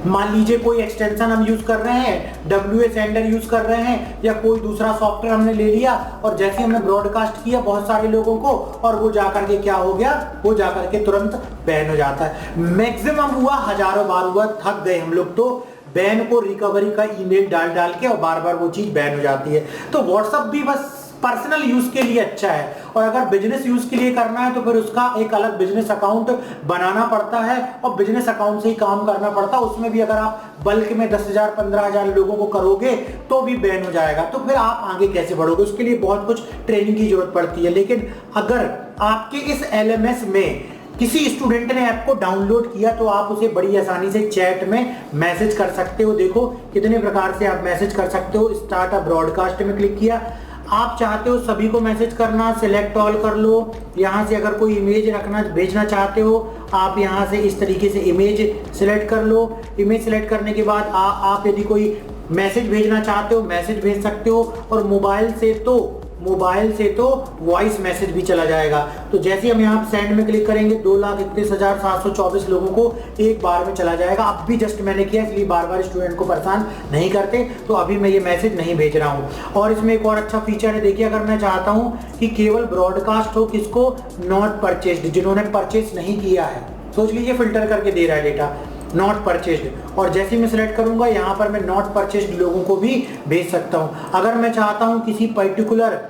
मान लीजिए कोई एक्सटेंशन हम यूज कर रहे हैं, WA सेंडर यूज कर रहे हैं या कोई दूसरा सॉफ्टवेयर हमने ले लिया और जैसे हमने ब्रॉडकास्ट किया बहुत सारे लोगों को और वो जाकर के क्या हो गया, वो जाकर के तुरंत बैन हो जाता है। मैक्सिमम हुआ, हजारों बार हुआ, थक गए हम लोग तो बैन को रिकवरी का ईमेल डाल डाल के और बार बार वो चीज बैन हो जाती है। तो व्हाट्सएप भी बस पर्सनल यूज के लिए अच्छा है, और अगर बिजनेस यूज के लिए करना है तो फिर उसका एक अलग बिजनेस अकाउंट बनाना पड़ता है और बिजनेस अकाउंट से ही काम करना पड़ता है। उसमें भी अगर आप बल्क में 10,000 15,000 लोगों को करोगे तो भी बैन हो जाएगा। तो फिर आप आगे कैसे बढ़ोगे, उसके लिए बहुत कुछ ट्रेनिंग की जरूरत पड़ती है। लेकिन अगर आपके इस LMS में किसी स्टूडेंट ने ऐप को डाउनलोड किया तो आप उसे बड़ी आसानी से चैट में मैसेज कर सकते हो। देखो कितने प्रकार से आप मैसेज कर सकते हो। स्टार्ट अ ब्रॉडकास्ट में क्लिक किया, आप चाहते हो सभी को मैसेज करना, सिलेक्ट ऑल कर लो। यहाँ से अगर कोई इमेज रखना भेजना चाहते हो आप यहाँ से इस तरीके से इमेज सिलेक्ट कर लो। इमेज सिलेक्ट करने के बाद आप यदि कोई मैसेज भेजना चाहते हो मैसेज भेज सकते हो, और मोबाइल से तो वॉइस मैसेज भी चला जाएगा। तो जैसे हम यहाँ सेंड में क्लिक करेंगे 2,31,724 लोगों को एक बार में चला जाएगा। अब भी जस्ट मैंने किया, इसलिए बार बार स्टूडेंट को परेशान नहीं करते, तो अभी मैं ये मैसेज नहीं भेज रहा हूँ। और इसमें एक और अच्छा फीचर है, देखिए अगर मैं चाहता हूँ कि केवल ब्रॉडकास्ट हो किसको, नॉट परचेस्ड, जिन्होंने परचेस नहीं किया है, सोच लीजिए फिल्टर करके दे रहा है डेटा नॉट परचेस्ड, और जैसे मैं सिलेक्ट करूंगा यहाँ पर मैं नॉट परचेस्ड लोगों को भी भेज सकता हूँ। अगर मैं चाहता हूँ किसी पर्टिकुलर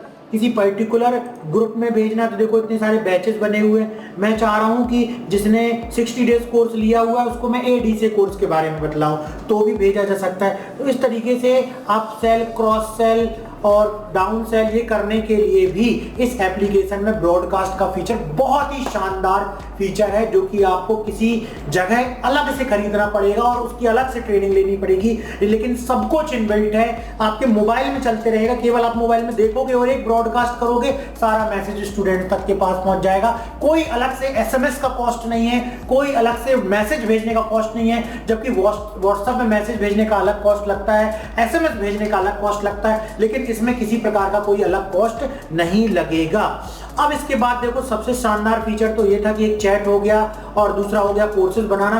ग्रुप में भेजना, तो देखो इतने सारे बैचेस बने हुए हैं। मैं चाह रहा हूँ कि जिसने 60 डेज कोर्स लिया हुआ है उसको मैं ADC कोर्स के बारे में बतलाऊं, तो भी भेजा जा सकता है। तो इस तरीके से अप सेल, क्रॉस सेल और डाउन सेल ये करने के लिए भी इस एप्लीकेशन में ब्रॉडकास्ट का फीचर बहुत ही शानदार फीचर है, जो कि आपको किसी जगह अलग से खरीदना पड़ेगा और उसकी अलग से ट्रेनिंग लेनी पड़ेगी। लेकिन सब कुछ इनबिल्ट है, आपके मोबाइल में चलते रहेगा। केवल आप मोबाइल में देखोगे और एक ब्रॉडकास्ट करोगे, सारा मैसेज स्टूडेंट तक के पास पहुंच जाएगा। कोई अलग से SMS का कॉस्ट नहीं है, कोई अलग से मैसेज भेजने का कॉस्ट नहीं है। जबकि व्हाट्सएप में मैसेज भेजने का अलग कॉस्ट लगता है, SMS भेजने का अलग कॉस्ट लगता है, लेकिन इसमें किसी प्रकार का कोई अलग कॉस्ट नहीं लगेगा। अब इसके बाद देखो सबसे शानदार फीचर तो ये था कि एक चैट हो गया और दूसरा हो गया कोर्सेज बनाना।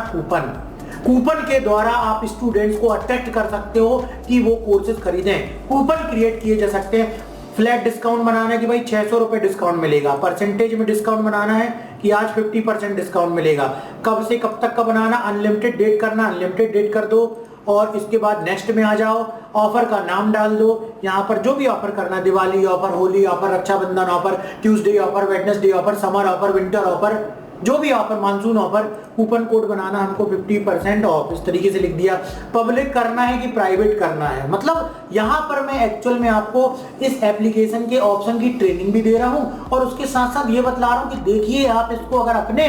कूपन के द्वारा आप स्टूडेंट्स को अट्रैक्ट कर सकते हो कि वो कोर्सेज खरीदें। कूपन क्रिएट किए जा सकते हैं। फ्लैट डिस्काउंट बनाना है कि भाई 600 रुपए डिस्काउंट मिलेगा, परसेंटेज में डिस्काउंट बनाना है कि आज 50% डिस्काउंट मिलेगा। कब से कब तक का बनाना, अनलिमिटेड डेट करना, अनलिमिटेड डेट कर दो, और इसके बाद नेक्स्ट में आ जाओ, ऑफर का नाम डाल दो। यहाँ पर जो भी ऑफर करना, Diwali offer, Holi offer, Rakshabandhan offer, Tuesday offer, Wednesday offer, summer offer, winter offer, जो भी offer, monsoon offer, coupon code बनाना हमको 50% ऑफ, इस तरीके से लिख दिया। पब्लिक करना है कि प्राइवेट करना है, मतलब यहाँ पर मैं एक्चुअल में आपको इस एप्लीकेशन के ऑप्शन की ट्रेनिंग भी दे रहा हूँ और उसके साथ साथ ये बतला रहा हूँ कि देखिए आप इसको अगर अपने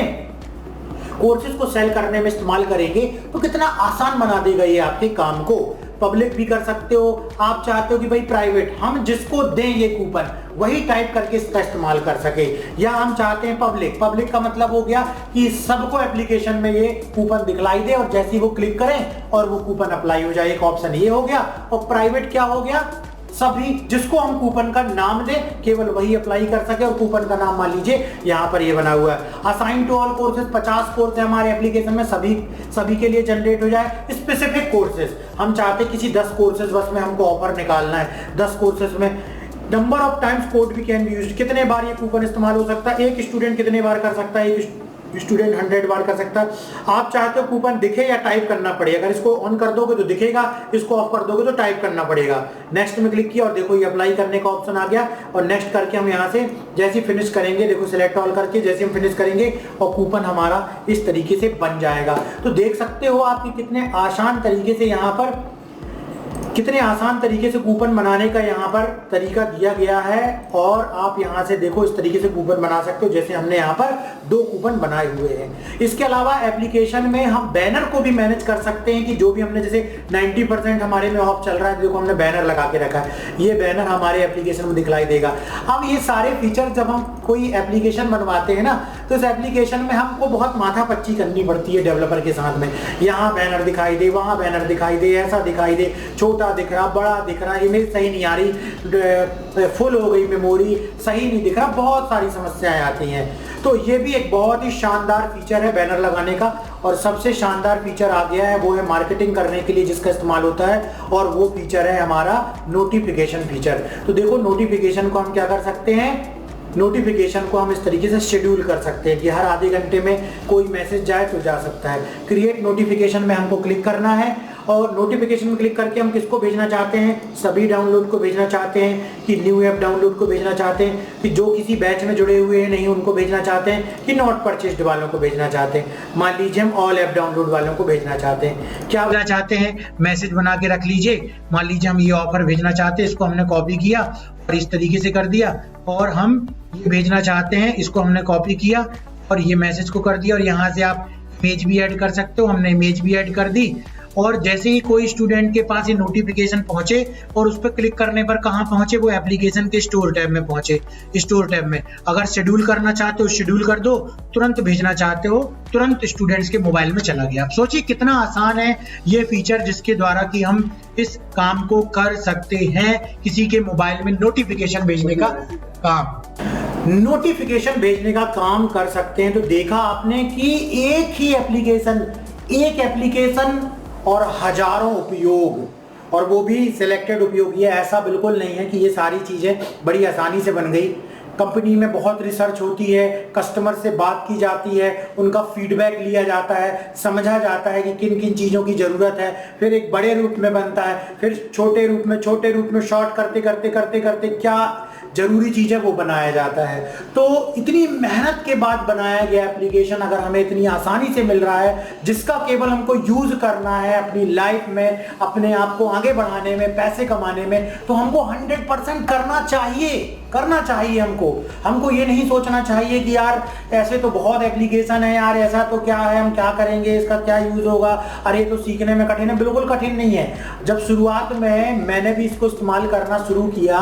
कोर्सेज को सेल करने में इस्तेमाल करेंगे तो कितना आसान बना देगा ये आपके काम को। पब्लिक भी कर सकते हो, आप चाहते हो कि भाई प्राइवेट, हम जिसको दें ये कूपन वही टाइप करके इसका इस्तेमाल कर सके, या हम चाहते हैं पब्लिक का मतलब हो गया कि सबको एप्लीकेशन में ये कूपन दिखलाई दे और जैसे ही वो क्लिक करें और वो कूपन अप्लाई हो जाए, एक ऑप्शन ये हो गया। और प्राइवेट क्या हो गया, सभी जिसको हम कूपन का नाम दें केवल वही अप्लाई कर सके, और कूपन का नाम मान लीजिए यहाँ पर ये बना हुआ है assign to all courses. 50 course है हमारे एप्लीकेशन में, सभी के लिए जनरेट हो जाए। स्पेसिफिक कोर्सेज हम चाहते किसी 10 कोर्सेज बस में हमको ऑफर निकालना है, 10 कोर्सेज में नंबर ऑफ टाइम्स कोड भी कैन बी यूज्ड, कितने बार ये कूपन इस्तेमाल हो सकता है, एक स्टूडेंट कितने बार कर सकता है, एक स्टूडेंट 100 बार कर सकता है। आप चाहते हो कूपन दिखे या टाइप करना पड़ेगा, अगर इसको ऑन कर दोगे तो दिखेगा, इसको ऑफ कर दोगे तो टाइप करना पड़ेगा। नेक्स्ट में क्लिक किया और देखो ये अप्लाई करने का ऑप्शन आ गया, और नेक्स्ट करके हम यहाँ से जैसे फिनिश करेंगे, देखो सिलेक्ट ऑल करके जैसे हम फिनिश करेंगे और कूपन हमारा इस तरीके से बन जाएगा। तो देख सकते हो आप कि कितने आसान तरीके से यहाँ पर कितने आसान तरीके से कूपन बनाने का यहाँ पर तरीका दिया गया है और आप यहाँ से देखो इस तरीके से कूपन बना सकते हो जैसे हमने यहाँ पर 2 कूपन बनाए हुए हैं। इसके अलावा एप्लीकेशन में हम बैनर को भी मैनेज कर सकते हैं कि जो भी हमने जैसे 90% हमारे में ऑफ चल रहा है, देखो हमने बैनर लगा के रखा है, ये बैनर हमारे एप्लीकेशन में दिखलाई देगा। अब ये सारे फीचर जब हम कोई एप्लीकेशन बनवाते हैं ना, तो इस एप्लीकेशन में हमको बहुत माथापच्ची करनी पड़ती है डेवलपर के साथ में। यहाँ बैनर दिखाई दे, वहाँ बैनर दिखाई दे, ऐसा दिखाई दे, छोटा दिख रहा, बड़ा दिख रहा, इमेज सही नहीं आ रही, फुल हो गई मेमोरी, सही नहीं दिख रहा, बहुत सारी समस्याएं आती हैं। तो ये भी एक बहुत ही शानदार फीचर है बैनर लगाने का। और सबसे शानदार फीचर आ गया है वो है मार्केटिंग करने के लिए जिसका इस्तेमाल होता है, और वो फीचर है हमारा नोटिफिकेशन फीचर। तो देखो नोटिफिकेशन को हम क्या कर सकते हैं, नोटिफिकेशन को हम इस तरीके से शेड्यूल कर सकते हैं कि हर आधे घंटे में कोई मैसेज जाए तो जा सकता है। क्रिएट नोटिफिकेशन में हमको क्लिक करना है और नोटिफिकेशन में क्लिक करके हम किसको भेजना चाहते हैं, सभी डाउनलोड को भेजना चाहते हैं कि न्यू ऐप डाउनलोड को भेजना चाहते हैं कि जो किसी बैच में जुड़े हुए हैं नहीं उनको भेजना चाहते हैं कि नॉट परचेस्ड वालों को भेजना चाहते हैं। मान लीजिए हम ऑल ऐप डाउनलोड वालों को भेजना चाहते हैं। क्या भेजना चाहते हैं, मैसेज बना के रख लीजिए। मान लीजिए हम ये ऑफर भेजना चाहते हैं, इसको हमने कॉपी किया और इस तरीके से कर दिया, और हम ये भेजना चाहते हैं, इसको हमने कॉपी किया और ये मैसेज को कर दिया। और यहाँ से आप इमेज भी ऐड कर सकते हो, हमने इमेज भी ऐड कर दी। और जैसे ही कोई स्टूडेंट के पास ये नोटिफिकेशन पहुंचे और उस पर क्लिक करने पर कहाँ पहुंचे, वो एप्लीकेशन के स्टोर टैब में पहुंचे। स्टोर टैब में अगर शेड्यूल करना चाहते हो शेड्यूल कर दो, तुरंत भेजना चाहते हो तुरंत स्टूडेंट्स के मोबाइल में चला गया। आप सोचिए कितना आसान है ये फीचर जिसके द्वारा कि हम इस काम को कर सकते हैं, किसी के मोबाइल में नोटिफिकेशन भेजने का काम, नोटिफिकेशन भेजने का काम कर सकते हैं। तो देखा आपने कि एक ही एप्लीकेशन और हजारों उपयोग, और वो भी सिलेक्टेड उपयोग। ये ऐसा बिल्कुल नहीं है कि ये सारी चीजें बड़ी आसानी से बन गई। कंपनी में बहुत रिसर्च होती है, कस्टमर से बात की जाती है, उनका फीडबैक लिया जाता है, समझा जाता है कि किन किन चीज़ों की ज़रूरत है, फिर एक बड़े रूप में बनता है, फिर छोटे रूप में शॉर्ट करते करते क्या जरूरी चीज़ है वो बनाया जाता है। तो इतनी मेहनत के बाद बनाया गया एप्लीकेशन अगर हमें इतनी आसानी से मिल रहा है, जिसका केवल हमको यूज करना है अपनी लाइफ में, अपने आप को आगे बढ़ाने में, पैसे कमाने में, तो हमको 100% करना चाहिए। हमको ये नहीं सोचना चाहिए कि यार ऐसे तो बहुत एप्लीकेशन है यार, ऐसा तो क्या है, हम क्या करेंगे, इसका क्या यूज होगा, अरे तो सीखने में कठिन है। बिल्कुल कठिन नहीं है। जब शुरुआत में मैंने भी इसको इस्तेमाल करना शुरू किया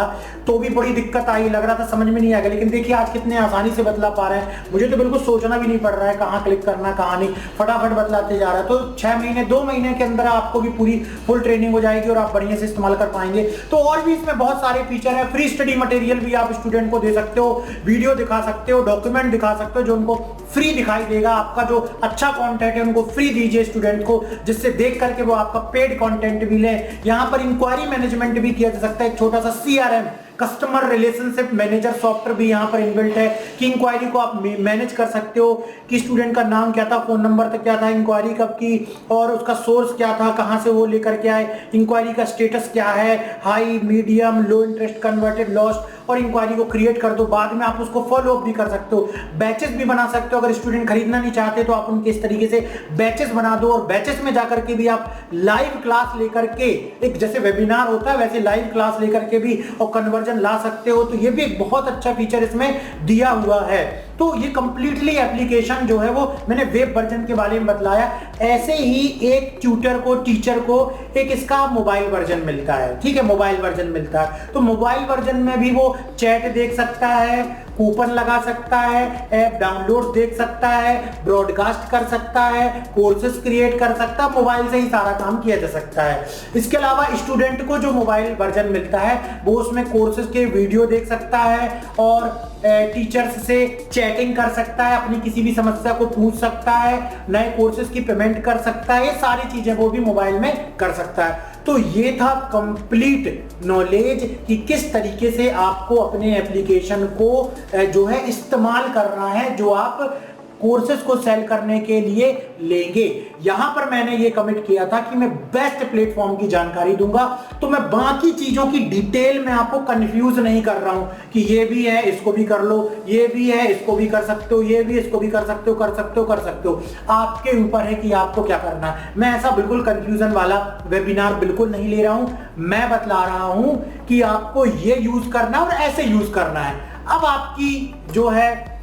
तो भी बड़ी दिक्कत आई, लग रहा था समझ में नहीं आ गया, लेकिन देखिए आज कितने आसानी से बदला पा रहे हैं। मुझे तो बिल्कुल सोचना भी नहीं पड़ रहा है कहाँ क्लिक करना कहाँ नहीं, फटाफट बदलाते जा रहा है। तो 6 महीने 2 महीने के अंदर आपको भी पूरी फुल ट्रेनिंग हो जाएगी और आप बढ़िया से इस्तेमाल कर पाएंगे। तो और भी इसमें बहुत सारे फीचर है। फ्री स्टडी मटेरियल भी आप स्टूडेंट को दे सकते हो, वीडियो दिखा सकते हो, डॉक्यूमेंट दिखा सकते हो जो उनको फ्री दिखाई देगा। आपका जो अच्छा कंटेंट है उनको फ्री दीजिए स्टूडेंट को, जिससे देख करके वो आपका पेड कंटेंट भी ले। यहाँ पर इंक्वायरी मैनेजमेंट भी किया जा सकता है, एक छोटा सा CRM customer relationship manager software भी यहाँ पर इनबिल्ट है कि इंक्वायरी को आप मैनेज कर सकते हो कि स्टूडेंट का नाम क्या था, फोन नंबर तक क्या था, इंक्वायरी कब की और उसका सोर्स क्या था, कहाँ से वो लेकर के आए, इंक्वायरी का स्टेटस क्या है, हाई, मीडियम, लो इंटरेस्ट, कन्वर्टेड, लॉस्ट, और इंक्वायरी को क्रिएट कर दो। बाद में आप उसको फॉलो अप भी कर सकते हो, बैचेस भी बना सकते हो। अगर स्टूडेंट खरीदना नहीं चाहते तो आप उनके इस तरीके से बैचेस बना दो, और बैचेस में जाकर के भी आप लाइव क्लास लेकर के, एक जैसे वेबिनार होता है वैसे लाइव क्लास लेकर के भी और कन्वर्जन ला सकते हो। तो ये भी एक बहुत अच्छा फीचर इसमें दिया हुआ है। तो ये कंप्लीटली एप्लीकेशन जो है वो मैंने वेब वर्जन के बारे में बतलाया। ऐसे ही एक ट्यूटर को, टीचर को एक इसका मोबाइल वर्जन मिलता है, ठीक है, मोबाइल वर्जन मिलता है। तो मोबाइल वर्जन में भी वो चैट देख सकता है, कूपन लगा सकता है, ऐप डाउनलोड देख सकता है, ब्रॉडकास्ट कर सकता है, कोर्सेज क्रिएट कर सकता है, मोबाइल से ही सारा काम किया जा सकता है। इसके अलावा स्टूडेंट को जो मोबाइल वर्जन मिलता है वो उसमें कोर्सेज के वीडियो देख सकता है और टीचर्स से चैटिंग कर सकता है, अपनी किसी भी समस्या को पूछ सकता है, नए कोर्सेज की पेमेंट कर सकता है, ये सारी चीजें वो भी मोबाइल में कर सकता है। तो ये था कंप्लीट नॉलेज कि किस तरीके से आपको अपने एप्लीकेशन को जो है इस्तेमाल करना है, जो आप कोर्सेज को सेल करने के लिए लेंगे। यहां पर मैंने ये कमिट किया था कि मैं बेस्ट प्लेटफॉर्म की जानकारी दूंगा, तो मैं बाकी चीजों की डिटेल में आपको कंफ्यूज नहीं कर रहा हूं कि ये भी है इसको भी कर लो, ये भी है इसको भी कर सकते हो, ये भी इसको भी कर सकते हो, कर सकते हो, कर सकते हो। आपके ऊपर है कि आपको क्या करना है। मैं ऐसा बिल्कुल कंफ्यूजन वाला वेबिनार बिल्कुल नहीं ले रहा हूं। मैं बतला रहा हूं कि आपको ये यूज करना है और ऐसे यूज करना है। अब आपकी जो है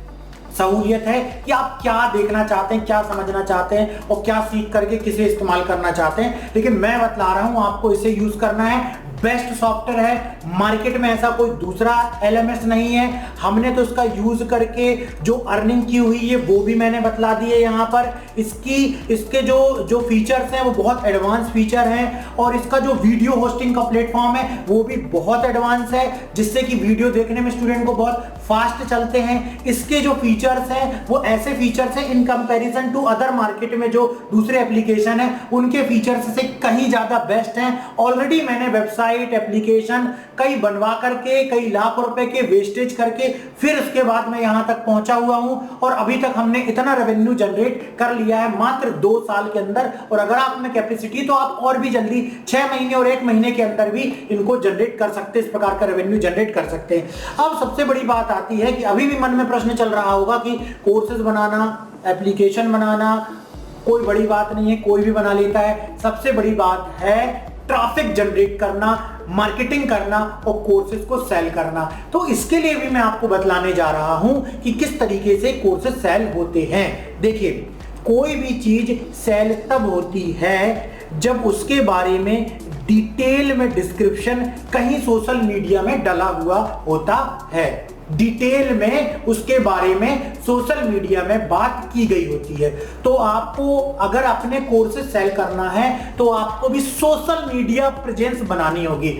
सहूलियत है कि आप क्या देखना चाहते हैं, क्या समझना चाहते हैं और क्या सीख करके किसे इस्तेमाल करना चाहते हैं। लेकिन मैं बतला रहा हूं आपको इसे यूज करना है। बेस्ट सॉफ्टवेयर है, मार्केट में ऐसा कोई दूसरा एलएमएस नहीं है। हमने तो इसका यूज करके जो अर्निंग की हुई है वो भी मैंने बतला दी है। यहाँ पर इसके जो फीचर्स हैं वो बहुत एडवांस फीचर हैं और इसका जो वीडियो होस्टिंग का प्लेटफॉर्म है वो भी बहुत एडवांस है, जिससे कि वीडियो देखने में स्टूडेंट को बहुत फास्ट चलते हैं। इसके जो फीचर्स हैं वो ऐसे फीचर्स हैं in comparison to other market में जो दूसरे एप्लीकेशन है उनके फीचर्स से कहीं ज्यादा बेस्ट हैं। ऑलरेडी मैंने वेबसाइट एप्लीकेशन कई बनवा करके कई लाख रुपए के वेस्टेज करके फिर उसके बाद मैं यहां तक पहुंचा हुआ हूं और अभी तक हमने इतना रेवेन्यू जनरेट कर लिया है मात्र 2 साल के अंदर। और अगर आप में कैपेसिटी तो आप और भी जल्दी 6 महीने और 1 महीने के अंदर भी इनको जनरेट कर सकते हैं, इस प्रकार का रेवेन्यू जनरेट कर सकते हैं। अब सबसे बड़ी बात आती है कि अभी भी मन में प्रश्न चल रहा होगा कि कोर्सेज बनाना, एप्लीकेशन बनाना कोई बड़ी बात नहीं है, कोई भी बना लेता है। सबसे बड़ी बात है ट्रैफिक जनरेट करना, मार्केटिंग करना और कोर्सेज को सेल करना। तो इसके लिए भी मैं आपको बतलाने जा रहा हूं कि किस तरीके से कोर्सेज सेल होते हैं। देखिए, कोई भी चीज सेल तब होती है जब उसके बारे में डिटेल में डिस्क्रिप्शन कहीं सोशल मीडिया में डला हुआ होता है। डिटेल में उसके बारे में सोशल मीडिया में बात की गई होती है। तो आपको अगर अपने कोर्सेज सेल करना है तो आपको भी सोशल मीडिया प्रेजेंस बनानी होगी।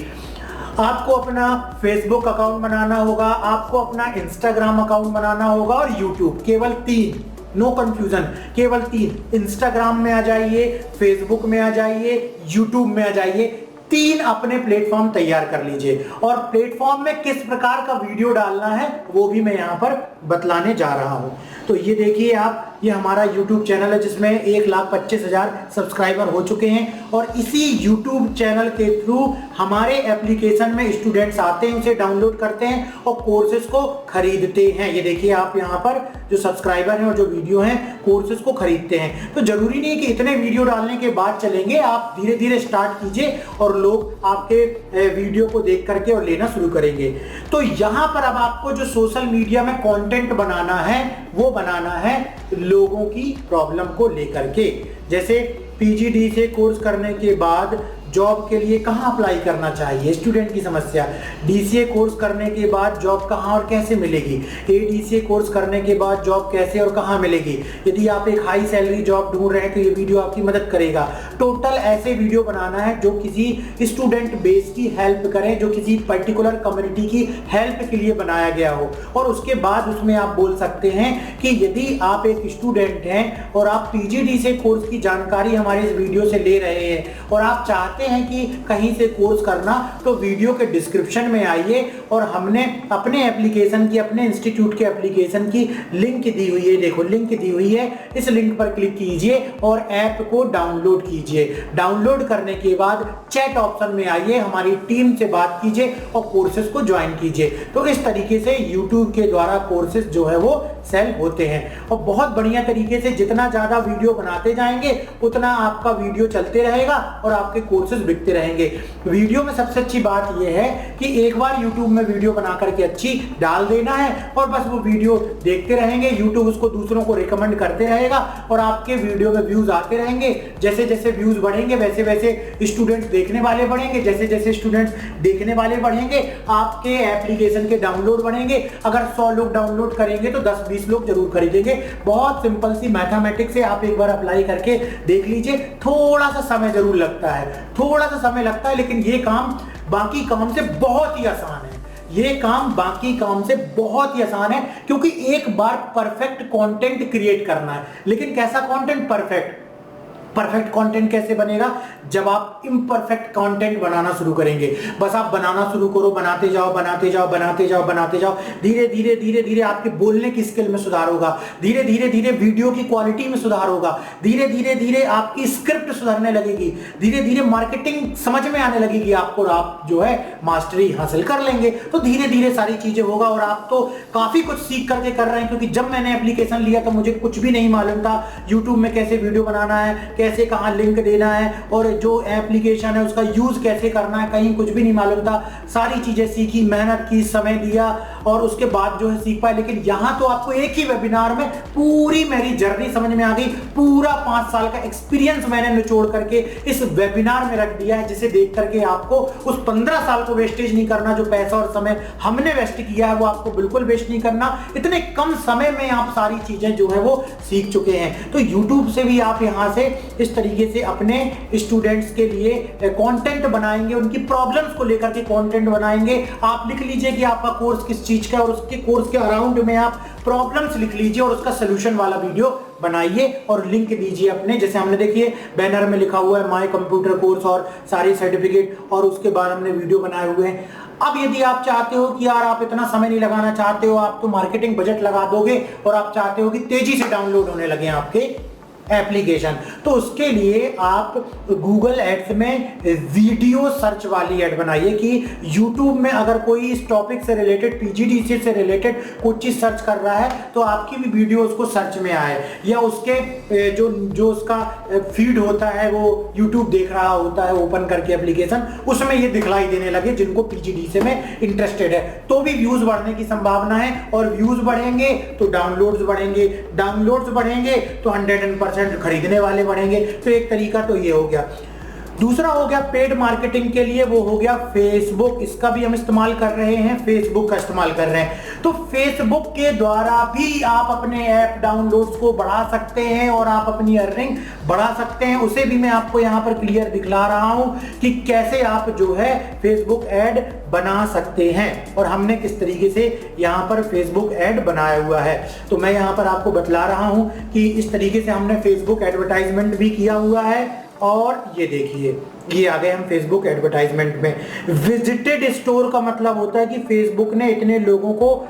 आपको अपना फेसबुक अकाउंट बनाना होगा, आपको अपना इंस्टाग्राम अकाउंट बनाना होगा और यूट्यूब। केवल 3, नो कंफ्यूजन, केवल 3। इंस्टाग्राम में आ जाइए, फेसबुक में आ जाइए, यूट्यूब में आ जाइए। 3 अपने प्लेटफॉर्म तैयार कर लीजिए और प्लेटफॉर्म में किस प्रकार का वीडियो डालना है वो भी मैं यहां पर बतलाने जा रहा हूं। तो ये देखिए आप, ये हमारा YouTube चैनल है जिसमें 1,25,000 सब्सक्राइबर हो चुके हैं और इसी YouTube चैनल के थ्रू हमारे एप्लीकेशन में स्टूडेंट्स आते हैं, उसे डाउनलोड करते हैं और कोर्सेज को खरीदते हैं। ये देखिए आप यहाँ पर जो सब्सक्राइबर हैं और जो वीडियो हैं कोर्सेज को खरीदते हैं। तो जरूरी नहीं कि इतने वीडियो डालने के बाद चलेंगे, आप धीरे धीरे स्टार्ट कीजिए और लोग आपके वीडियो को देख करके और लेना शुरू करेंगे। तो यहाँ पर अब आपको जो सोशल मीडिया में कंटेंट बनाना है वो बनाना है लोगों की प्रॉब्लम को लेकर के। जैसे पीजीडी से कोर्स करने के बाद जॉब के लिए कहां अप्लाई करना चाहिए, स्टूडेंट की समस्या। डीसीए कोर्स करने के बाद जॉब कहां और कैसे मिलेगी, एडीसीए कोर्स करने के बाद जॉब कैसे और कहां मिलेगी। यदि आप एक हाई सैलरी जॉब ढूंढ रहे हैं तो ये वीडियो आपकी मदद करेगा। टोटल ऐसे वीडियो बनाना है जो किसी स्टूडेंट बेस की हेल्प करें, जो किसी पर्टिकुलर कम्युनिटी की हेल्प के लिए बनाया गया हो। और उसके बाद उसमें आप बोल सकते हैं कि यदि आप एक स्टूडेंट हैं और आप पीजीडी से कोर्स की जानकारी हमारे इस वीडियो से ले रहे हैं और आप चाहते हैं कि कहीं से कोर्स करना, तो वीडियो के डिस्क्रिप्शन में आइए और हमने अपने एप्लीकेशन की, अपने इंस्टीट्यूट के एप्लीकेशन की लिंक दी हुई है। देखो लिंक दी हुई है, इस लिंक पर क्लिक कीजिए और ऐप को डाउनलोड कीजिए। डाउनलोड करने के बाद चैट ऑप्शन में आइए, हमारी टीम से बात कीजिए और कोर्सेज को ज्वाइन कीजिए। तो इस तरीके से यूट्यूब के द्वारा कोर्सेज जो है वो सेल होते हैं और बहुत बढ़िया तरीके से जितना ज्यादा वीडियो बनाते जाएंगे उतना आपका वीडियो चलते रहेगा और आपके कोर्सेज बिकते रहेंगे। वीडियो में सबसे अच्छी बात यह है कि एक बार YouTube में वीडियो बना करके अच्छी डाल देना है और बस वो वीडियो देखते रहेंगे, YouTube उसको दूसरों को रिकमेंड करते रहेगा और आपके वीडियो में व्यूज आते रहेंगे। जैसे जैसे व्यूज बढ़ेंगे वैसे वैसे स्टूडेंट्स देखने वाले बढ़ेंगे, जैसे जैसे स्टूडेंट्स देखने वाले बढ़ेंगे आपके एप्लीकेशन के डाउनलोड बढ़ेंगे। अगर 100 लोग डाउनलोड करेंगे तो 10-20 लोग जरूर खरीदेंगे। बहुत सिंपल सी मैथमेटिक्स है, आप एक बार अप्लाई करके देख लीजिए। थोड़ा सा समय जरूर लगता है, थोड़ा सा समय लगता है, लेकिन ये काम बाकी काम से बहुत ही आसान है। ये काम बाकी काम से बहुत ही आसान है क्योंकि एक बार परफेक्ट कंटेंट क्रिएट करना है। लेकिन कैसा कंटेंट परफेक्ट? परफेक्ट कंटेंट कैसे बनेगा? जब आप इम्परफेक्ट कंटेंट बनाना शुरू करेंगे। बस आप बनाना शुरू करो, बनाते जाओ बनाते जाओ बनाते जाओ बनाते जाओ, धीरे धीरे धीरे धीरे आपके बोलने की स्किल में सुधार होगा, धीरे धीरे धीरे वीडियो की क्वालिटी में सुधार होगा, धीरे धीरे धीरे आपकी स्क्रिप्ट सुधरने लगेगी, धीरे धीरे मार्केटिंग समझ में आने लगेगी आपको, और आप जो है मास्टरी हासिल कर लेंगे। तो धीरे धीरे सारी चीजें होगा, और आप तो काफी कुछ सीख करके कर रहे हैं, क्योंकि जब मैंने एप्लीकेशन लिया तो मुझे कुछ भी नहीं मालूम था यूट्यूब में कैसे वीडियो बनाना है, कैसे कहां लिंक देना है, और जो एप्लीकेशन है उसका यूज कैसे करना है, कहीं कुछ भी नहीं मालूम था। सारी चीजें सीखी, मेहनत की, समय दिया, और उसके बाद जो है सीख पाए। लेकिन यहां तो आपको एक ही वेबिनार में पूरी मेरी जर्नी समझ में आ गई, पूरा 5 साल का एक्सपीरियंस मैंने निचोड़ करके इस वेबिनार में रख दिया है, जिसे देख करके आपको उस 15 साल को वेस्टेज नहीं करना। जो पैसा और समय हमने वेस्ट किया है वो आपको बिल्कुल वेस्ट नहीं करना। इतने कम समय में आप सारी चीजें जो है वो सीख चुके हैं। तो YouTube से भी आप यहां से इस तरीके से अपने स्टूडेंट्स के लिए कंटेंट बनाएंगे, उनकी प्रॉब्लम्स को लेकर के कंटेंट बनाएंगे। आप लिख लीजिए कि आपका कोर्स किस चीज का है, और उसके कोर्स के अराउंड में आप प्रॉब्लम्स लिख लीजिए और उसका सोल्यूशन वाला वीडियो बनाइए और लिंक दीजिए अपने। जैसे हमने देखिए बैनर में लिखा हुआ है माय कंप्यूटर कोर्स और सारे सर्टिफिकेट, और उसके बाद हमने वीडियो बनाए हुए हैं। अब यदि आप चाहते हो कि यार आप इतना समय नहीं लगाना चाहते हो, आप तो मार्केटिंग बजट लगा दोगे और आप चाहते हो कि तेजी से डाउनलोड होने लगे आपके एप्लीकेशन, तो उसके लिए आप गूगल एड्स में वीडियो सर्च वाली ऐड बनाइए कि YouTube में अगर कोई इस टॉपिक से रिलेटेड, PGDCA से रिलेटेड कुछ चीज सर्च कर रहा है तो आपकी भी वीडियो उसको सर्च में आए, या उसके जो उसका फीड होता है वो YouTube देख रहा होता है ओपन करके एप्लीकेशन, उसमें ये दिखलाई देने लगे जिनको PGDCA में इंटरेस्टेड है। तो भी व्यूज बढ़ने की संभावना है, और व्यूज बढ़ेंगे तो डाउनलोड्स बढ़ेंगे, डाउनलोड्स बढ़ेंगे तो 100% खरीदने वाले बढ़ेंगे। तो एक तरीका तो ये हो गया। दूसरा हो गया पेड मार्केटिंग के लिए, वो हो गया फेसबुक। इसका भी हम इस्तेमाल कर रहे हैं, फेसबुक का इस्तेमाल कर रहे हैं। तो फेसबुक के द्वारा भी आप अपने ऐप डाउनलोड्स को बढ़ा सकते हैं और आप अपनी अर्निंग बढ़ा सकते हैं। उसे भी मैं आपको यहाँ पर क्लियर दिखला रहा हूँ कि कैसे आप जो है फेसबुक ऐड बना सकते हैं, और हमने किस तरीके से यहाँ पर फेसबुक ऐड बनाया हुआ है। तो मैं यहाँ पर आपको बतला रहा हूँ कि इस तरीके से हमने फेसबुक एडवर्टाइजमेंट भी किया हुआ है। और ये देखिए, ये आ गए हम फेसबुक एडवर्टाइजमेंट में। विजिटेड स्टोर का मतलब होता है कि फेसबुक ने इतने लोगों को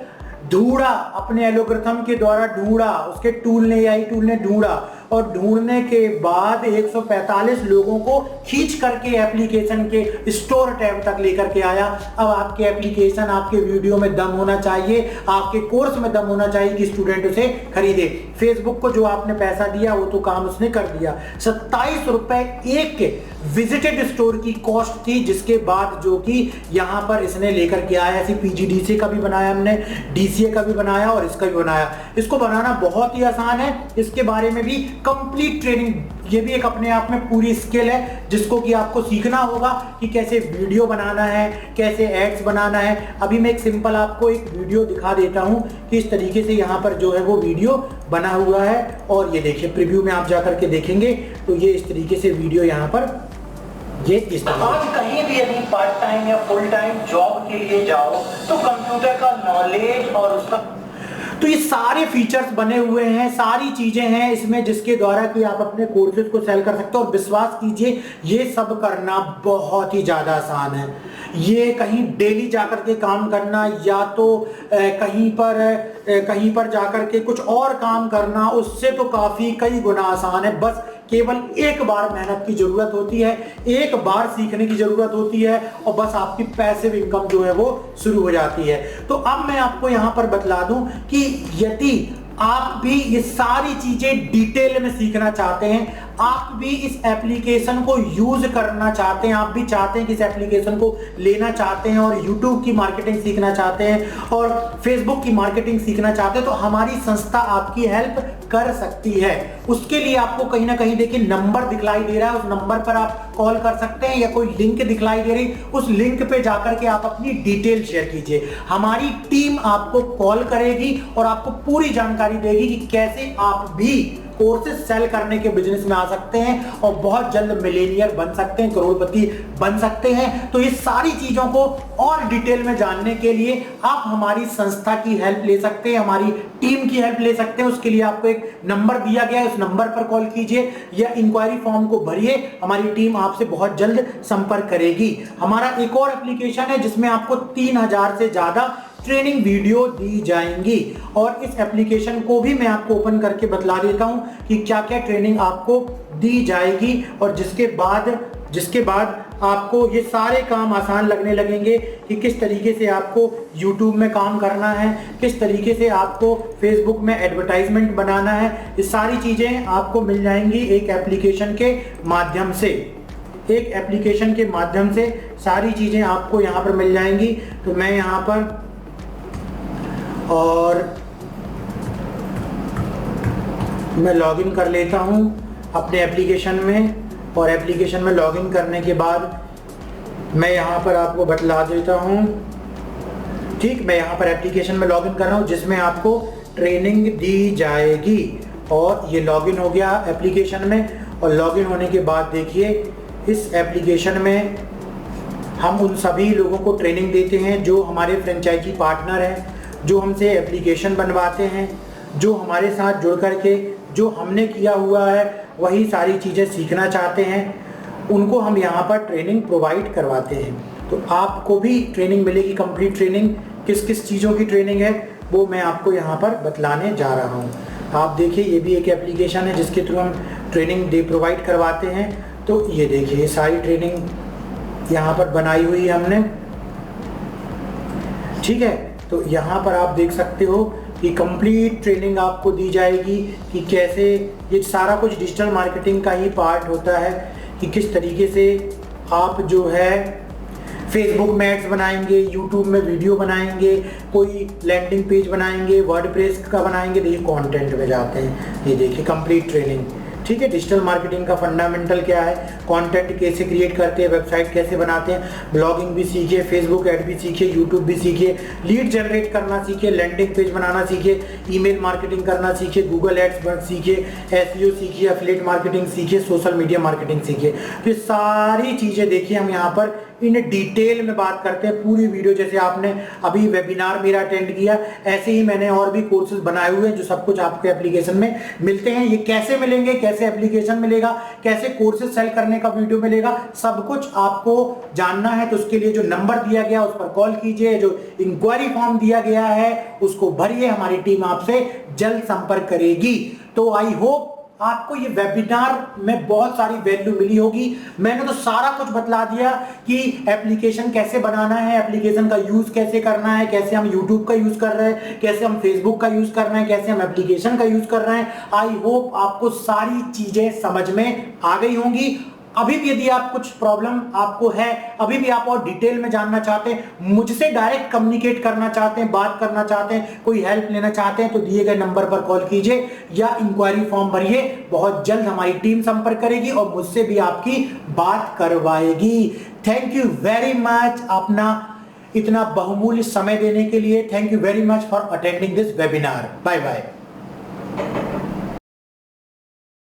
ढूंढा, अपने एल्गोरिथम के द्वारा ढूंढा, उसके टूल ने, AI टूल ने ढूंढा, और ढूंढने के बाद 145 लोगों को खींच करके एप्लीकेशन के स्टोर टैब तक लेकर के आया। अब आपके एप्लीकेशन, आपके वीडियो में दम होना चाहिए, आपके कोर्स में दम होना चाहिए कि स्टूडेंट उसे खरीदे। फेसबुक को जो आपने पैसा दिया वो तो काम उसने कर दिया। 27 रुपए एक विजिटेड स्टोर की कॉस्ट थी, जिसके बाद जो कि यहाँ पर इसने लेकर के आया। ऐसी PGDCA का भी बनाया हमने, DCA का भी बनाया और इसका भी बनाया। इसको बनाना बहुत ही आसान है, इसके बारे में भी कंप्लीट ट्रेनिंग, ये भी एक अपने आप में पूरी स्किल है जिसको कि आपको सीखना होगा कि कैसे वीडियो बनाना है, कैसे एड्स बनाना है। अभी मैं एक सिंपल आपको एक वीडियो दिखा देता हूं कि इस तरीके से यहाँ पर जो है वो वीडियो बना हुआ है, और ये देखिए प्रीव्यू में आप जाकर के देखेंगे तो ये इस तरीके से वीडियो यहाँ पर ये इस तरह। आज कहीं भी यदि पार्ट टाइम या फुल टाइम जॉब के लिए जाओ तो कंप्यूटर का नॉलेज और उसका, तो ये सारे फीचर्स बने हुए हैं, सारी चीजें हैं इसमें जिसके द्वारा कि आप अपने कोर्सेज को सेल कर सकते हो। और विश्वास कीजिए ये सब करना बहुत ही ज्यादा आसान है। ये कहीं डेली जाकर के काम करना, या तो कहीं पर जाकर के कुछ और काम करना, उससे तो काफी कई गुना आसान है। बस केवल एक बार मेहनत की जरूरत होती है, एक बार सीखने की जरूरत होती है, और बस आपकी पैसिव इनकम जो है वो शुरू हो जाती है। तो अब मैं आपको यहां पर बतला दूं कि यदि आप भी ये सारी चीजें डिटेल में सीखना चाहते हैं, आप भी इस एप्लीकेशन को यूज करना चाहते हैं, आप भी चाहते हैं कि इस एप्लीकेशन को लेना चाहते हैं और YouTube की मार्केटिंग सीखना चाहते हैं और Facebook की मार्केटिंग सीखना चाहते हैं, तो हमारी संस्था आपकी हेल्प कर सकती है। उसके लिए आपको कहीं ना कहीं देखिए नंबर दिखलाई दे रहा है, उस नंबर पर आप कॉल कर सकते हैं, या कोई लिंक दिखलाई दे रही, उस लिंक पे जाकर के आप अपनी डिटेल शेयर कीजिए। हमारी टीम आपको कॉल करेगी और आपको पूरी जानकारी देगी कि कैसे आप भी कोर्सेज सेल करने के बिजनेस में आ सकते हैं और बहुत जल्द मिलेनियर बन सकते हैं, करोड़पति बन सकते हैं। तो ये सारी चीजों को और डिटेल में जानने के लिए आप हमारी संस्था की हेल्प ले सकते हैं, हमारी टीम की हेल्प ले सकते हैं। उसके लिए आपको एक नंबर दिया गया है, उस नंबर पर कॉल कीजिए या इंक्वायरी फॉर्म को भरिए, हमारी टीम आपसे बहुत जल्द संपर्क करेगी। हमारा एक और एप्लीकेशन है जिसमें आपको 3000 से ज्यादा ट्रेनिंग वीडियो दी जाएंगी और इस एप्लीकेशन को भी मैं आपको ओपन करके बतला देता हूं कि क्या क्या ट्रेनिंग आपको दी जाएगी और जिसके बाद आपको ये सारे काम आसान लगने लगेंगे कि किस तरीके से आपको YouTube में काम करना है, किस तरीके से आपको Facebook में एडवर्टाइजमेंट बनाना है। ये सारी चीजें आपको मिल जाएंगी एक एप्लीकेशन के माध्यम से। एक एप्लीकेशन के माध्यम से सारी चीजें आपको यहाँ पर मिल जाएंगी। तो मैं यहाँ पर और मैं लॉगिन कर लेता हूं अपने एप्लीकेशन में और एप्लीकेशन में लॉगिन करने के बाद मैं यहां पर आपको बतला देता हूं। ठीक, मैं यहां पर एप्लीकेशन में लॉगिन कर रहा हूं जिसमें आपको ट्रेनिंग दी जाएगी और ये लॉगिन हो गया एप्लीकेशन में। और लॉगिन होने के बाद देखिए इस एप्लीकेशन में हम उन सभी लोगों को ट्रेनिंग देते हैं जो हमारे फ्रेंचाइजी पार्टनर हैं, जो हमसे एप्लीकेशन बनवाते हैं, जो हमारे साथ जुड़ करके जो हमने किया हुआ है वही सारी चीज़ें सीखना चाहते हैं, उनको हम यहाँ पर ट्रेनिंग प्रोवाइड करवाते हैं। तो आपको भी ट्रेनिंग मिलेगी, कंप्लीट ट्रेनिंग। किस किस चीज़ों की ट्रेनिंग है वो मैं आपको यहाँ पर बतलाने जा रहा हूँ। आप देखिए ये भी एक एप्लीकेशन है जिसके थ्रू हम ट्रेनिंग प्रोवाइड करवाते हैं। तो ये देखिए ये सारी ट्रेनिंग यहाँ पर बनाई हुई है हमने। ठीक है, तो यहाँ पर आप देख सकते हो कि कंप्लीट ट्रेनिंग आपको दी जाएगी कि कैसे ये सारा कुछ डिजिटल मार्केटिंग का ही पार्ट होता है कि किस तरीके से आप जो है फेसबुक में एड्स बनाएंगे, यूट्यूब में वीडियो बनाएंगे, कोई लैंडिंग पेज बनाएंगे, वर्डप्रेस का बनाएंगे। देखिए कंटेंट में जाते हैं, ये देखिए कंप्लीट ट्रेनिंग। ठीक है, डिजिटल मार्केटिंग का फंडामेंटल क्या है, कंटेंट कैसे क्रिएट करते हैं, वेबसाइट कैसे बनाते हैं, ब्लॉगिंग भी सीखिए, फेसबुक ऐड भी सीखिए, यूट्यूब भी सीखिए, लीड जनरेट करना सीखिए, लैंडिंग पेज बनाना सीखिए, ईमेल मार्केटिंग करना सीखिए, गूगल एड्स सीखिए, एसईओ सीखिए, एफिलिएट मार्केटिंग सीखिए, सोशल मीडिया मार्केटिंग सीखिए। तो सारी चीजें देखिए हम यहाँ पर इन डिटेल में बात करते हैं। पूरी वीडियो जैसे आपने अभी वेबिनार मेरा अटेंड किया, ऐसे ही मैंने और भी कोर्सेज बनाए हुए हैं जो सब कुछ आपके एप्लीकेशन में मिलते हैं। ये कैसे मिलेंगे, कैसे एप्लीकेशन मिलेगा, कैसे कोर्सेज सेल करने का वीडियो मिलेगा, सब कुछ आपको जानना है। तो उसके लिए जो नंबर दिया गया उस पर कॉल कीजिए, जो इंक्वायरी फॉर्म दिया गया है उसको भरिए, हमारी टीम आपसे जल्द संपर्क करेगी। तो आई होप आपको ये वेबिनार में बहुत सारी वैल्यू मिली होगी। मैंने तो सारा कुछ बतला दिया कि एप्लीकेशन कैसे बनाना है, एप्लीकेशन का यूज कैसे करना है, कैसे हम यूट्यूब का यूज कर रहे हैं, कैसे हम फेसबुक का यूज कर रहे हैं, कैसे हम एप्लीकेशन का यूज कर रहे हैं। आई होप आपको सारी चीजें समझ में आ गई होंगी। अभी भी यदि आप कुछ प्रॉब्लम आपको है, अभी भी आप और डिटेल में जानना चाहते हैं, मुझसे डायरेक्ट कम्युनिकेट करना चाहते हैं, बात करना चाहते हैं, कोई हेल्प लेना चाहते हैं, तो दिए गए नंबर पर कॉल कीजिए या इंक्वायरी फॉर्म भरिए। बहुत जल्द हमारी टीम संपर्क करेगी और मुझसे भी आपकी बात करवाएगी। थैंक यू वेरी मच अपना इतना बहुमूल्य समय देने के लिए। Thank you very much for attending this webinar. Bye bye.